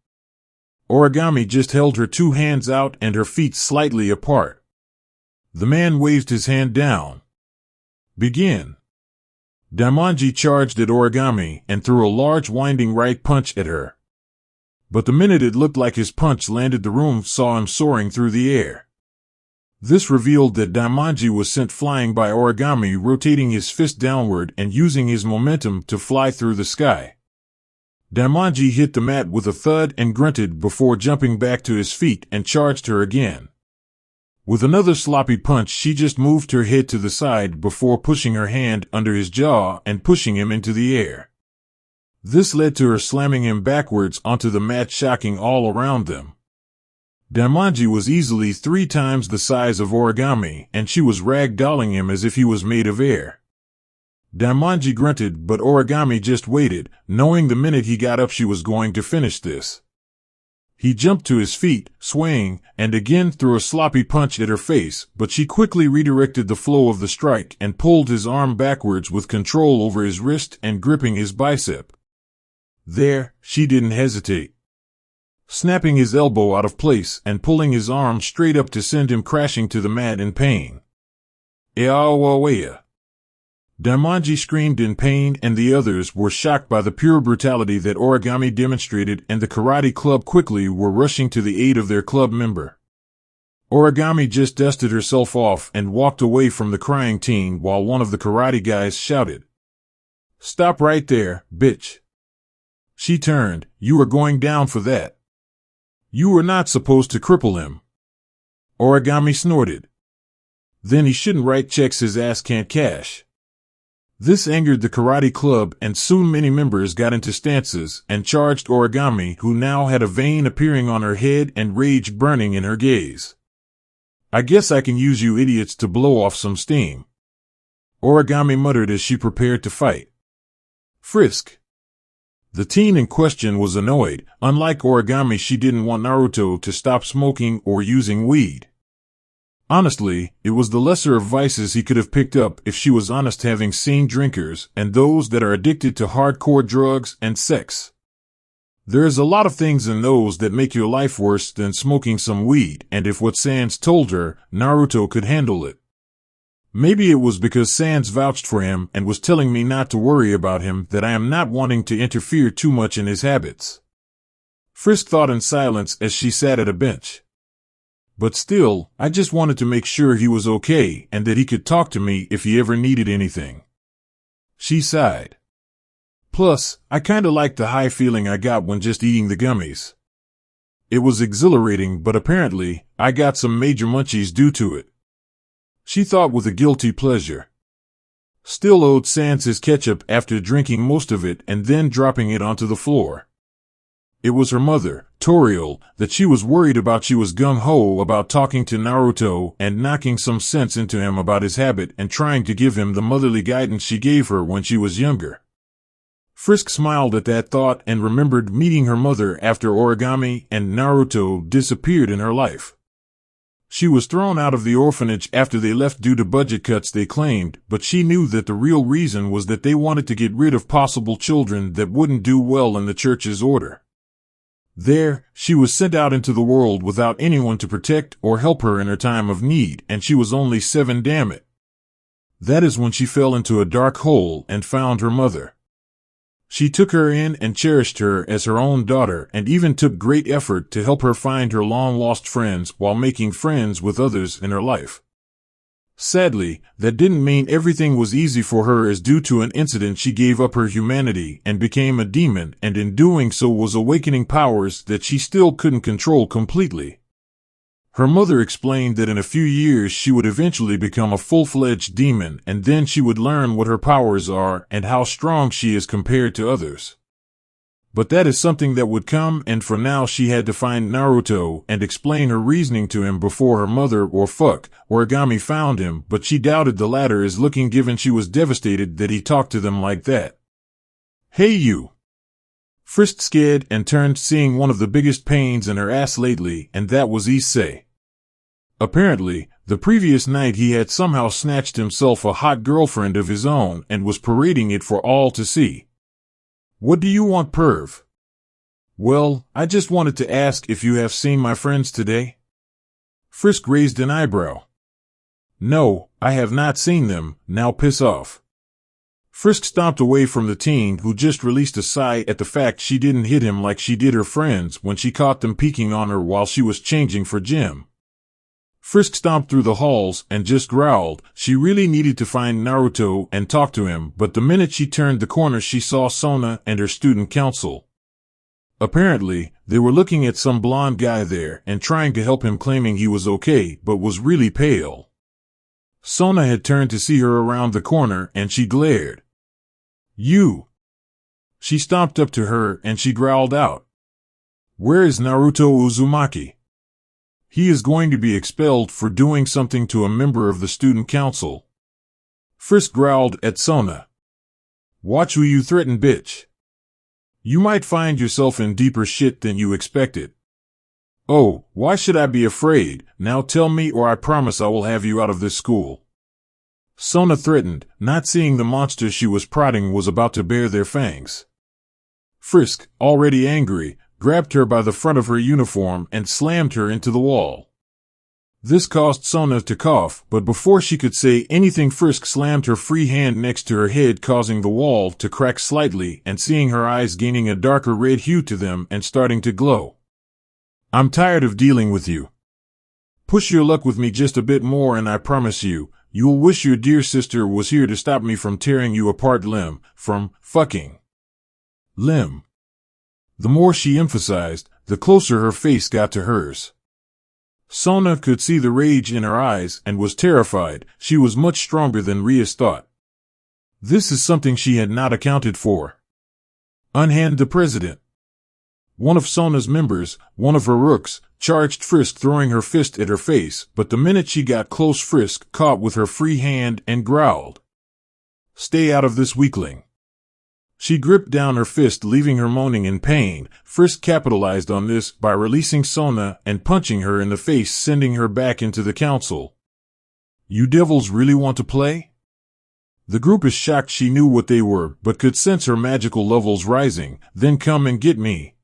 Origami just held her two hands out and her feet slightly apart. The man waved his hand down. Begin. Daimonji charged at Origami and threw a large winding right punch at her. But the minute it looked like his punch landed, the room saw him soaring through the air. This revealed that Daimonji was sent flying by Origami, rotating his fist downward and using his momentum to fly through the sky. Daimonji hit the mat with a thud and grunted before jumping back to his feet and charged her again. With another sloppy punch, she just moved her head to the side before pushing her hand under his jaw and pushing him into the air. This led to her slamming him backwards onto the mat, shocking all around them. Daimonji was easily 3 times the size of Origami, and she was ragdolling him as if he was made of air. Daimonji grunted, but Origami just waited, knowing the minute he got up she was going to finish this. He jumped to his feet, swaying, and again threw a sloppy punch at her face, but she quickly redirected the flow of the strike and pulled his arm backwards with control over his wrist and gripping his bicep. There, she didn't hesitate. Snapping his elbow out of place and pulling his arm straight up to send him crashing to the mat in pain. Eawawaya. Daimonji screamed in pain, and the others were shocked by the pure brutality that Origami demonstrated, and the karate club quickly were rushing to the aid of their club member. Origami just dusted herself off and walked away from the crying teen while one of the karate guys shouted, "Stop right there, bitch." She turned. "You are going down for that. You were not supposed to cripple him." Origami snorted. "Then he shouldn't write checks his ass can't cash." This angered the karate club, and soon many members got into stances and charged Origami, who now had a vein appearing on her head and rage burning in her gaze. "I guess I can use you idiots to blow off some steam," Origami muttered as she prepared to fight. Frisk. The teen in question was annoyed. Unlike Origami, she didn't want Naruto to stop smoking or using weed. Honestly, it was the lesser of vices he could have picked up if she was honest, having seen drinkers and those that are addicted to hardcore drugs and sex. There is a lot of things in those that make your life worse than smoking some weed, and if what Sans told her, Naruto could handle it. Maybe it was because Sans vouched for him and was telling me not to worry about him that I am not wanting to interfere too much in his habits. Frisk thought in silence as she sat at a bench. But still, I just wanted to make sure he was okay and that he could talk to me if he ever needed anything. She sighed. Plus, I kinda liked the high feeling I got when just eating the gummies. It was exhilarating, but apparently, I got some major munchies due to it. She thought with a guilty pleasure. Still owed Sans his ketchup after drinking most of it and then dropping it onto the floor. It was her mother, Toriel, that she was worried about. She was gung-ho about talking to Naruto and knocking some sense into him about his habit and trying to give him the motherly guidance she gave her when she was younger. Frisk smiled at that thought and remembered meeting her mother after Origami and Naruto disappeared in her life. She was thrown out of the orphanage after they left due to budget cuts, they claimed, but she knew that the real reason was that they wanted to get rid of possible children that wouldn't do well in the church's order. There, she was sent out into the world without anyone to protect or help her in her time of need, and she was only 7, damn it. That is when she fell into a dark hole and found her mother. She took her in and cherished her as her own daughter and even took great effort to help her find her long-lost friends while making friends with others in her life. Sadly, that didn't mean everything was easy for her, as due to an incident she gave up her humanity and became a demon, and in doing so was awakening powers that she still couldn't control completely. Her mother explained that in a few years she would eventually become a full-fledged demon, and then she would learn what her powers are and how strong she is compared to others. But that is something that would come, and for now she had to find Naruto and explain her reasoning to him before her mother or Origami found him, but she doubted the latter as looking, given she was devastated that he talked to them like that. "Hey you!" Frisk scared and turned, seeing one of the biggest pains in her ass lately, and that was Issei. Apparently, the previous night he had somehow snatched himself a hot girlfriend of his own and was parading it for all to see. "What do you want, perv?" "Well, I just wanted to ask if you have seen my friends today." Frisk raised an eyebrow. "No, I have not seen them, now piss off." Frisk stomped away from the teen, who just released a sigh at the fact she didn't hit him like she did her friends when she caught them peeking on her while she was changing for gym. Frisk stomped through the halls and just growled. She really needed to find Naruto and talk to him, but the minute she turned the corner she saw Sona and her student council. Apparently, they were looking at some blonde guy there and trying to help him, claiming he was okay but was really pale. Sona had turned to see her around the corner and she glared. "You!" She stomped up to her and she growled out, "Where is Naruto Uzumaki? He is going to be expelled for doing something to a member of the student council." Frisk growled at Sona. "Watch who you threaten, bitch. You might find yourself in deeper shit than you expected." "Oh, why should I be afraid? Now tell me, or I promise I will have you out of this school," Sona threatened, not seeing the monster she was prodding was about to bare their fangs. Frisk, already angry, grabbed her by the front of her uniform and slammed her into the wall. This caused Sona to cough, but before she could say anything Frisk slammed her free hand next to her head, causing the wall to crack slightly and seeing her eyes gaining a darker red hue to them and starting to glow. "I'm tired of dealing with you. Push your luck with me just a bit more and I promise you'll wish your dear sister was here to stop me from tearing you apart limb from fucking limb." The more she emphasized, the closer her face got to hers. Sona could see the rage in her eyes and was terrified. She was much stronger than Rias thought. This is something she had not accounted for. "Unhand the president." One of Sona's members, one of her rooks, charged Frisk, throwing her fist at her face, but the minute she got close Frisk caught with her free hand and growled, "Stay out of this, weakling." She gripped down her fist, leaving her moaning in pain. Frisk capitalized on this by releasing Sona and punching her in the face, sending her back into the council. "You devils really want to play?" The group is shocked she knew what they were, but could sense her magical levels rising. "Then come and get me."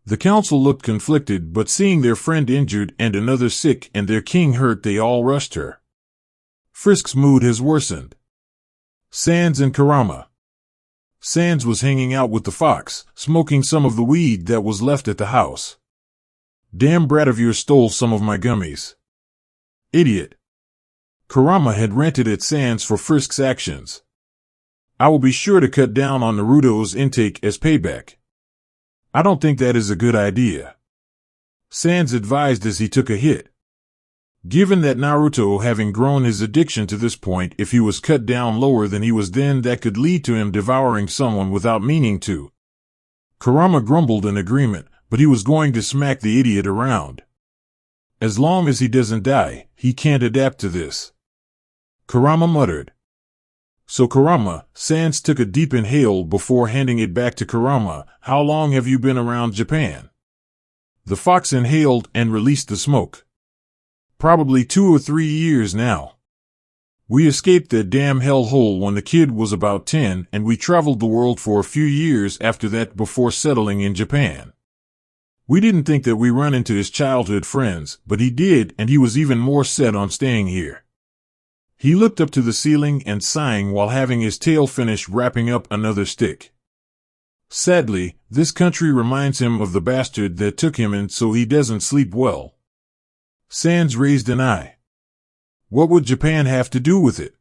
The council looked conflicted, but seeing their friend injured and another sick and their king hurt, they all rushed her. Frisk's mood has worsened. Sans and Kurama. Sans was hanging out with the fox, smoking some of the weed that was left at the house. "Damn brat of yours stole some of my gummies. Idiot." Kurama had ranted at Sans for Frisk's actions. "I will be sure to cut down on Naruto's intake as payback." "I don't think that is a good idea," Sans advised as he took a hit. Given that Naruto having grown his addiction to this point, if he was cut down lower than he was then, that could lead to him devouring someone without meaning to. Kurama grumbled in agreement, but he was going to smack the idiot around. As long as he doesn't die, he can't adapt to this. Kurama muttered. So Kurama, Sans took a deep inhale before handing it back to Kurama. How long have you been around Japan? The fox inhaled and released the smoke. Probably 2 or 3 years now. We escaped that damn hellhole when the kid was about 10, and we traveled the world for a few years after that before settling in Japan. We didn't think that we run into his childhood friends, but he did, and he was even more set on staying here. He looked up to the ceiling and sighing while having his tail finish wrapping up another stick. Sadly, this country reminds him of the bastard that took him, and so he doesn't sleep well. Sans raised an eye. What would Japan have to do with it?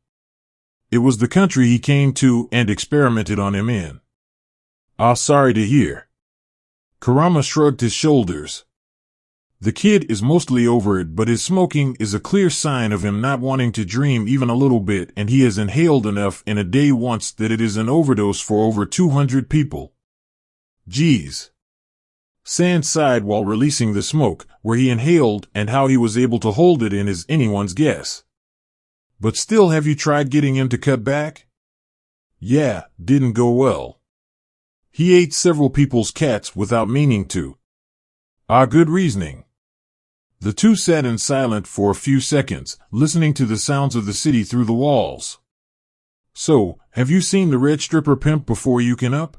It was the country he came to and experimented on him in. Ah, sorry to hear. Kurama shrugged his shoulders. The kid is mostly over it, but his smoking is a clear sign of him not wanting to dream even a little bit, and he has inhaled enough in a day once that it is an overdose for over 200 people. Geez. Sans sighed while releasing the smoke, where he inhaled and how he was able to hold it in is anyone's guess. But still, have you tried getting him to cut back? Yeah, didn't go well. He ate several people's cats without meaning to. Ah, good reasoning. The two sat in silence for a few seconds, listening to the sounds of the city through the walls. So, have you seen the red stripper pimp before you can up?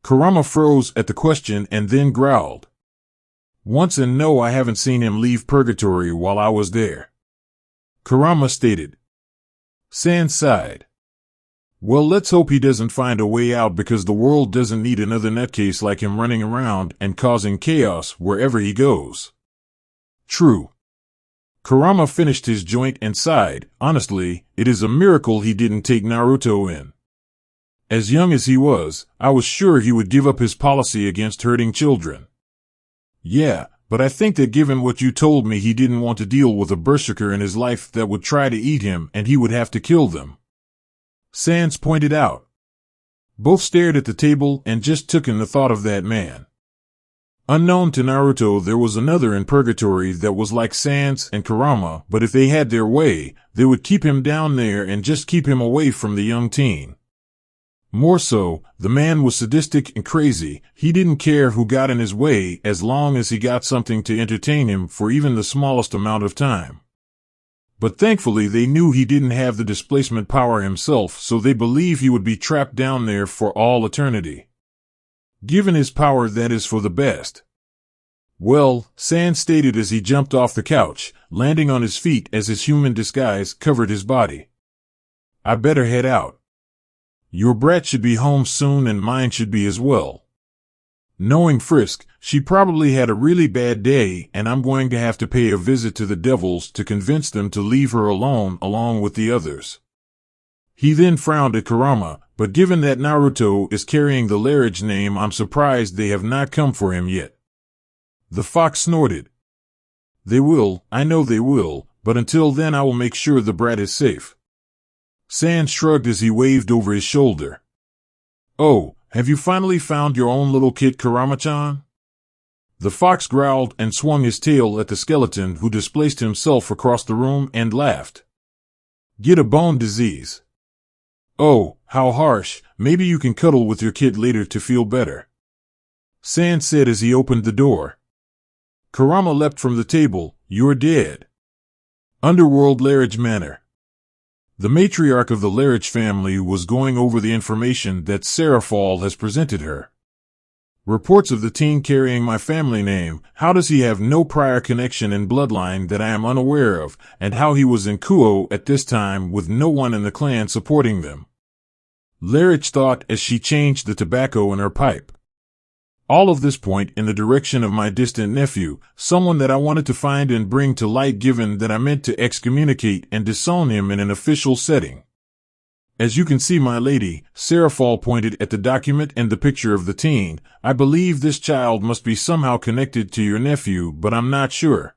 Kurama froze at the question and then growled. Once, and no, I haven't seen him leave Purgatorio while I was there. Kurama stated. Sans sighed. Well, let's hope he doesn't find a way out, because the world doesn't need another nutcase like him running around and causing chaos wherever he goes. True. Kurama finished his joint and sighed. Honestly, it is a miracle he didn't take Naruto in. As young as he was, I was sure he would give up his policy against hurting children. Yeah, but I think that given what you told me, he didn't want to deal with a berserker in his life that would try to eat him and he would have to kill them. Sans pointed out. Both stared at the table and just took in the thought of that man. Unknown to Naruto, there was another in Purgatory that was like Sans and Kurama, but if they had their way, they would keep him down there and just keep him away from the young teen. More so, the man was sadistic and crazy. He didn't care who got in his way as long as he got something to entertain him for even the smallest amount of time. But thankfully they knew he didn't have the displacement power himself, so they believe he would be trapped down there for all eternity. Given his power, that is for the best. Well, Sans stated as he jumped off the couch, landing on his feet as his human disguise covered his body. I better head out. Your brat should be home soon, and mine should be as well. Knowing Frisk, she probably had a really bad day, and I'm going to have to pay a visit to the devils to convince them to leave her alone along with the others. He then frowned at Kurama, but given that Naruto is carrying the Larage name, I'm surprised they have not come for him yet. The fox snorted. They will, I know they will, but until then I will make sure the brat is safe. Sans shrugged as he waved over his shoulder. Oh, have you finally found your own little kit, Kurama-chan? The fox growled and swung his tail at the skeleton, who displaced himself across the room and laughed. Get a bone disease. Oh, how harsh. Maybe you can cuddle with your kid later to feel better. Sans said as he opened the door. Kurama leapt from the table. You're dead. Underworld Larage Manor. The matriarch of the Larage family was going over the information that Seraphal has presented her. Reports of the teen carrying my family name. How does he have no prior connection in bloodline that I am unaware of, and how he was in Kuo at this time with no one in the clan supporting them? Larage thought as she changed the tobacco in her pipe. All of this point in the direction of my distant nephew, someone that I wanted to find and bring to light, given that I meant to excommunicate and disown him in an official setting. As you can see, my lady, Seraphal pointed at the document and the picture of the teen. I believe this child must be somehow connected to your nephew, but I'm not sure.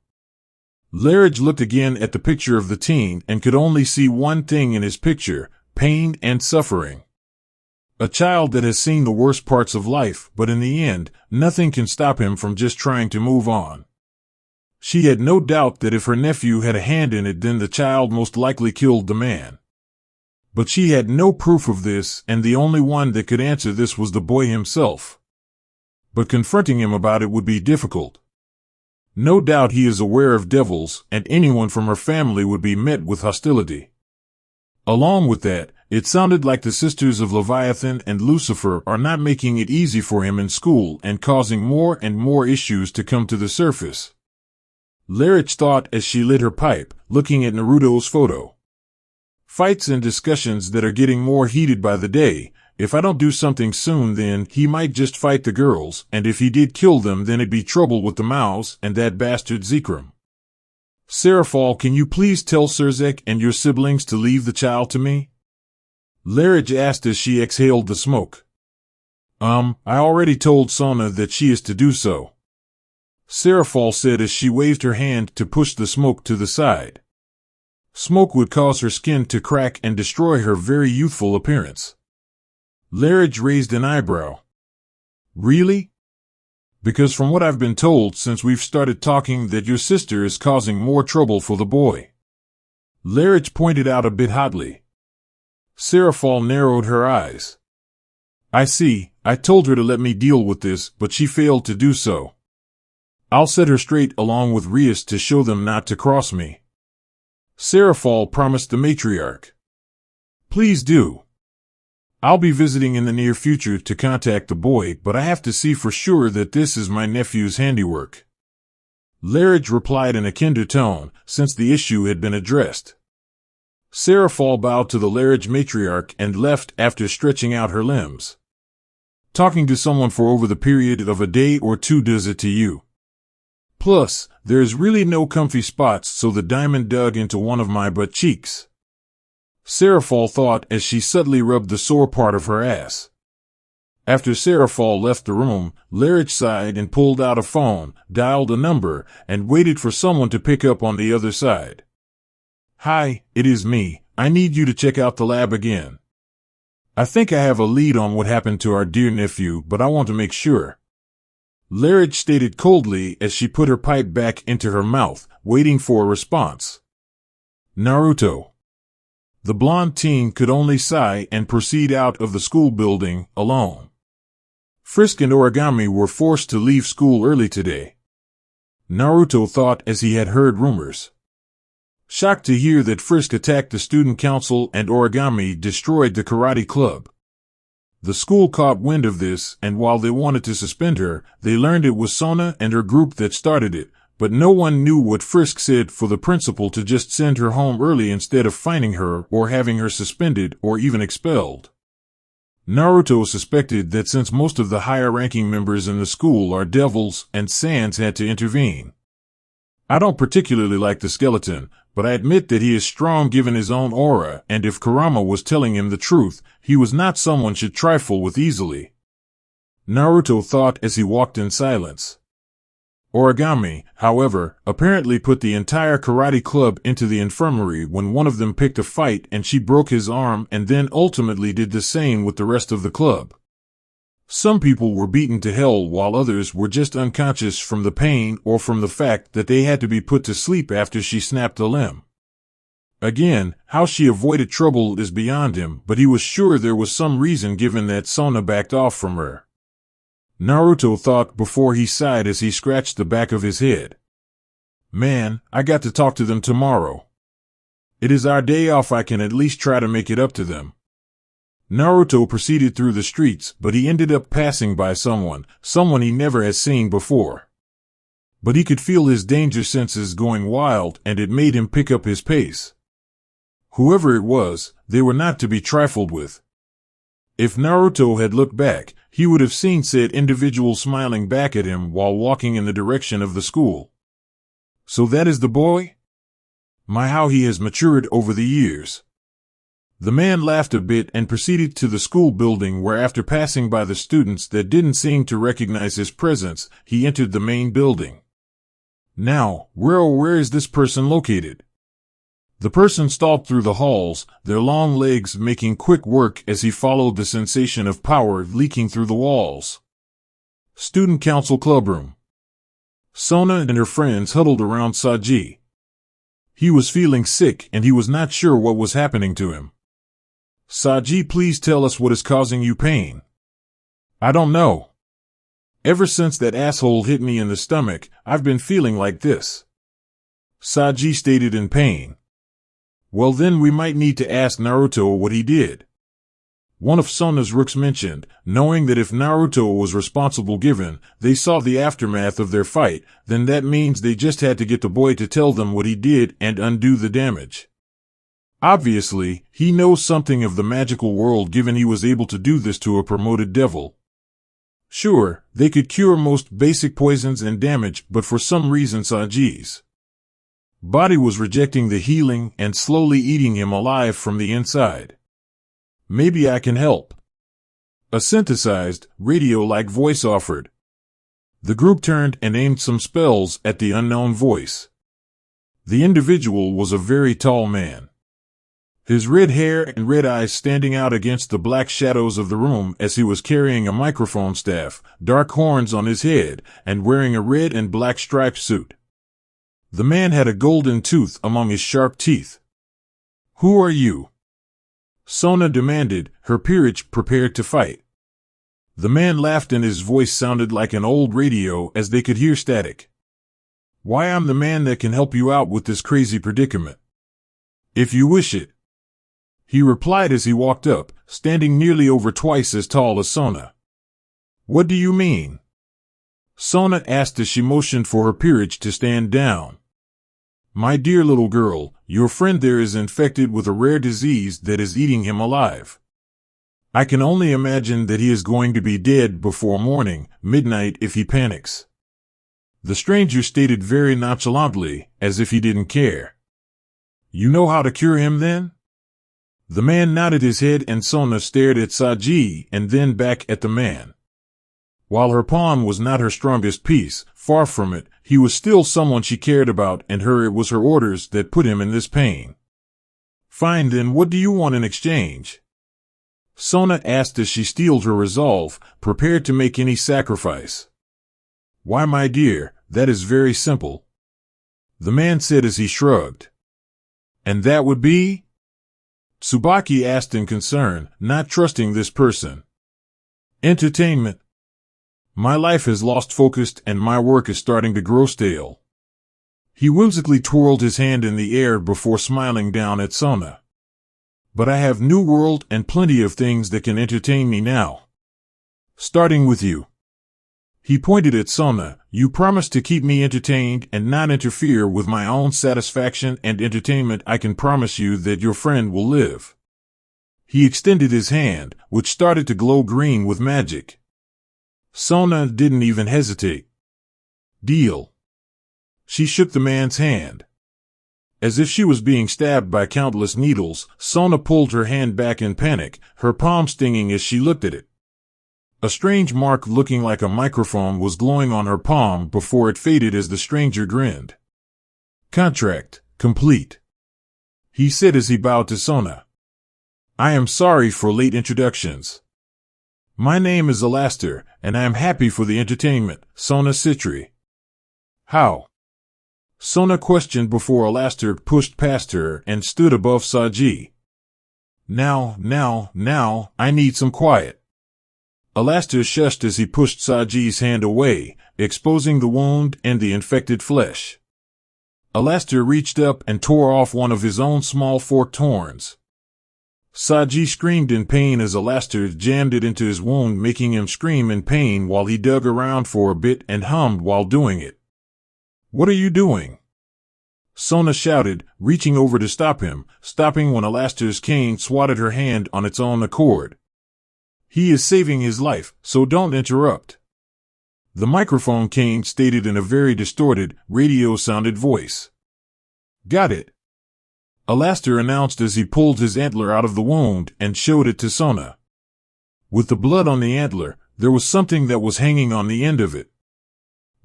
Larridge looked again at the picture of the teen and could only see one thing in his picture: pain and suffering. A child that has seen the worst parts of life, but in the end, nothing can stop him from just trying to move on. She had no doubt that if her nephew had a hand in it, then the child most likely killed the man. But she had no proof of this, and the only one that could answer this was the boy himself. But confronting him about it would be difficult. No doubt he is aware of devils, and anyone from her family would be met with hostility. Along with that, it sounded like the sisters of Leviathan and Lucifer are not making it easy for him in school and causing more and more issues to come to the surface. Larridge thought as she lit her pipe, looking at Naruto's photo. Fights and discussions that are getting more heated by the day. If I don't do something soon, then he might just fight the girls, and if he did kill them, then it'd be trouble with the Maus and that bastard Zekrom. Seraphal, can you please tell Sirzek and your siblings to leave the child to me? Larridge asked as she exhaled the smoke. I already told Sona that she is to do so. Seraphal said as she waved her hand to push the smoke to the side. Smoke would cause her skin to crack and destroy her very youthful appearance. Larridge raised an eyebrow. Really? Because from what I've been told since we've started talking, that your sister is causing more trouble for the boy. Larridge pointed out a bit hotly. Seraphal narrowed her eyes. I see. I told her to let me deal with this, but she failed to do so. I'll set her straight along with Rias to show them not to cross me. Seraphal promised the matriarch. Please do. I'll be visiting in the near future to contact the boy, but I have to see for sure that this is my nephew's handiwork. Larridge replied in a kinder tone, since the issue had been addressed. Seraphal bowed to the Larridge matriarch and left after stretching out her limbs. Talking to someone for over the period of a day or two does it to you. Plus, there's really no comfy spots, so the diamond dug into one of my butt cheeks. Seraphal thought as she subtly rubbed the sore part of her ass. After Seraphal left the room, Larridge sighed and pulled out a phone, dialed a number, and waited for someone to pick up on the other side. Hi, it is me. I need you to check out the lab again. I think I have a lead on what happened to our dear nephew, but I want to make sure. Larridge stated coldly as she put her pipe back into her mouth, waiting for a response. Naruto. The blonde teen could only sigh and proceed out of the school building, alone. Frisk and Origami were forced to leave school early today. Naruto thought as he had heard rumors. Shocked to hear that Frisk attacked the student council and Origami destroyed the karate club. The school caught wind of this, and while they wanted to suspend her, they learned it was Sona and her group that started it, but no one knew what Frisk said for the principal to just send her home early instead of fining her or having her suspended or even expelled. Naruto suspected that since most of the higher-ranking members in the school are devils, and Sans had to intervene. I don't particularly like the skeleton, but I admit that he is strong given his own aura, and if Kurama was telling him the truth, he was not someone should trifle with easily. Naruto thought as he walked in silence. Origami, however, apparently put the entire karate club into the infirmary when one of them picked a fight and she broke his arm, and then ultimately did the same with the rest of the club. Some people were beaten to hell while others were just unconscious from the pain or from the fact that they had to be put to sleep after she snapped a limb. Again, how she avoided trouble is beyond him, but he was sure there was some reason given that Sona backed off from her. Naruto thought before he sighed as he scratched the back of his head. Man, I got to talk to them tomorrow. It is our day off. I can at least try to make it up to them. Naruto proceeded through the streets, but he ended up passing by someone he never had seen before. But he could feel his danger senses going wild, and it made him pick up his pace. Whoever it was, they were not to be trifled with. If Naruto had looked back, he would have seen said individual smiling back at him while walking in the direction of the school. So that is the boy? My, how he has matured over the years. The man laughed a bit and proceeded to the school building where, after passing by the students that didn't seem to recognize his presence, he entered the main building. Now, where is this person located? The person stalked through the halls, their long legs making quick work as he followed the sensation of power leaking through the walls. Student Council Clubroom. Sona and her friends huddled around Saji. He was feeling sick and he was not sure what was happening to him. Saji, please tell us what is causing you pain. I don't know. Ever since that asshole hit me in the stomach, I've been feeling like this. Saji stated in pain. Well, then we might need to ask Naruto what he did. One of Sona's rooks mentioned, knowing that if Naruto was responsible given they saw the aftermath of their fight, then that means they just had to get the boy to tell them what he did and undo the damage. Obviously, he knows something of the magical world given he was able to do this to a promoted devil. Sure, they could cure most basic poisons and damage, but for some reason Saji's body was rejecting the healing and slowly eating him alive from the inside. Maybe I can help. A synthesized, radio-like voice offered. The group turned and aimed some spells at the unknown voice. The individual was a very tall man. His red hair and red eyes standing out against the black shadows of the room as he was carrying a microphone staff, dark horns on his head, and wearing a red and black striped suit. The man had a golden tooth among his sharp teeth. Who are you? Sona demanded, her peerage prepared to fight. The man laughed and his voice sounded like an old radio as they could hear static. Why, I'm the man that can help you out with this crazy predicament. If you wish it. He replied as he walked up, standing nearly over twice as tall as Sona. What do you mean? Sona asked as she motioned for her peerage to stand down. My dear little girl, your friend there is infected with a rare disease that is eating him alive. I can only imagine that he is going to be dead before morning, midnight if he panics. The stranger stated very nonchalantly, as if he didn't care. You know how to cure him then? The man nodded his head and Sona stared at Saji and then back at the man. While her palm was not her strongest piece, far from it, he was still someone she cared about, and it was her orders that put him in this pain. Fine, then what do you want in exchange? Sona asked as she steeled her resolve, prepared to make any sacrifice. Why, my dear, that is very simple. The man said as he shrugged. And that would be? Tsubaki asked in concern, not trusting this person. Entertainment. My life has lost focus and my work is starting to grow stale. He whimsically twirled his hand in the air before smiling down at Sona. But I have new world and plenty of things that can entertain me now. Starting with you. He pointed at Sona. You promised to keep me entertained and not interfere with my own satisfaction and entertainment. I can promise you that your friend will live. He extended his hand, which started to glow green with magic. Sona didn't even hesitate. Deal. She shook the man's hand. As if she was being stabbed by countless needles, Sona pulled her hand back in panic, her palm stinging as she looked at it. A strange mark looking like a microphone was glowing on her palm before it faded as the stranger grinned. Contract complete, he said as he bowed to Sona. I am sorry for late introductions. My name is Alastair, and I am happy for the entertainment, Sona Citri. How? Sona questioned before Alastair pushed past her and stood above Saji. Now, I need some quiet. Alastair shushed as he pushed Saji's hand away, exposing the wound and the infected flesh. Alastair reached up and tore off one of his own small forked horns. Saji screamed in pain as Alastair jammed it into his wound, making him scream in pain while he dug around for a bit and hummed while doing it. What are you doing? Sona shouted, reaching over to stop him, stopping when Alastair's cane swatted her hand on its own accord. He is saving his life, so don't interrupt. The microphone cane stated in a very distorted, radio-sounded voice. Got it. Alastair announced as he pulled his antler out of the wound and showed it to Sona. With the blood on the antler, there was something that was hanging on the end of it.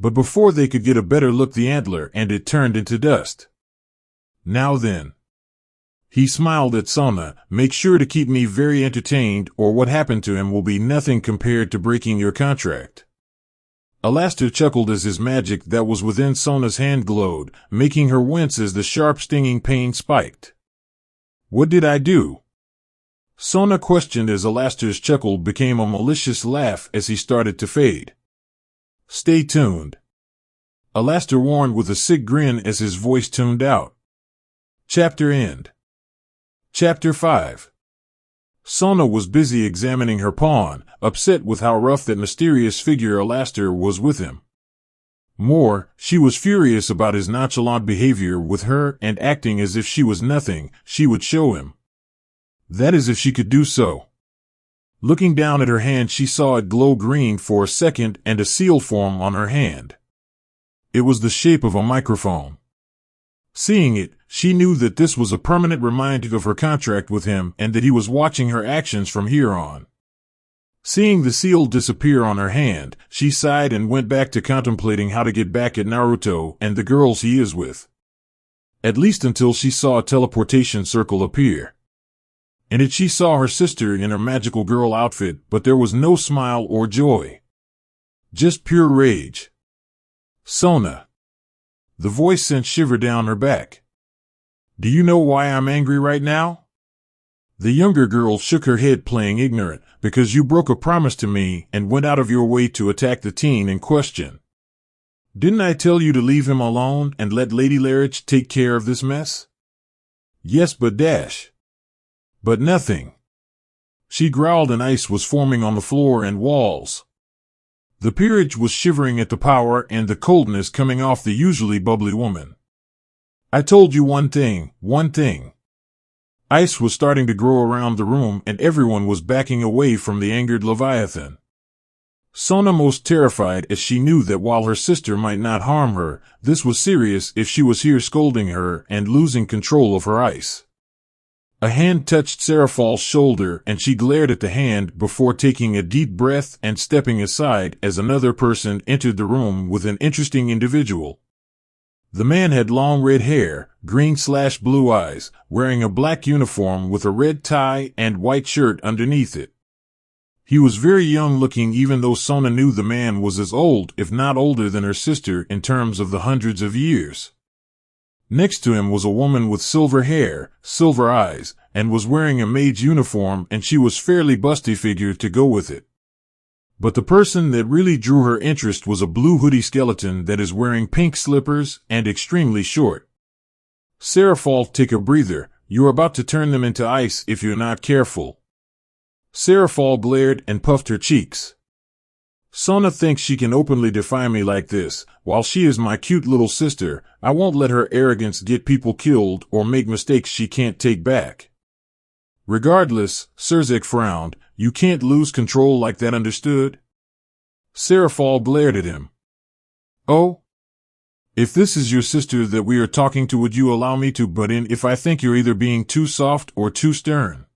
But before they could get a better look, the antler and it turned into dust. Now then. He smiled at Sona. Make sure to keep me very entertained, or what happened to him will be nothing compared to breaking your contract. Alastair chuckled as his magic that was within Sona's hand glowed, making her wince as the sharp stinging pain spiked. What did I do? Sona questioned as Alastair's chuckle became a malicious laugh as he started to fade. Stay tuned. Alastair warned with a sick grin as his voice tuned out. Chapter end. Chapter 5. Sona was busy examining her pawn, upset with how rough that mysterious figure Alastair was with him. More, she was furious about his nonchalant behavior with her and acting as if she was nothing. She would show him. That is if she could do so. Looking down at her hand, she saw it glow green for a second and a seal form on her hand. It was the shape of a microphone. Seeing it, she knew that this was a permanent reminder of her contract with him and that he was watching her actions from here on. Seeing the seal disappear on her hand, she sighed and went back to contemplating how to get back at Naruto and the girls he is with. At least until she saw a teleportation circle appear. In it she saw her sister in her magical girl outfit, but there was no smile or joy. Just pure rage. Sona. The voice sent shiver down her back. Do you know why I'm angry right now? The younger girl shook her head, playing ignorant. Because you broke a promise to me and went out of your way to attack the teen in question. Didn't I tell you to leave him alone and let Lady Larich take care of this mess? Yes, but dash. But nothing. She growled, and ice was forming on the floor and walls. The peerage was shivering at the power and the coldness coming off the usually bubbly woman. I told you one thing. Ice was starting to grow around the room and everyone was backing away from the angered Leviathan. Sona most terrified as she knew that while her sister might not harm her, this was serious if she was here scolding her and losing control of her ice. A hand touched Seraph's shoulder and she glared at the hand before taking a deep breath and stepping aside as another person entered the room with an interesting individual. The man had long red hair, green/blue eyes, wearing a black uniform with a red tie and white shirt underneath it. He was very young looking, even though Sona knew the man was as old, if not older, than her sister in terms of the hundreds of years. Next to him was a woman with silver hair, silver eyes, and was wearing a maid's uniform, and she was fairly busty figured to go with it. But the person that really drew her interest was a blue hoodie skeleton that is wearing pink slippers and extremely short. Seraph, take a breather. You're about to turn them into ice if you're not careful. Seraph glared and puffed her cheeks. Sona thinks she can openly defy me like this. While she is my cute little sister, I won't let her arrogance get people killed or make mistakes she can't take back. Regardless, Surzek frowned. You can't lose control like that, understood? Seraph glared at him. Oh? If this is your sister that we are talking to, would you allow me to butt in if I think you're either being too soft or too stern?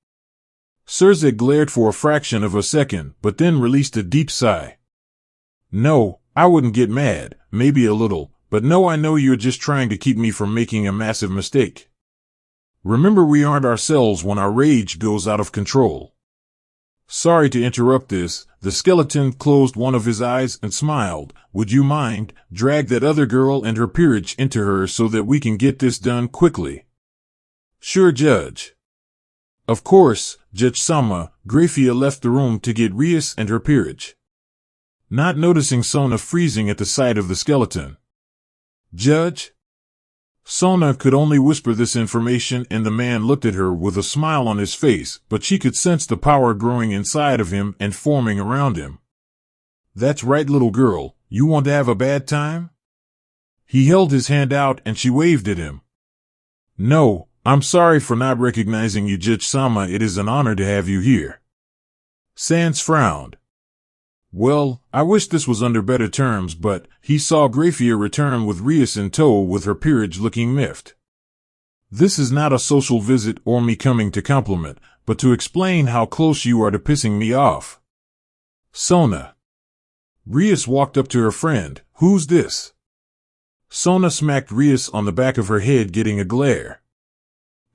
Surzek glared for a fraction of a second, but then released a deep sigh. No, I wouldn't get mad, maybe a little, but no, I know you're just trying to keep me from making a massive mistake. Remember, we aren't ourselves when our rage goes out of control. Sorry to interrupt this. The skeleton closed one of his eyes and smiled. Would you mind? Drag that other girl and her peerage into her so that we can get this done quickly. Sure, Judge. Of course, Judge Sama. Grafia left the room to get Rias and her peerage. Not noticing Sona freezing at the sight of the skeleton. Judge? Sona could only whisper this information, and the man looked at her with a smile on his face, but she could sense the power growing inside of him and forming around him. That's right, little girl. You want to have a bad time? He held his hand out and she waved at him. No, I'm sorry for not recognizing you, Judge Sama. It is an honor to have you here. Sans frowned. Well, I wish this was under better terms, but he saw Grafia return with Rias in tow with her peerage looking miffed. This is not a social visit or me coming to compliment, but to explain how close you are to pissing me off. Sona. Rias walked up to her friend, Who's this? Sona smacked Rias on the back of her head, getting a glare.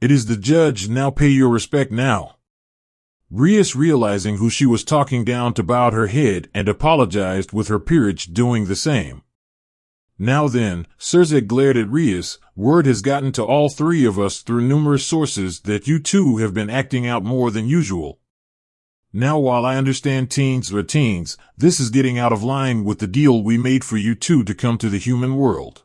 It is the judge, now pay your respect now. Rias, realizing who she was talking down to, bowed her head and apologized, with her peerage doing the same. Now then, Surzek glared at Rias, word has gotten to all three of us through numerous sources that you two have been acting out more than usual. Now while I understand teens are teens, this is getting out of line with the deal we made for you two to come to the human world.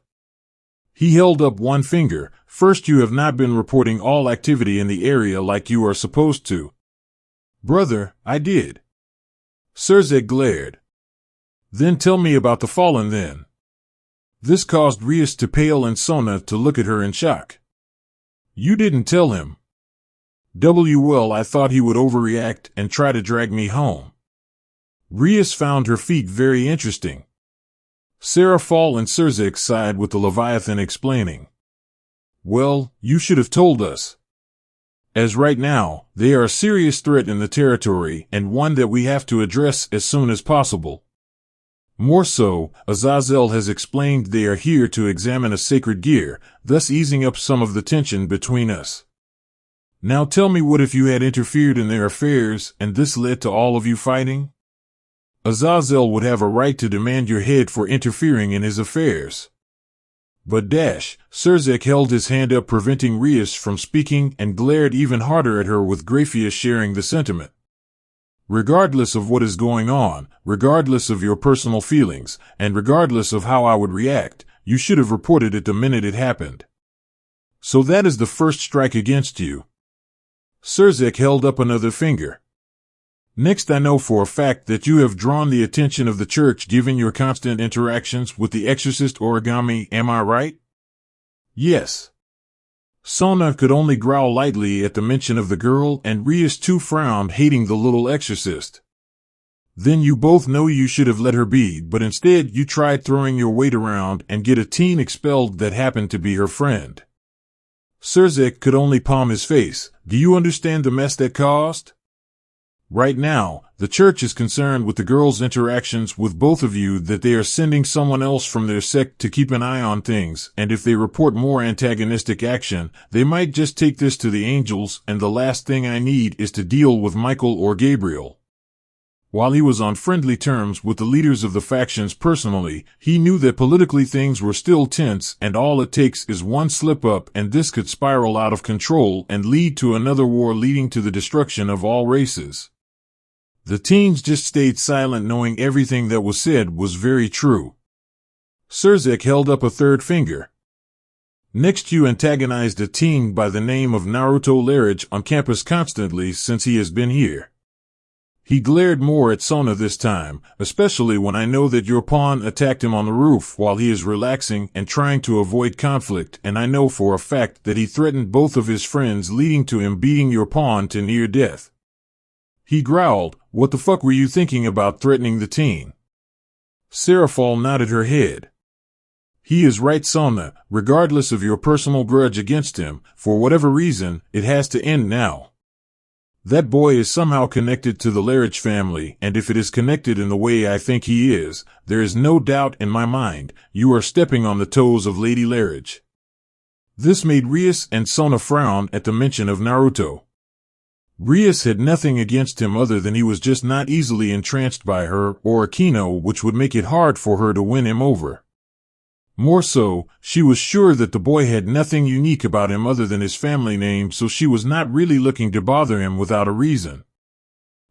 He held up one finger. First, you have not been reporting all activity in the area like you are supposed to. Brother, I did. Surzek glared. Then tell me about the fallen then. This caused Rias to pale and Sona to look at her in shock. You didn't tell him. Well, I thought he would overreact and try to drag me home. Rias found her feet very interesting. Serafal and Surzek sighed, with the Leviathan explaining. Well, you should have told us. As right now, they are a serious threat in the territory and one that we have to address as soon as possible. More so, Azazel has explained they are here to examine a sacred gear, thus easing up some of the tension between us. Now tell me, what if you had interfered in their affairs and this led to all of you fighting? Azazel would have a right to demand your head for interfering in his affairs. But Surzek held his hand up, preventing Rias from speaking, and glared even harder at her, with Graphius sharing the sentiment. Regardless of what is going on, regardless of your personal feelings, and regardless of how I would react, you should have reported it the minute it happened. So that is the first strike against you. Surzek held up another finger. Next, I know for a fact that you have drawn the attention of the church given your constant interactions with the exorcist Origami, am I right? Yes. Sona could only growl lightly at the mention of the girl, and Rias too frowned, hating the little exorcist. Then you both know you should have let her be, but instead you tried throwing your weight around and get a teen expelled that happened to be her friend. Surzek could only palm his face. Do you understand the mess that caused? Right now, the church is concerned with the girl's interactions with both of you, that they are sending someone else from their sect to keep an eye on things, and if they report more antagonistic action, they might just take this to the angels, and the last thing I need is to deal with Michael or Gabriel. While he was on friendly terms with the leaders of the factions personally, he knew that politically things were still tense, and all it takes is one slip-up and this could spiral out of control and lead to another war, leading to the destruction of all races. The teens just stayed silent, knowing everything that was said was very true. Surzek held up a third finger. Next, you antagonized a teen by the name of Naruto Larage on campus constantly since he has been here. He glared more at Sona this time, especially when I know that your pawn attacked him on the roof while he is relaxing and trying to avoid conflict, and I know for a fact that he threatened both of his friends, leading to him beating your pawn to near death. He growled, what the fuck were you thinking about threatening the teen? Serafal nodded her head. He is right, Sona, regardless of your personal grudge against him, for whatever reason, it has to end now. That boy is somehow connected to the Larage family, and if it is connected in the way I think he is, there is no doubt in my mind, you are stepping on the toes of Lady Larage. This made Rias and Sona frown at the mention of Naruto. Rias had nothing against him other than he was just not easily entranced by her or Akino, which would make it hard for her to win him over. More so, she was sure that the boy had nothing unique about him other than his family name, so she was not really looking to bother him without a reason.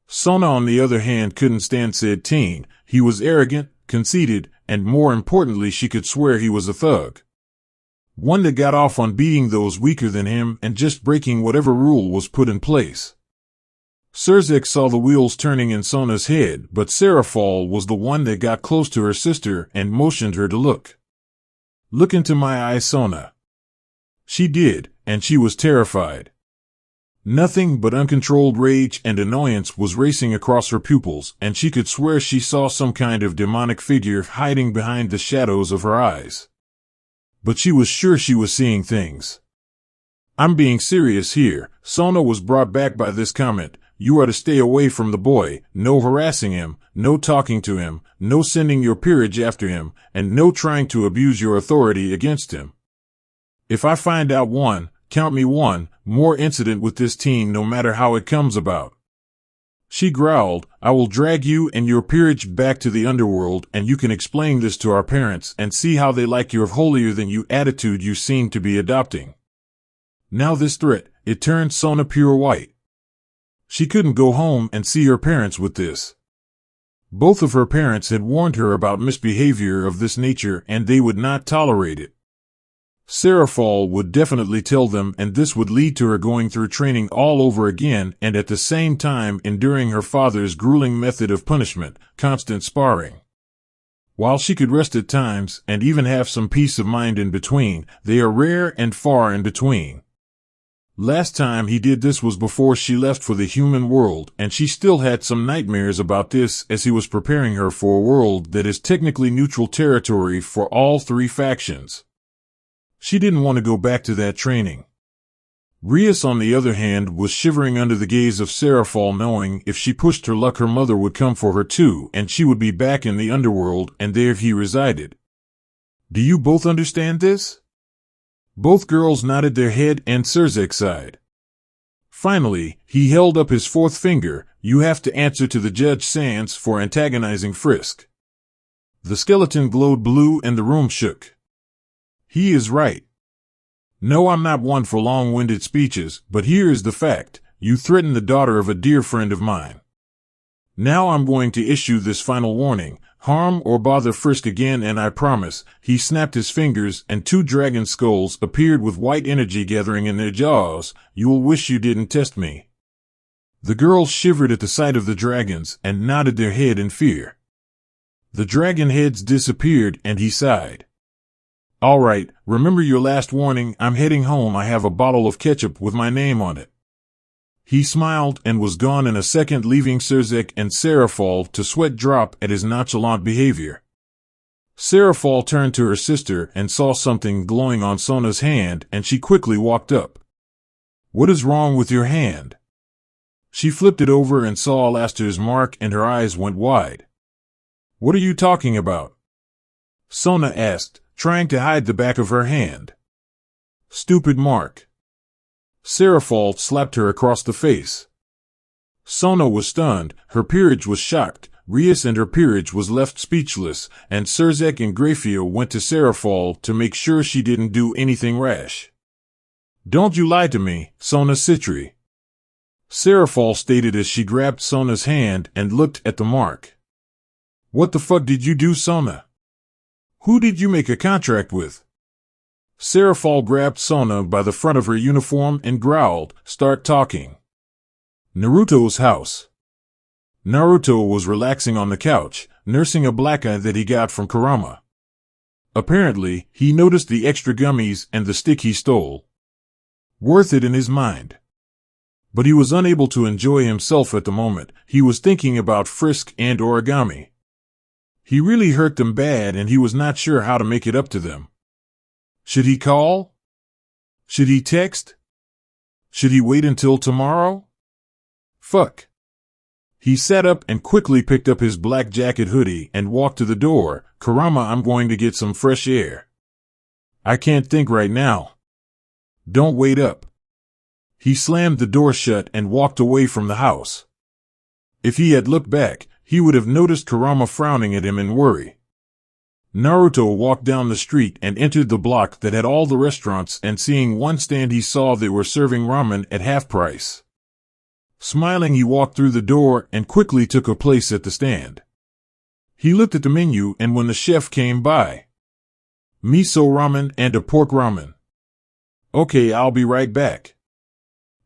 Sona, on the other hand, couldn't stand said teen. He was arrogant, conceited, and more importantly, she could swear he was a thug. One that got off on beating those weaker than him and just breaking whatever rule was put in place. Surzek saw the wheels turning in Sona's head, but Serafal was the one that got close to her sister and motioned her to look. Look into my eyes, Sona. She did, and she was terrified. Nothing but uncontrolled rage and annoyance was racing across her pupils, and she could swear she saw some kind of demonic figure hiding behind the shadows of her eyes. But she was sure she was seeing things. I'm being serious here. Sona was brought back by this comment. you are to stay away from the boy, no harassing him, no talking to him, no sending your peerage after him, and no trying to abuse your authority against him. If I find out count me one, more incident with this teen no matter how it comes about. She growled, I will drag you and your peerage back to the underworld, and you can explain this to our parents and see how they like your holier-than-you attitude you seem to be adopting. Now this threat, it turned Sona pure white. She couldn't go home and see her parents with this. Both of her parents had warned her about misbehavior of this nature and they would not tolerate it. Seraphol would definitely tell them, and this would lead to her going through training all over again and at the same time enduring her father's grueling method of punishment, constant sparring. While she could rest at times and even have some peace of mind in between, they are rare and far in between. Last time he did this was before she left for the human world, and she still had some nightmares about this as he was preparing her for a world that is technically neutral territory for all three factions. She didn't want to go back to that training. Rias, on the other hand, was shivering under the gaze of Seraphol, knowing if she pushed her luck her mother would come for her too, and she would be back in the underworld, and there he resided. Do you both understand this? Both girls nodded their head and Serzek sighed. Finally, he held up his fourth finger. You have to answer to the Judge Sans for antagonizing Frisk. The skeleton glowed blue and the room shook. He is right. No, I'm not one for long-winded speeches, but here is the fact. You threatened the daughter of a dear friend of mine. Now I'm going to issue this final warning. Harm or bother Frisk again and I promise. He snapped his fingers and two dragon skulls appeared with white energy gathering in their jaws. You'll wish you didn't test me. The girls shivered at the sight of the dragons and nodded their head in fear. The dragon heads disappeared and he sighed. All right, remember your last warning. I'm heading home. I have a bottle of ketchup with my name on it. He smiled and was gone in a second, leaving Serzek and Seraphol to sweat drop at his nonchalant behavior. Seraphol turned to her sister and saw something glowing on Sona's hand, and she quickly walked up. What is wrong with your hand? She flipped it over and saw Alastair's mark, and her eyes went wide. What are you talking about? Sona asked, trying to hide the back of her hand. Stupid mark. Seraphol slapped her across the face. Sona was stunned, her peerage was shocked, Rias and her peerage was left speechless, and Serzek and Grafia went to Seraphol to make sure she didn't do anything rash. Don't you lie to me, Sona Citri. Seraphol stated as she grabbed Sona's hand and looked at the mark. What the fuck did you do, Sona? Who did you make a contract with? Seraphol grabbed Sona by the front of her uniform and growled, Start talking. Naruto's house. Naruto was relaxing on the couch, nursing a black eye that he got from Kurama. Apparently, he noticed the extra gummies and the stick he stole. Worth it in his mind. But he was unable to enjoy himself at the moment. He was thinking about Frisk and Origami. He really hurt them bad and he was not sure how to make it up to them. Should he call? Should he text? Should he wait until tomorrow? Fuck. He sat up and quickly picked up his black jacket hoodie and walked to the door. Kurama, I'm going to get some fresh air. I can't think right now. Don't wait up. He slammed the door shut and walked away from the house. If he had looked back, he would have noticed Kurama frowning at him in worry. Naruto walked down the street and entered the block that had all the restaurants, and seeing one stand he saw they were serving ramen at half price. Smiling, he walked through the door and quickly took a place at the stand. He looked at the menu, and when the chef came by, miso ramen and a pork ramen. Okay, I'll be right back.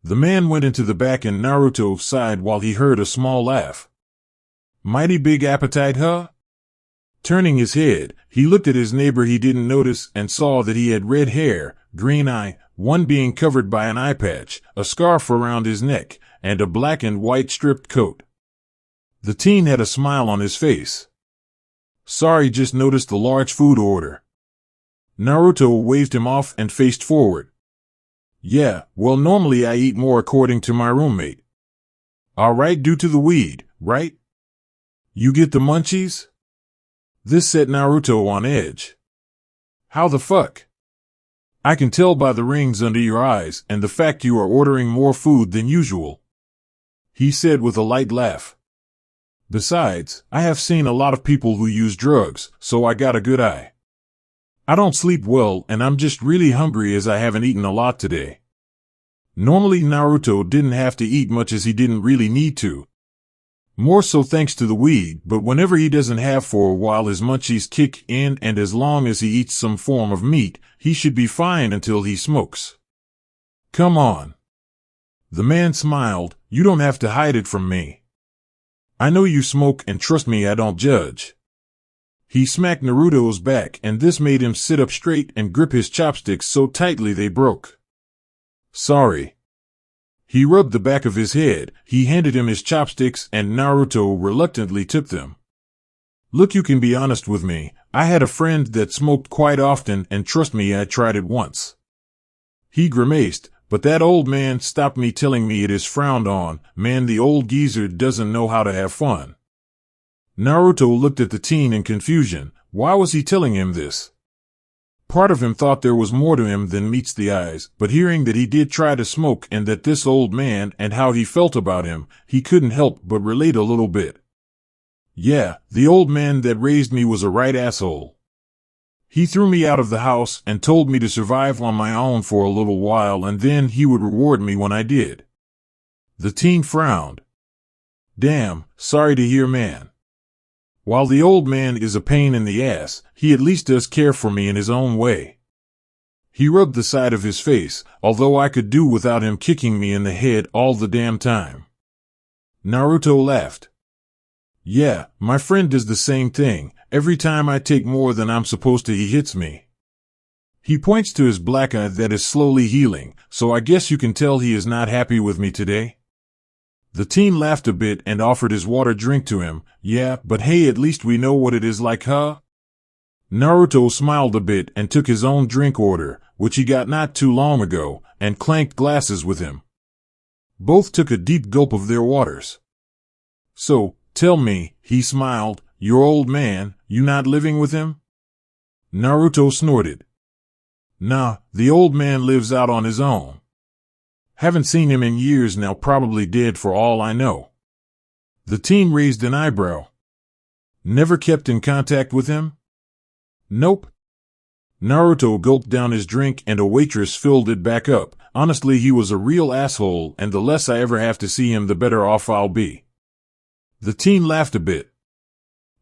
The man went into the back and Naruto sighed while he heard a small laugh. Mighty big appetite, huh? Turning his head, he looked at his neighbor he didn't notice and saw that he had red hair, green eye, one being covered by an eye patch, a scarf around his neck, and a black and white striped coat. The teen had a smile on his face. Sorry, just noticed the large food order. Naruto waved him off and faced forward. Yeah, well, normally I eat more according to my roommate. Alright, due to the weed, right? You get the munchies? This set Naruto on edge. How the fuck? I can tell by the rings under your eyes and the fact you are ordering more food than usual, he said with a light laugh. Besides, I have seen a lot of people who use drugs, so I got a good eye. I don't sleep well and I'm just really hungry as I haven't eaten a lot today. Normally Naruto didn't have to eat much as he didn't really need to. More so thanks to the weed, but whenever he doesn't have for a while his munchies kick in, and as long as he eats some form of meat, he should be fine until he smokes. Come on. The man smiled, you don't have to hide it from me. I know you smoke and trust me, I don't judge. He smacked Naruto's back and this made him sit up straight and grip his chopsticks so tightly they broke. Sorry. He rubbed the back of his head, he handed him his chopsticks and Naruto reluctantly took them. Look, you can be honest with me, I had a friend that smoked quite often and trust me, I tried it once. He grimaced, but that old man stopped me telling me it is frowned on, man, the old geezer doesn't know how to have fun. Naruto looked at the teen in confusion, why was he telling him this? Part of him thought there was more to him than meets the eyes, but hearing that he did try to smoke and that this old man and how he felt about him, he couldn't help but relate a little bit. Yeah, the old man that raised me was a right asshole. He threw me out of the house and told me to survive on my own for a little while and then he would reward me when I did. The teen frowned. Damn, sorry to hear, man. While the old man is a pain in the ass, he at least does care for me in his own way. He rubbed the side of his face, although I could do without him kicking me in the head all the damn time. Naruto laughed. Yeah, my friend does the same thing. Every time I take more than I'm supposed to, he hits me. He points to his black eye that is slowly healing, so I guess you can tell he is not happy with me today. The teen laughed a bit and offered his water drink to him. Yeah, but hey, at least we know what it is like, huh? Naruto smiled a bit and took his own drink order, which he got not too long ago, and clanked glasses with him. Both took a deep gulp of their waters. So, tell me, he smiled, your old man, you not living with him? Naruto snorted. Nah, the old man lives out on his own. Haven't seen him in years now, probably dead for all I know. The teen raised an eyebrow. Never kept in contact with him? Nope. Naruto gulped down his drink and a waitress filled it back up. Honestly, he was a real asshole and the less I ever have to see him, the better off I'll be. The teen laughed a bit.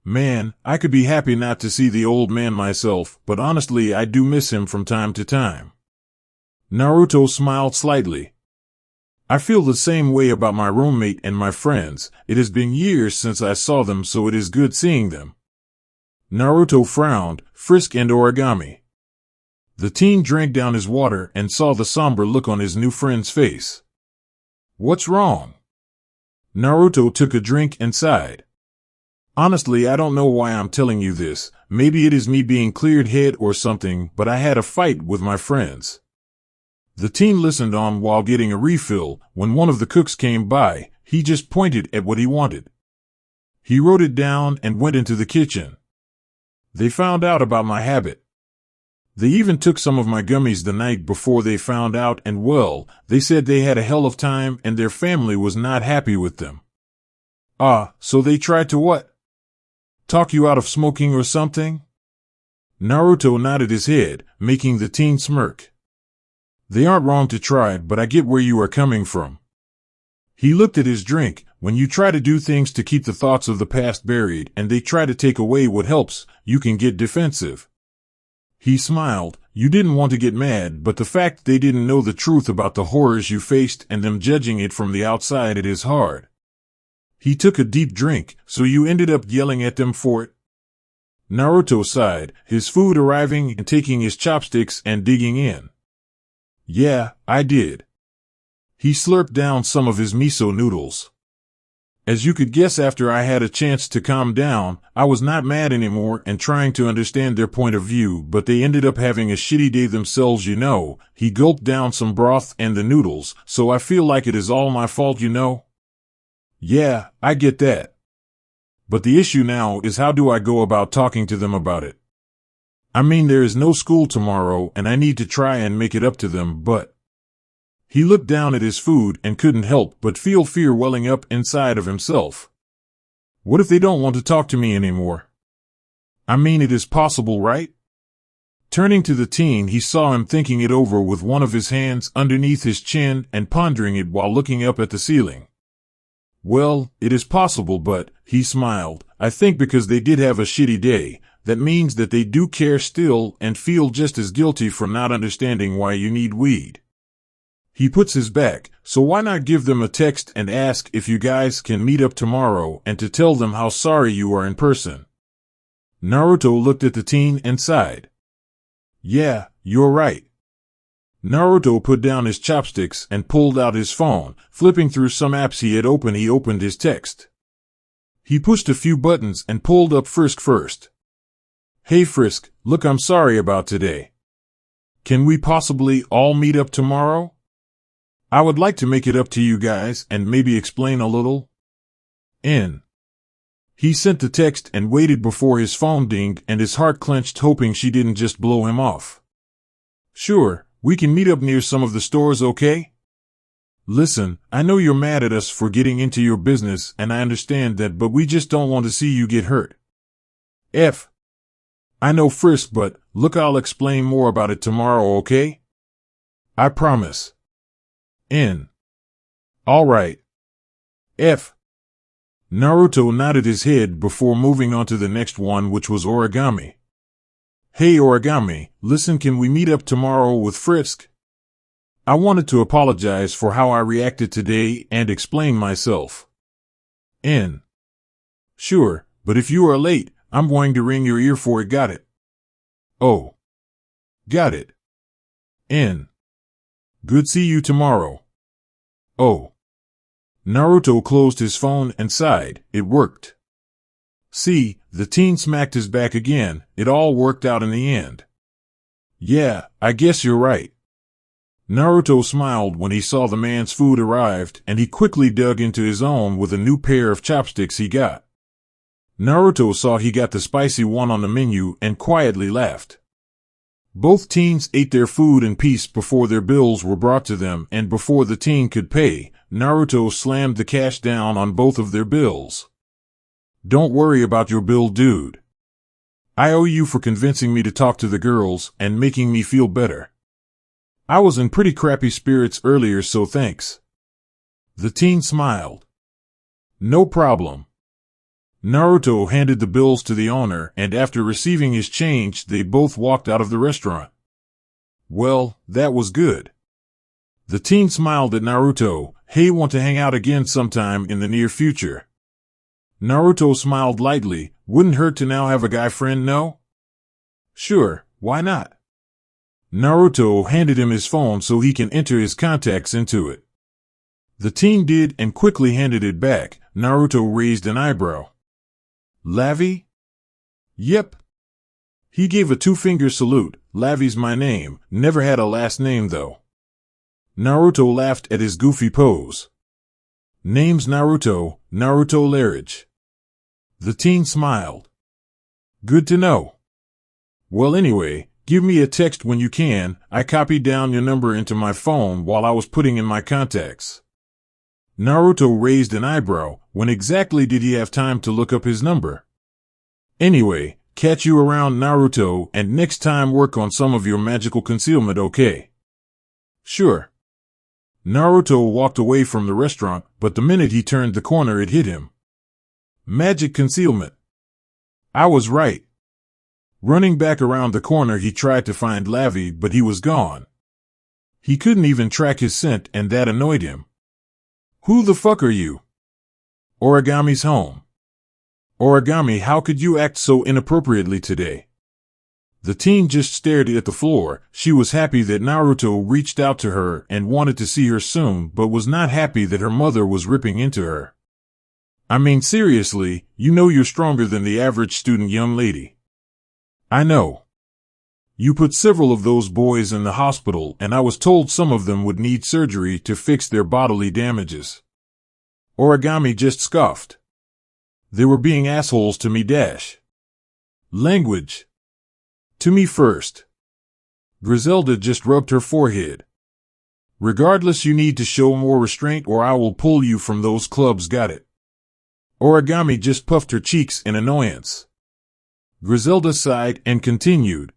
Man, I could be happy not to see the old man myself, but honestly I do miss him from time to time. Naruto smiled slightly. I feel the same way about my roommate and my friends. It has been years since I saw them, so it is good seeing them. Naruto frowned, Frisk and Origami. The teen drank down his water and saw the somber look on his new friend's face. What's wrong? Naruto took a drink and sighed. Honestly, I don't know why I'm telling you this. Maybe it is me being cleared head or something, but I had a fight with my friends. The teen listened on while getting a refill. When one of the cooks came by, he just pointed at what he wanted. He wrote it down and went into the kitchen. They found out about my habit. They even took some of my gummies the night before they found out, and well, they said they had a hell of time and their family was not happy with them. So they tried to what? Talk you out of smoking or something? Naruto nodded his head, making the teen smirk. They aren't wrong to try, but I get where you are coming from. He looked at his drink. When you try to do things to keep the thoughts of the past buried and they try to take away what helps, you can get defensive. He smiled. You didn't want to get mad, but the fact they didn't know the truth about the horrors you faced and them judging it from the outside, it is hard. He took a deep drink, so you ended up yelling at them for it? Naruto sighed, his food arriving and taking his chopsticks and digging in. Yeah, I did. He slurped down some of his miso noodles. As you could guess, after I had a chance to calm down, I was not mad anymore and trying to understand their point of view, but they ended up having a shitty day themselves, you know. He gulped down some broth and the noodles, so I feel like it is all my fault, you know. Yeah, I get that. But the issue now is how do I go about talking to them about it? I mean, there is no school tomorrow and I need to try and make it up to them, but... He looked down at his food and couldn't help but feel fear welling up inside of himself. What if they don't want to talk to me anymore? I mean, it is possible, right? Turning to the teen, he saw him thinking it over with one of his hands underneath his chin and pondering it while looking up at the ceiling. Well, it is possible, but, he smiled, I think because they did have a shitty day, that means that they do care still and feel just as guilty for not understanding why you need weed. He puts his back, so why not give them a text and ask if you guys can meet up tomorrow and to tell them how sorry you are in person. Naruto looked at the teen and sighed. Yeah, you're right. Naruto put down his chopsticks and pulled out his phone. Flipping through some apps he had opened, he opened his text. He pushed a few buttons and pulled up Frisk first. Hey Frisk, look, I'm sorry about today. Can we possibly all meet up tomorrow? I would like to make it up to you guys and maybe explain a little. N. He sent the text and waited before his phone dinged and his heart clenched, hoping she didn't just blow him off. Sure, we can meet up near some of the stores, okay? Listen, I know you're mad at us for getting into your business and I understand that, but we just don't want to see you get hurt. F. I know Frisk, but look, I'll explain more about it tomorrow, okay? I promise. N. All right. F. Naruto nodded his head before moving on to the next one, which was Origami. Hey Origami, listen, can we meet up tomorrow with Frisk? I wanted to apologize for how I reacted today and explain myself. N. Sure, but if you are late, I'm going to ring your ear for it, got it? Oh. Got it. N. Good, see you tomorrow. Oh. Naruto closed his phone and sighed. It worked. See, the teen smacked his back again. It all worked out in the end. Yeah, I guess you're right. Naruto smiled when he saw the man's food arrived, and he quickly dug into his own with a new pair of chopsticks he got. Naruto saw he got the spicy one on the menu and quietly laughed. Both teens ate their food in peace before their bills were brought to them, and before the teen could pay, Naruto slammed the cash down on both of their bills. Don't worry about your bill, dude. I owe you for convincing me to talk to the girls and making me feel better. I was in pretty crappy spirits earlier, so thanks. The teen smiled. No problem. Naruto handed the bills to the owner, and after receiving his change, they both walked out of the restaurant. Well, that was good. The teen smiled at Naruto. Hey, want to hang out again sometime in the near future? Naruto smiled lightly. Wouldn't hurt to now have a guy friend, no? Sure, why not? Naruto handed him his phone so he can enter his contacts into it. The teen did and quickly handed it back. Naruto raised an eyebrow. Lavi? Yep. He gave a two-finger salute. Lavi's my name. Never had a last name, though. Naruto laughed at his goofy pose. Name's Naruto, Naruto Larage. The teen smiled. Good to know. Well, anyway, give me a text when you can. I copied down your number into my phone while I was putting in my contacts. Naruto raised an eyebrow. When exactly did he have time to look up his number? Anyway, catch you around, Naruto, and next time work on some of your magical concealment, okay? Sure. Naruto walked away from the restaurant, but the minute he turned the corner it hit him. Magic concealment. I was right. Running back around the corner he tried to find Lavi, but he was gone. He couldn't even track his scent, and that annoyed him. Who the fuck are you? Origami's home. Origami, how could you act so inappropriately today? The teen just stared at the floor. She was happy that Naruto reached out to her and wanted to see her soon, but was not happy that her mother was ripping into her. I mean, seriously, you know you're stronger than the average student, young lady. I know. You put several of those boys in the hospital, and I was told some of them would need surgery to fix their bodily damages. Origami just scoffed. They were being assholes to me dash. Language. To me first. Griselda just rubbed her forehead. Regardless, you need to show more restraint or I will pull you from those clubs, got it? Origami just puffed her cheeks in annoyance. Griselda sighed and continued.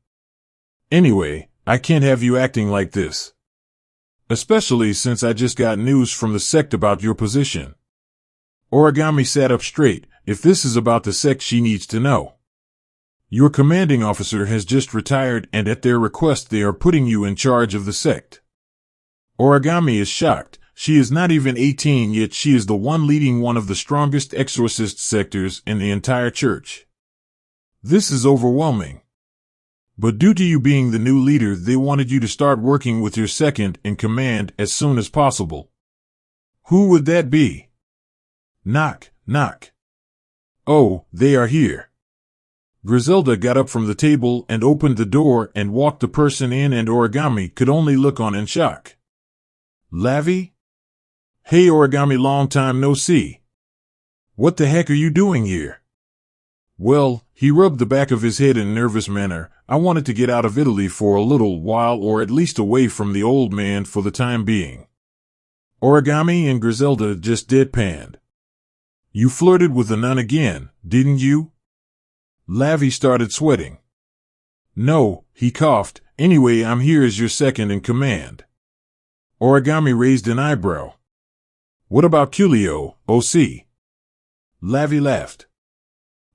Anyway, I can't have you acting like this. Especially since I just got news from the sect about your position. Origami sat up straight. If this is about the sect, she needs to know. Your commanding officer has just retired and at their request they are putting you in charge of the sect. Origami is shocked. She is not even 18 yet she is the one leading one of the strongest exorcist sectors in the entire church. This is overwhelming. But due to you being the new leader, they wanted you to start working with your second in command as soon as possible. Who would that be? Knock, knock. Oh, they are here. Griselda got up from the table and opened the door and walked the person in, and Origami could only look on in shock. Lavi? Hey Origami, long time no see. What the heck are you doing here? Well, he rubbed the back of his head in a nervous manner. I wanted to get out of Italy for a little while, or at least away from the old man for the time being. Origami and Griselda just deadpanned. You flirted with the nun again, didn't you? Lavi started sweating. No, he coughed. Anyway, I'm here as your second in command. Origami raised an eyebrow. What about Culio, OC? Lavi laughed.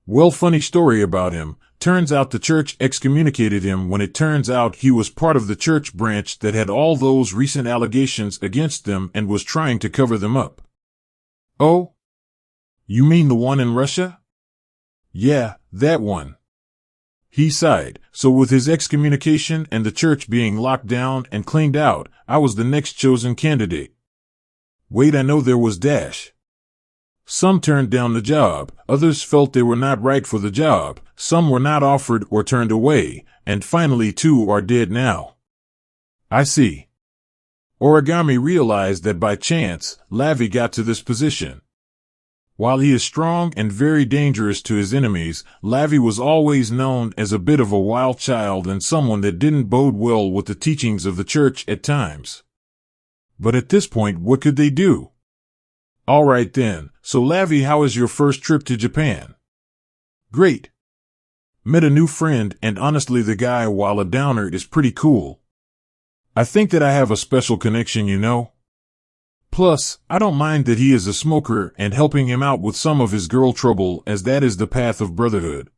Well, funny story about him. Turns out the church excommunicated him when it turns out he was part of the church branch that had all those recent allegations against them and was trying to cover them up. Oh? You mean the one in Russia? Yeah, that one. He sighed. So with his excommunication and the church being locked down and cleaned out, I was the next chosen candidate. Wait, I know there was dash. Some turned down the job, others felt they were not right for the job, some were not offered or turned away, and finally 2 are dead now. I see. Origami realized that by chance, Lavi got to this position. While he is strong and very dangerous to his enemies, Lavi was always known as a bit of a wild child and someone that didn't bode well with the teachings of the church at times. But at this point, what could they do? All right then, so Lavi, how is your first trip to Japan? Great. Met a new friend, and honestly the guy, while a downer, is pretty cool. I think that I have a special connection, you know? Plus, I don't mind that he is a smoker and helping him out with some of his girl trouble, as that is the path of brotherhood.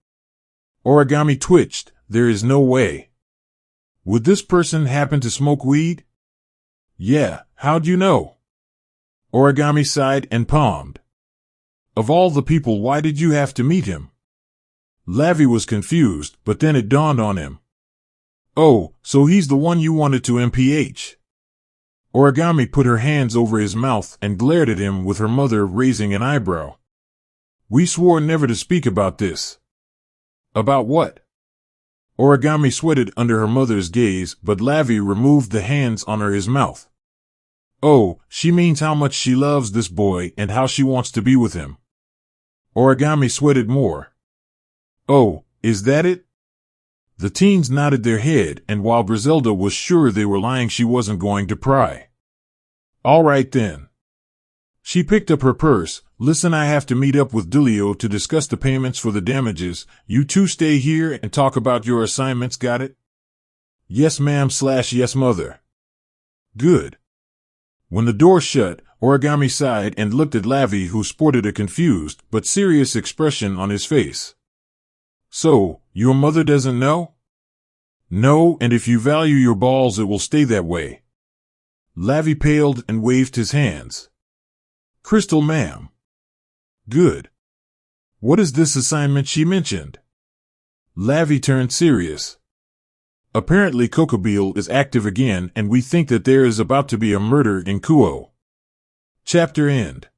Origami twitched. There is no way. Would this person happen to smoke weed? Yeah, how'd you know? Origami sighed and palmed. Of all the people, why did you have to meet him? Lavi was confused, but then it dawned on him. Oh, so he's the one you wanted to MPH. Origami put her hands over his mouth and glared at him, with her mother raising an eyebrow. We swore never to speak about this. About what? Origami sweated under her mother's gaze, but Lavi removed the hands on his mouth. Oh, she means how much she loves this boy and how she wants to be with him. Origami sweated more. Oh, is that it? The teens nodded their head, and while Griselda was sure they were lying, she wasn't going to pry. All right then. She picked up her purse. Listen, I have to meet up with Dulio to discuss the payments for the damages. You two stay here and talk about your assignments, got it? Yes ma'am / yes mother. Good. When the door shut, Origami sighed and looked at Lavi, who sported a confused but serious expression on his face. So, your mother doesn't know? No, and if you value your balls it will stay that way. Lavi paled and waved his hands. Crystal ma'am. Good. What is this assignment she mentioned? Lavi turned serious. Apparently Kokobile is active again, and we think that there is about to be a murder in Kuo. Chapter end.